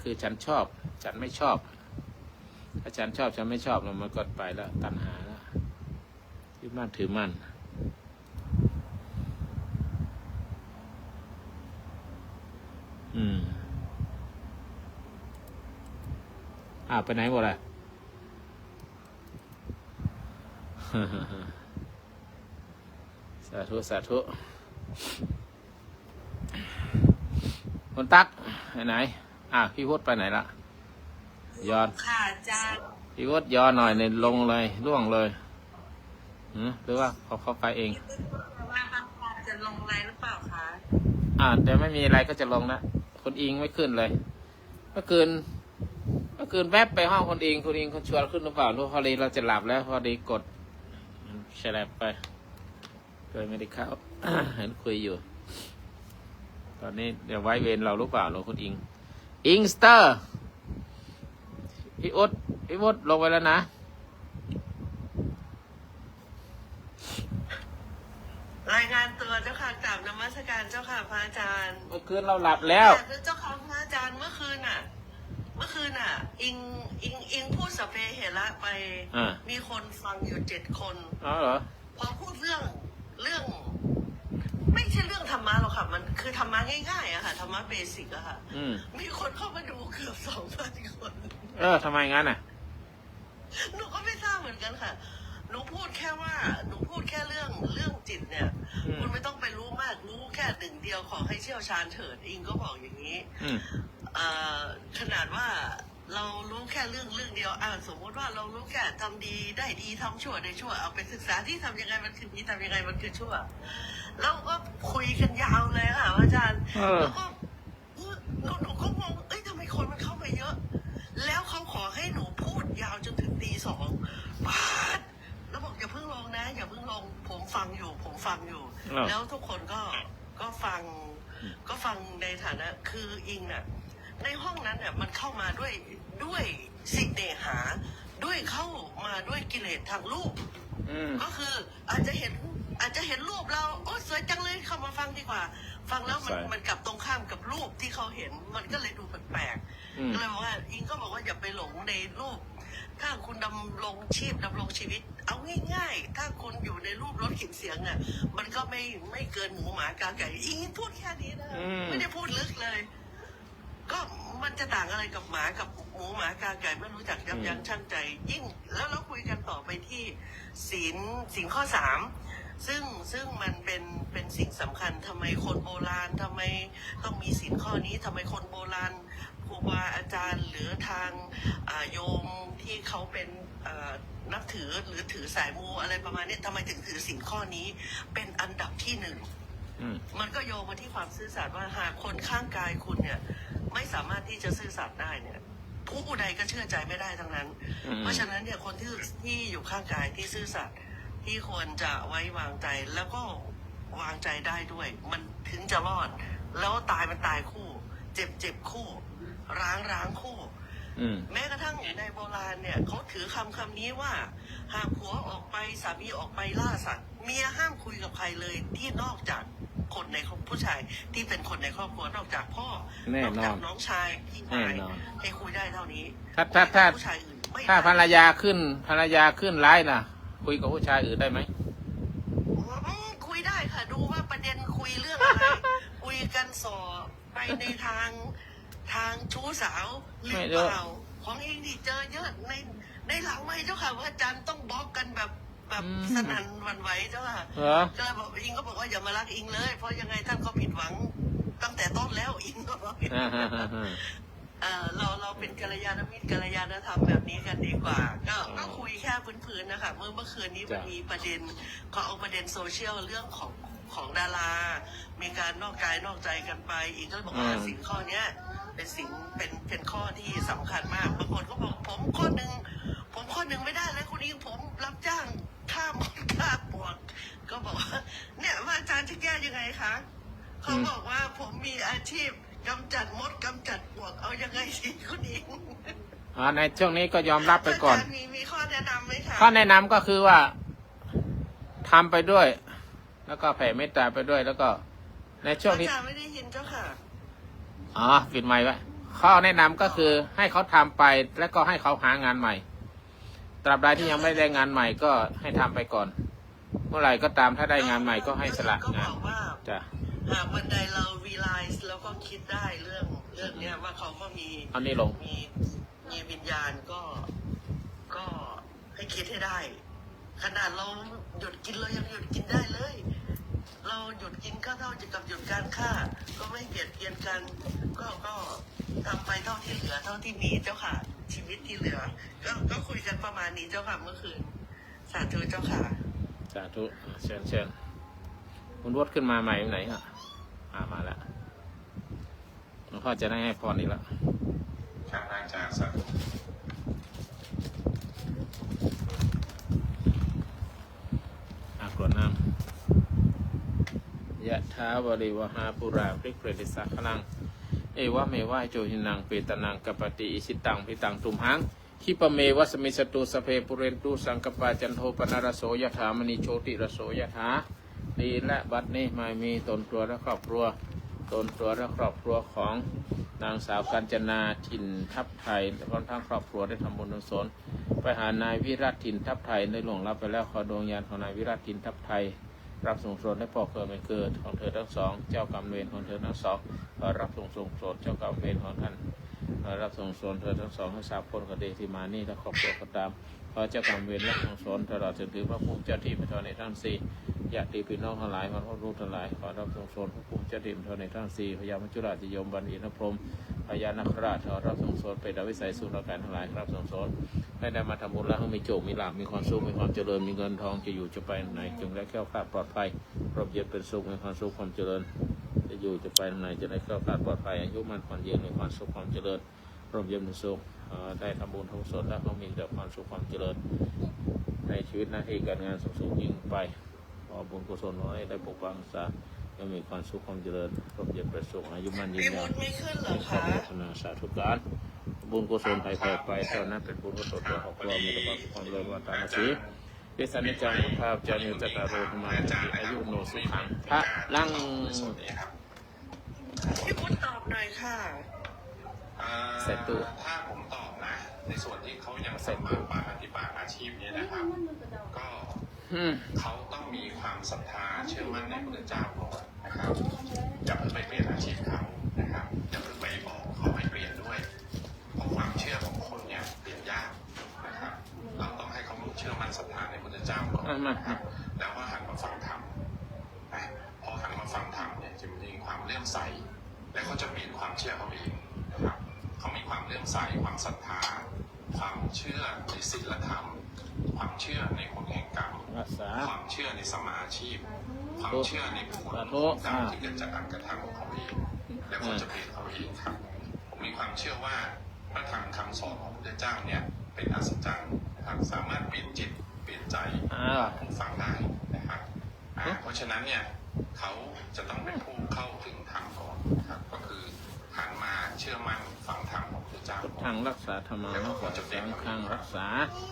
คือฉันชอบฉันไม่ชอบถ้าฉันชอบฉันไม่ชอบแล้วมันก็ไปแล้วตัณหาแล้วยึดมั่นถือมั่นไปไหนหมดเลยสาธุคนตักไปไหนพี่วุฒิไปไหนละย้อนค่ะอาจารย์ พี่วุฒิย้อนหน่อยเนี่ยลงเลยล่วงเลยหรือว่าเขาไปเองว่าจะลงอะไรหรือเปล่าคะแต่ไม่มีอะไรก็จะลงนะคนอิงไม่ขึ้นเลยเมื่อคืนแวบไปห้องคนอิงคนชวนขึ้นหรือเปล่าพอดีเราจะหลับแล้วพอดีกดแชร์ไปเลยไม่ได้เข้า เห็นคุยอยู่ตอนนี้เดี๋ยวไว้เวรเราหรือเปล่าคุณอิงสเตอร์พี่อุดลงไปแล้วนะรายงานตัวเจ้าค่ะกราบนมัสการเจ้าค่ะพระอาจารย์เมื่อคืนเราหลับแล้วเจ้าค่ะพระอาจารย์เมื่อคืนน่ะอิงพูดสเปเหระไปมีคนฟังอยู่7 คนเหรอพอพูดเรื่องไม่ใช่เรื่องธรรมะหรอกค่ะมันคือธรรมะง่ายๆอะค่ะธรรมะเบสิกอะค่ะมีคนเข้ามาดูเกือบ 2,000 คนทำไมงั้นน่ะหนูก็ไม่ทราบเหมือนกันค่ะหนูพูดแค่เรื่องจิตเนี่ยคุณไม่ต้องไปรู้มากรู้แค่1 เดียวขอให้เชี่ยวชาญเถิดอิงก็บอกอย่างนี้ขนาดว่าเรารู้แค่เรื่องเดียวสมมติว่าเรารู้แค่ทำดีได้ดีทำชั่วได้ชั่วเอาไปศึกษาที่ทำยังไงมันคือดีทำยังไงมันคือชั่วแล้วก็คุยกันยาวเลยค่ะอาจารย์แล้วก็หนูก็งงทำไมคนมันเข้ามาเยอะแล้วเขาขอให้หนูพูดยาวจนถึงตี 2แล้วบอกอย่าเพิ่งลงนะอย่าเพิ่งลงผมฟังอยู่แล้วทุกคนก็ฟังในฐานะคืออิงน่ะในห้องนั้นเนี่ยมันเข้ามาด้วยสิ่งเนหาด้วยเข้ามาด้วยกิเลสทางรูปก็คืออาจจะเห็นรูปเราโอ้สวยจังเลยเข้ามาฟังดีกว่าฟังแล้วมันกลับตรงข้ามกับรูปที่เขาเห็นมันก็เลยดูแปลกๆก็เลยบอกว่าอิงก็บอกว่าอย่าไปหลงในรูปถ้าคุณดำรงชีวิตเอาง่ายๆถ้าคุณอยู่ในรูปรถกลิ่นเสียงเนี่ยมันก็ไม่เกินหมูหมากาไก่อิงพูดแค่นี้นะไม่ได้พูดลึกเลยก็มันจะต่างอะไรกับหมากับหมูหมากาไก่ไม่รู้จักยับยั้งชั่งใจยิ่งแล้วเราคุยกันต่อไปที่ศีลข้อ 3ซึ่งมันเป็นสิ่งสำคัญทำไมคนโบราณทำไมต้องมีศีลข้อนี้ทำไมคนโบราณครูบาอาจารย์หรือทางโยมที่เขาเป็นนับถือหรือถือสายมูอะไรประมาณนี้ทำไมถึงถือศีลข้อนี้เป็นอันดับที่ 1มันก็โยงมาที่ความซื่อสัตย์ว่าหากคนข้างกายคุณเนี่ยไม่สามารถที่จะซื่อสัตย์ได้เนี่ยผู้ใดก็เชื่อใจไม่ได้ทั้งนั้นเพราะฉะนั้นเนี่ยคนที่อยู่ข้างกายที่ซื่อสัตย์ที่ควรจะไว้วางใจแล้วก็วางใจได้ด้วยมันถึงจะรอดแล้วตายมันตายคู่เจ็บคู่ร้างคู่ แม้กระทั่งในโบราณเนี่ยเขาถือคำนี้ว่าหากผัวออกไปสามีออกไปล่าสัตว์เมียห้ามคุยกับใครเลยที่นอกจากคนในผู้ชายที่เป็นคนในครอบครัวนอกจากพ่อนอกจากน้องชายพี่ชายให้คุยได้เท่านี้ถ้าผู้ชายอื่นถ้าภรรยาขึ้นไลน์ล่ะคุยกับผู้ชายอื่นได้ไหมคุยได้ค่ะดูว่าประเด็นคุยเรื่องอะไรคุยกันสอไปในทางชู้สาวหรือเปล่าของเองนี่เจอเยอะในหลังไม่เจ้าค่ะว่าอาจารย์ต้องบล็อกกันแบบสนั่นหวั่นไหวเจ้าค่ะก็เลยบอกอิงก็บอกว่าอย่ามารักอิงเลยเพราะยังไงท่านก็ผิดหวังตั้งแต่ต้นแล้วอิงก็เราเป็นกัลยาณมิตรกัลยาณธรรมแบบนี้กันดีกว่าก็คุยแค่พื้นๆนะคะเมื่อคืนนี้มันมีประเด็นเขาเอาประเด็นโซเชียลเรื่องของดารามีการนอกกายนอกใจกันไปอีกก็บอกว่าสิ่งข้อนี้เป็นข้อที่สำคัญมากบางคนก็บอกผมข้อหนึ่งไม่ได้แล้วคนนี้ผมรับจ้างฆ่ามดฆ่าปลวกก็บอกว่าเนี่ยว่าอาจารย์จะแก้ยังไงคะเขาบอกว่าผมมีอาชีพกำจัดมดกำจัดปลวกเอายังไงสิคุณอิงในช่วงนี้ก็ยอมรับไปก่อนมีข้อแนะนำไหมคะข้อแนะนำก็คือว่าทำไปด้วยแล้วก็แผ่เมตตาไปด้วยแล้วก็ในช่วงนี้ไม่ได้ยินเจ้าค่ะปิดไมค์ไว้ข้อแนะนำก็คือให้เขาทำไปแล้วก็ให้เขาหางานใหม่ตราบใดที่ยังไม่ได้งานใหม่ก็ให้ทำไปก่อนเมื่อไหร่ก็ตามถ้าได้งานใหม่ก็ให้สละงานจ้ะหากวันใดเรา realize แล้วก็คิดได้เรื่องเนี้ยว่าเขาก็มีอันนี้ลงมีวิญญาณก็ให้คิดให้ได้ขนาดเราหยุดกินเรายังหยุดกินได้เลยเราหยุดกินก็เท่ากับหยุดการฆ่าก็ไม่เบียดเบียนกันก็ทำไปเท่าที่เหลือเท่าที่มีเจ้าค่ะชีวิตที่เหลือก็คุยกันประมาณนี้เจ้าค่ะเมื่อคืนสาธุเจ้าค่ะสาธุเชิญคุณวดขึ้นมาใหม่ไหนครับมาแล้วหลวงพ่อจะได้ให้พรอีกแล้วครับอาจารย์สาธุกรวดน้ำยะถาวริวหาปุราภิกเรติสาขลังเอวะเมวะโจหินังเปตนังกัปติอิชิตังพิตังตุมหังขิปเมวะสมิสตุสเพปุเรนตุสังกปาจันโทปนารโสยถามณีโชติรโสยถาดีและบัดนี้ไม่มีตนตัวและครอบครัวของนางสาวกัญจนาถิ่นทับไทยพร้อมทั้งครอบครัวได้ทำบุญกุศลไปหานายวิรัตถิ่นทับไทยได้หลวงรับไปแล้วขอดวงญาณของนายวิรัตถิ่นทับไทยรับส่งส่วนให้พ่อเกิดไม่เกิดของเธอทั้งสองเจ้ากรรมเวรของเธอทั้งสองขอรับส่งส่วนเจ้ากรรมเวรของท่านขอรับส่งส่วนเธอทั้งสองให้ทราบผลคดีที่มานี่และครอบครัวก็ตามขอเจ้ากรรมเวรและส่งส่วนตลอดจนถึงพระภูมิเจ้าที่เป็นทอในทั้งสี่ญาติพี่น้องทั้งหลายขอรับรู้ทั้งหลายขอรับส่งส่วนพระภูมิเจ้าที่เป็นทอในทั้งสี่พญามัจจุราชยมบัณฑิตพรหมพญานาคราชขอรับส่งส่วนไปดาวิสัยสุรการทั้งหลายครับส่งส่วนให้ได้มาทำบุญแล้วให้มีโจมีลาภมีความสุขมีความเจริญมีเงินทองจะอยู่จะไปไหนจงได้แคล้วคลาดปลอดภัยร่มเย็นเป็นสุขมีความสุขความเจริญจะอยู่จะไปไหนจะได้แคล้วคลาดปลอดภัยอายุมั่นขวัญยืนมีความสุขความเจริญร่มเย็นเป็นสุขได้ทำบุญทำกุศลแล้วก็มีแต่ความสุขความเจริญในชีวิตหน้าที่การงานสูงยิ่งไปขอบุญกุศลน้อยได้ปกปักรักษายังมีความสุขความเจริญร่มเย็นเป็นสุขอายุมั่นยืนยาวไม่ขึ้นเหรอคะพัฒนาสาธุการบุญกุศลไทยไปเท่านั้นเป็นบุญกุศลตัวของเรามีความสุขความเจริญวัฒนศีเวสนิจังพุทธาจานิจัตตาโรธรรมาอายุโนสุขังพระลังพี่พุทธตอบหน่อยค่ะใส่ตู้ถ้าผมตอบนะในส่วนที่เขายังสามารถปฏิบัติอาชีพนี้นะครับก็เขาต้องมีความศรัทธาเชื่อมั่นในพระเจ้าก่อนนะครับอย่าเพิ่งไปเปลี่ยนอาชีพเขานะครับอย่าเพิ่งไปบอกเขาให้เปลี่ยนด้วยเพราะความเชื่อของคนเนี่ยเปลี่ยนยากนะครับเราต้องให้เขาเชื่อมั่นศรัทธาในพระเจ้าก่อนนะครับแล้วก็หันมาฟังธรรมพอหันมาฟังธรรมเนี่ยจะมีความเลื่อมใสและเขาจะเปลี่ยนความเชื่อเขาเองนะครับเขามีความเลื่อมใสความศรัทธาความเชื่อในศีลธรรมความเชื่อในกฎแห่งกรรมความเชื่อในสมาอาชีพความเชื่อในผลของกรรมที่เกิดจากการกระทำของเขาเองแล้วเขาจะเปลี่ยนเขาเองครับผมมีความเชื่อว่าพระธรรมคำสอนของพระพุทธเจ้าเนี่ยเป็นอัศจรรย์นะครับสามารถเปลี่ยนจิตเปลี่ยนใจผู้ฟังได้นะครับเพราะฉะนั้นเนี่ยเขาจะต้องเป็นผู้เข้าถึงธรรมก่อนครับก็คือหันมาเชื่อมั่นฟังธรรมของพระเจ้าก่อน รักษาธรรมังรักษาสังฆังรักษา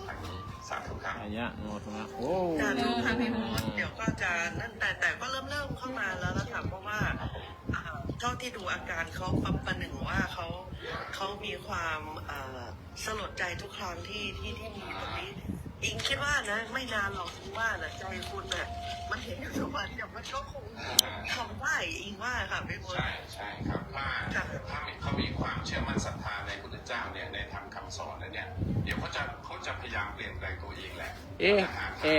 อันนี้สาธุครับ อายะโมทนาโอ้ สาธุค่ะพี่มดเดี๋ยวก็จะนั่นแต่ก็เริ่มเข้ามาแล้วนะคะเพราะว่าเท่าที่ดูอาการเขาประหนึ่งว่าเขามีความสลดใจทุกครั้งที่มีตรงนี้อิงคิดว่านะไม่นานหรอกอิงว่านะใจคุณน่ะมันเห็นอยู่ทุกวันเดี๋ยวมันก็คงทำได้อิงว่าค่ะพี่มด ใช่ครับถ้าเขามีความเชื่อมั่นศรัทธาในพุทธเจ้าเนี่ยในธรรมคำสอนแล้วเนี่ยเดี๋ยวเขาจะพยายามเปลี่ยนแปลงตัวเองแหละ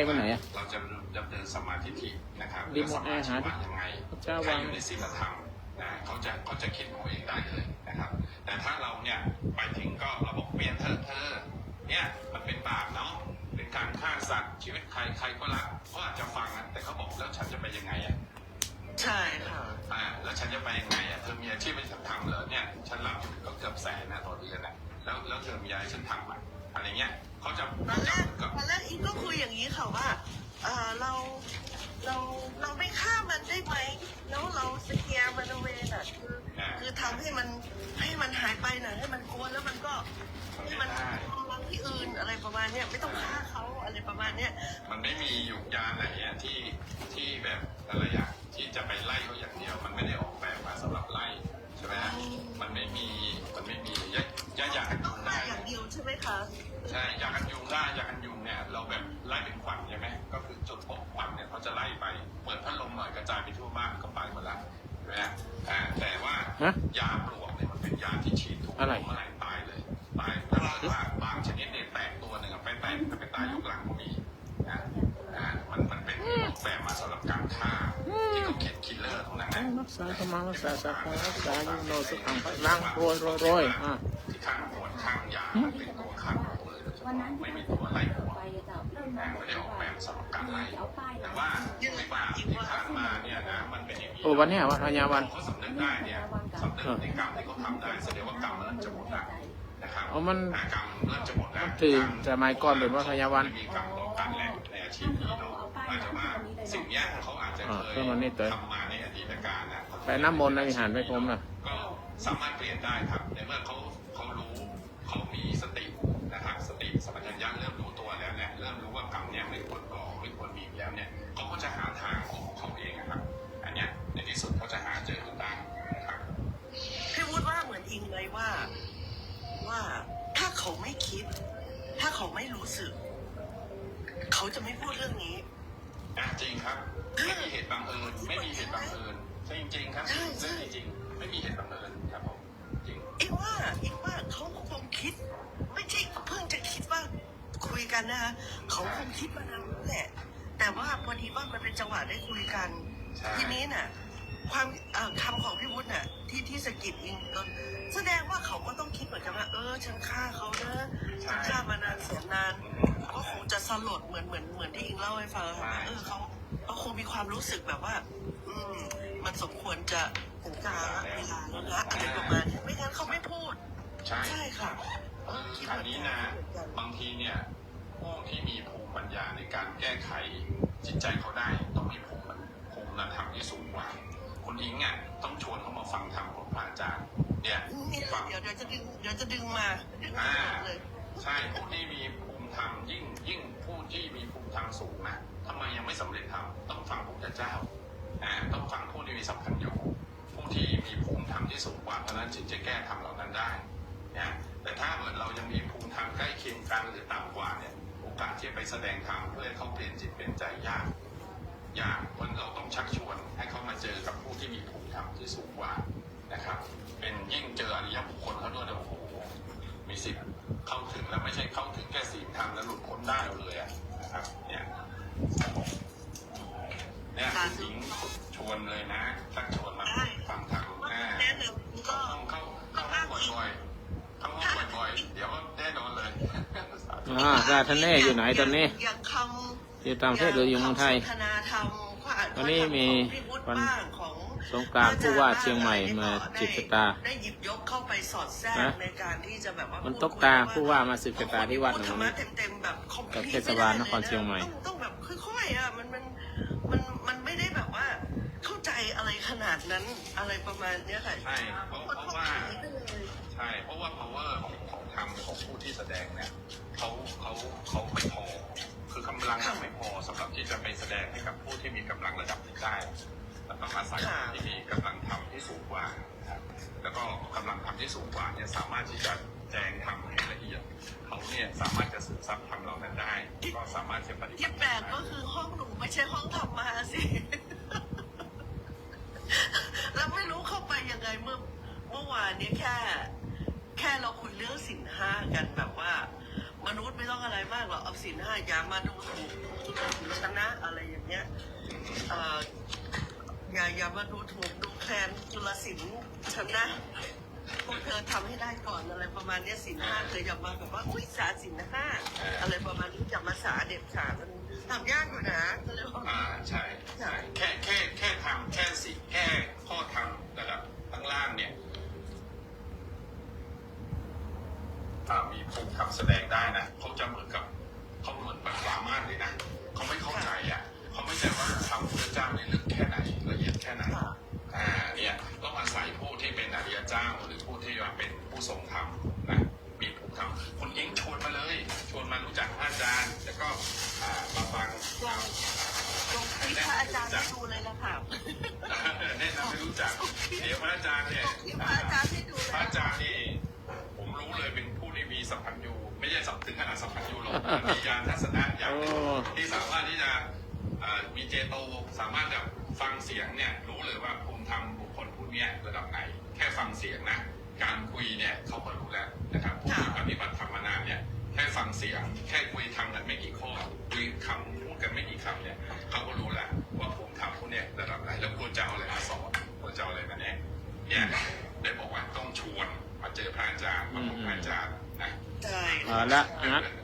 มันไหนอะเราจะดำเนินสมาธินะครับ รีโมทแอร์หาดิ ยังไง เจ้า ถ้าว าง อยู่ในศีลธรรมนะเขาจะคิดของเองได้เลยนะครับแต่ถ้าเราเนี่ยไปถึงก็เราบอกเปลี่ยนเธอเนี่ยมันเป็นบาปเนาะเป็นการฆ่าสัตว์ชีวิตใครก็รักก็อาจจะฟังนะแต่เขาบอกแล้วฉันจะไปยังไงอ่ะ ใช่ค่ะแล้วฉันจะไปยังไงอ่ะเธอมีอาชีพให้ฉันทำเหรอเนี่ยฉันรับอยู่ก็เกือบแสนนะต่อเดือนนะแล้วเธอมีอะไรฉันทำอ่ะอะไรเงี้ยเขาจะ ตอนแรกอิงก็คุยอย่างนี้ค่ะว่าเราไม่ฆ่ามันได้ไหมแล้วเราสแกนมันเอาไว้น่ะคือทำให้มันหายไปน่ะให้มันกลัวแล้วมันก็ให้มันวางที่อื่นอะไรประมาณเนี้ยไม่ต้องฆ่าเขาอะไรประมาณเนี้ยมันไม่มียุกยาไหนอ่ะที่แบบอะไรอย่างที่จะไปไล่เขาอย่างเดียวมันไม่ได้ออกแบบมาสำหรับไล่ใช่ไหมฮะมันไม่มีอยากกันยุงได้อย่างเดียวใช่ไหมคะใช่อยากกันยุงได้อยากกันยุงเนี่ยเราแบบไล่เป็นควันใช่ไหมก็คือจุดพบควันเนี่ยเขาจะไล่ไปเปิดพัดลมหน่อยกระจายไปทั่วบ้านก็ไปหมดละใช่ไหมฮะแต่ว่ายาปลวกเนี่ยมันเป็นยาที่ฉีดถูกเมื่อไหร่ตายเลยตายถ้าเกิดว่าบางชนิดเนี่ยแตกตัวหนึ่งไปแตกจะไปตายยกหลังก็มีมันเป็นแบบมาสำหรับการฆ่าที่เขาเขียนคิลเลอร์ตรงนั้นรักษาธรรมังรักษาสังฆังรักษายุโนสุขังพลังโรยที่ข้างหัวข้างยาเป็นตัวฆ่าตัวเลยไม่มีตัวไล่หัวไม่ได้ออกแบบสำหรับการไล่แต่ว่าไม่บาปที่ผ่านมาเนี่ยนะมันเป็นอย่างนี้โอ้วันนี้วันพญาวันเขาสำนึกได้เนี่ยสำนึกในกรรมที่เขาทำได้แสดงว่ากรรมมันจะหมดแล้วนะครับมันกรรมเริ่มจะหมดแล้วถือจะหมายก่อนเป็นว่าพญาวันมีกรรมต่อกันแหละในอาชีพนี้เนาะอาจจะว่าสิ่งนี้เขาอาจจะเคยทำมาในอดีตการนะไปน้ำมนต์ในวิหารไปพรมนะก็สามารถเปลี่ยนได้ครับในเมื่อเขารู้เขามีสตินะครับสติสัมปชัญญะเริ่มรู้ตัวแล้วเนี่ยเริ่มรู้ว่ากรรมเนี่ยไม่ควรก่อไม่ควรมีแล้วเนี่ยเขาก็จะหาทางของเขาเองนะครับอันนี้ในที่สุดเขาจะหาเจอจนได้นะครับพี่วุฒิว่าเหมือนอิงเลยว่าถ้าเขาไม่คิดถ้าเขาไม่รู้สึกเขาจะไม่พูดเรื่องนี้จริงครับไม่มีเหตุบังเอิญไม่มีเหตุบังเอิญใช่จริงๆครับเรื่องจริงไม่มีเหตุบังเอิญครับผมจริงอิงว่าเขาคงคิดไม่ใช่เพิ่งจะคิดว่าคุยกันนะคะเขาคงคิดมานานแล้วแหละแต่ว่าพอดีว่ามันเป็นจังหวะได้คุยกันทีนี้น่ะความคำของพี่วุฒิน่ะที่สะกิดอิงแสดงว่าเขาก็ต้องคิดเหมือนกันว่าฉันฆ่าเขานะฉันฆ่ามานานเสียนานก็คงจะสลดเหมือนที่อิงเล่าให้ฟังค่ะเขาคงมีความรู้สึกแบบว่ามันสมควรจะถึงการเวลาแล้วนะอะไรประมาณนี้ไม่งั้นเขาไม่พูดใช่ค่ะอันนี้นะบางทีเนี่ยผู้ที่มีภูมิปัญญาในการแก้ไขจิตใจเขาได้ต้องมีภูมิธรรมที่สูงกว่าคุณอิงอ่ะต้องชวนเขามาฟังธรรมของพระอาจารย์เนี่ยฟังเดี๋ยวจะดึงมาเลยใช่ผู้ที่มีภูมิธรรมยิ่งผู้ที่มีภูมิธรรมสูงนะทำไมยังไม่สำเร็จธรรมต้องฟังพระพุทธเจ้าต้องฟังผู้ที่มีสัมพันธ์อยู่ผู้ที่มีภูมิธรรมที่สูงกว่าเพราะนั้นจึงจะแก้ธรรมเหล่านั้นได้นะแต่ถ้าเกิดเรายังมีภูมิธรรมใกล้เคียงกันหรือต่ำกว่าเนี่ยโอกาสที่จะไปแสดงธรรมเพื่อให้เขาเปลี่ยนจิตเปลี่ยนใจยากคนเราต้องชักชวนให้เขามาเจอกับผู้ที่มีภูมิธรรมที่สูงกว่านะครับเป็นยิ่งเจออริยบุคคลเขาด้วยนะโอ้โหมีสิทธิ์เข้าถึงแล้วไม่ใช่เข้าถึงแค่ศีลธรรมแล้วหลุดพ้นได้เลยนะครับเนี่ยหญิงชวนเลยนะชักชวนมาฟังธรรมเข้าห้องบ่อยๆเข้าห้องบ่อยๆเดี๋ยวแน่นอนเลยได้ท่านแน่อยู่ไหนตอนนี้อยู่ต่างประเทศหรืออยู่เมืองไทยวันนี้มีวันสงกรานต์ผู้ว่าเชียงใหม่มาสืบชะตาได้หยิบยกเข้าไปสอดแทรกในการที่จะแบบว่ามันตกตาผู้ว่ามาสืบชะตาที่วัดหนองนี้กับเทศบาลนครเชียงใหม่ต้องแบบค่อยๆมันไม่ได้แบบว่าเข้าใจอะไรขนาดนั้นอะไรประมาณนี้ค่ะใช่เพราะว่า power ของ ธรรมของผู้ที่แสดงเนี่ยเขาไม่พอคือกำลังไม่พอสำหรับที่จะไปแสดงให้กับผู้ที่มีกำลังระดับหนึ่งได้ต้องอาศัยผู้ที่มีกำลังธรรมที่สูงกว่าแล้วก็กำลังธรรมที่สูงกว่าเนี่ยสามารถที่จะแจงธรรมให้ละเอียดเขาเนี่ยสามารถจะซึมซับธรรมเหล่านั้นได้ก็สามารถจะปฏิบัติ ที่แปลกก็คือห้องหนูไม่ใช่ห้องธรรมะสิ แล้วไม่รู้เข้าไปยังไงเมื่อวานนี้แค่เราคุยเรื่องศีลห้ากันแบบว่ามนุษย์ไม่ต้องอะไรมากหรอกเอาศีลห้าอย่ามาดูถูกชนะอะไรอย่างเงี้ยอย่ามาดูถูกดูแคลนจุลศิลป์ชนะพวกเธอทำให้ได้ก่อนอะไรประมาณนี้ศีลห้าเธออย่ามาแบบว่าอุ้ยสาศีลห้าอะไรประมาณนี้อย่ามาสาเด็ดขาดมันทำยากอยู่นะก็เลยว่าใช่แค่ทำแค่สิแค่ข้อทำระดับข้างล่างเนี่ยมีภูมิทำแสดงได้นะเขาจะเหมือนแบบสามารถเลยนะเขาไม่เข้าใจเขาไม่ใช่ว่าทำพระเจ้าในลึกแค่ไหนละเอียดแค่ไหนเนี่ยต้องอาศัยผู้ที่เป็นอริยเจ้าหรือผู้ที่เป็นผู้ทรงธรรมนะมีภูมิธรรมคุณอิงชวนมาเลยชวนมารู้จักพระอาจารย์แล้วก็มาฟังตรงที่พระอาจารย์ให้ดูเลยละค่ะแนะนำให้รู้จักเดี๋ยวพระอาจารย์เนี่ยพระอาจารย์ให้ดูเลยพระอาจารย์นี่ผมรู้เลยเป็นผู้ที่มีสัมพันธ์อยู่ไม่ใช่ถึงขนาดสัมพันธ์อยู่หรอกมีญาณทัศนะอย่างที่สามารถที่จะมีเจโตสามารถจะฟังเสียงเนี่ยรู้เลยว่าภูมิธรรมบุคคลผู้นี้ระดับไหนแค่ฟังเสียงนะการคุยเนี่ยเขาก็รู้แล้วนะครับผู้ที่ปฏิบัติธรรมมานานเนี่ยแค่ฟังเสียงแค่คุยทำกันไม่กี่ข้อคุยคำพูดกันไม่กี่คำเนี่ยเขาก็รู้แล้วว่าภูมิธรรมผู้นี้ระดับไหนแล้วควรจะเอาอะไรมาสอนควรจะเอาอะไรมาแนะเนี่ยได้บอกว่าต้องชวนมาเจอพระอาจารย์มาพบพระอาจารย์นะใช่แล้ว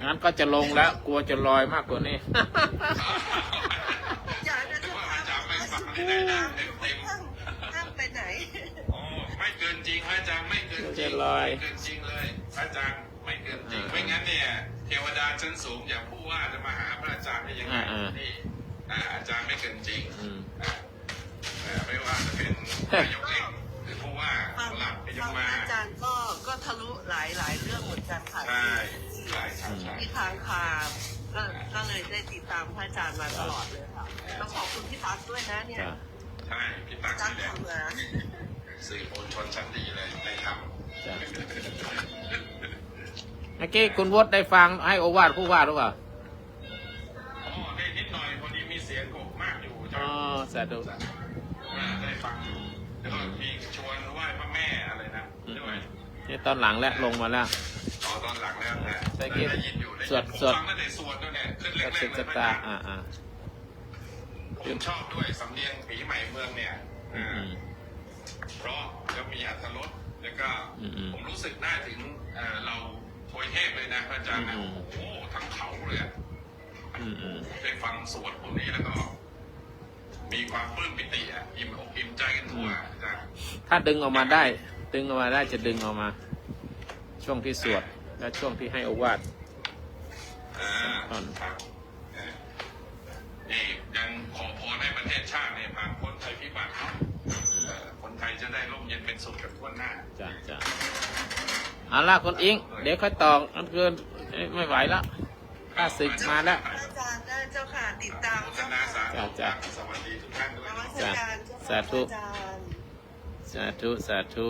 งั้นก็จะลงแล้วกลัวจะลอยมากกว่านี้อยากจะว่าอาจารย์ไม่ฟังในไหนนะเต็มห้ามไปไหนไม่เกินจริงอาจารย์ไม่เกินจริงไม่เกินจริงเลยอาจารย์ไม่เกินจริงไม่งั้นเนี่ยเทวดาชั้นสูงอย่างผู้ว่าจะมาหาพระอาจารย์ได้ยังไงนี่อาจารย์ไม่เกินจริงไม่ว่าจะเป็นนายกเองหรือผู้ว่าหลักก็ยังมาอาจารย์ก็ทะลุหลายเรื่องเหมือนกันค่ะใช่ที่ทางคาก็เลยได้ติดตามพระอาจารย์มาตลอดเลยค่ะต้องขอบคุณพี่ตั๊กด้วยนะเนี่ยใช่พี่ตั๊กนี่แหละสื่อมวลชนชั้นดีเลยได้ทำเมื่อกี้คุณวดได้ฟังให้โอวาทผู้ว่าหรือเปล่าได้นิดหน่อยพอดีมีเสียงกบมากอยู่สาธุได้ฟังแล้วก็มีชวนไหว้พระแม่อะไรนะด้วยนี่ตอนหลังแล้วลงมาแล้วตอนหลังแล้วนะได้ยินอยู่สวดฟังตั้งแต่สวดด้วยเนี่ยขึ้นเล็กๆเลยผมชอบด้วยสำเนียงปีใหม่เมืองเนี่ยเพราะแล้วมีอรรถรสแล้วก็ผมรู้สึกได้ถึงเราโทยเทพเลยนะอาจารย์นะโอ้โหทั้งเขาเลยได้ฟังสวดพวกนี้แล้วก็มีความปลื้มปิติอิ่มอกอิ่มใจกันทั่วอาจารย์ถ้าดึงออกมาได้จะดึงออกมาช่วงที่สวดและช่วงที่ให้โอวาทนี่ยังขอพรให้ประเทศชาติเนี่ยผ่านพ้นภัยพิบัติคนไทยจะได้ร่มเย็นเป็นสุขกันทั่วหน้าจ้ะเอาล่ะคนอิงเดี๋ยวค่อยต่ออันเกินไม่ไหวแล้วข้าศึกมาแล้วอาจารย์ได้เจ้าค่ะติดตามเจ้าค่ะจ้ะสวัสดีทุกท่านด้วยสาธุ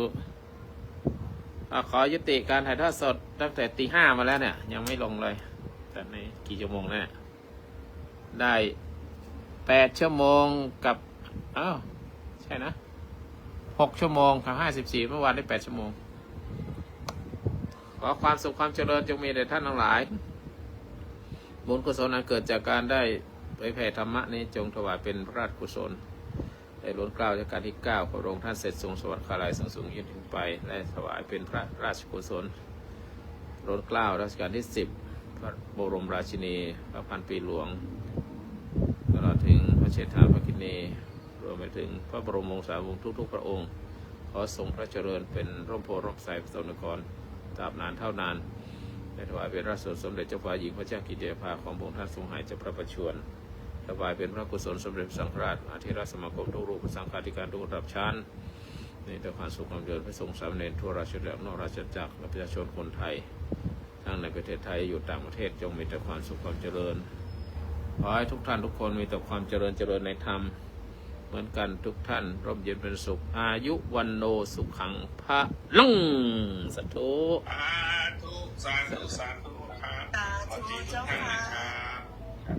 ขอยุติการถ่ายทอดสดตั้งแต่ตี 5มาแล้วเนี่ยยังไม่ลงเลยแต่ในกี่ชั่วโมงเนี่ยได้8 ชั่วโมงกับใช่นะ6 ชั่วโมงกับ54เมื่อวานได้8 ชั่วโมงขอความสุขความเจริญจงมีแด่ท่านทั้งหลายบุญกุศลอันเกิดจากการได้เผยแผ่ธรรมะนี้จงถวายเป็นพระราชกุศลได้ล้นเกล้าจากการที่9พระองค์ท่านเสร็จทรงสวรรคาลัยสังสูงยิ่งขึ้นไปและถวายเป็นพระราชกุศลล้นเกล้ารัชกาลที่10พระบรมราชินีพระพันปีหลวงตลอดถึงพระเชษฐาภคินีรวมไปถึงพระบรมวงศานุวงศ์ทุกๆพระองค์ขอทรงพระเจริญเป็นร่มโพร่มไทรประสบนิกรตราบนานเท่านานและถวายเป็นราชสมเด็จเจ้าฟ้าหญิงพระเจ้ากิติยาภาของพระองค์ท่านทรงหายจากพระประชวรถวายเป็นพระกุศลสมเด็จสังฆราชอาธิราชสมาคมทุกรูปสังฆาธิการทุกระดับชั้น มีแต่ความสุขความเจริญพระสงฆ์สามเณรทั่วราชอาณาจักรนอกราชอาณาจักรและประชาชนคนไทยทั้งในประเทศไทยอยู่ต่างประเทศจงมีแต่ความสุขความเจริญขอให้ทุกท่านทุกคนมีแต่ความเจริญในธรรมเหมือนกันทุกท่านร่มเย็นเป็นสุขอายุวันโนสุขังพระลังสัทโธ สาธุสาธุครับ สาธุเจ้าค่ะ ครับ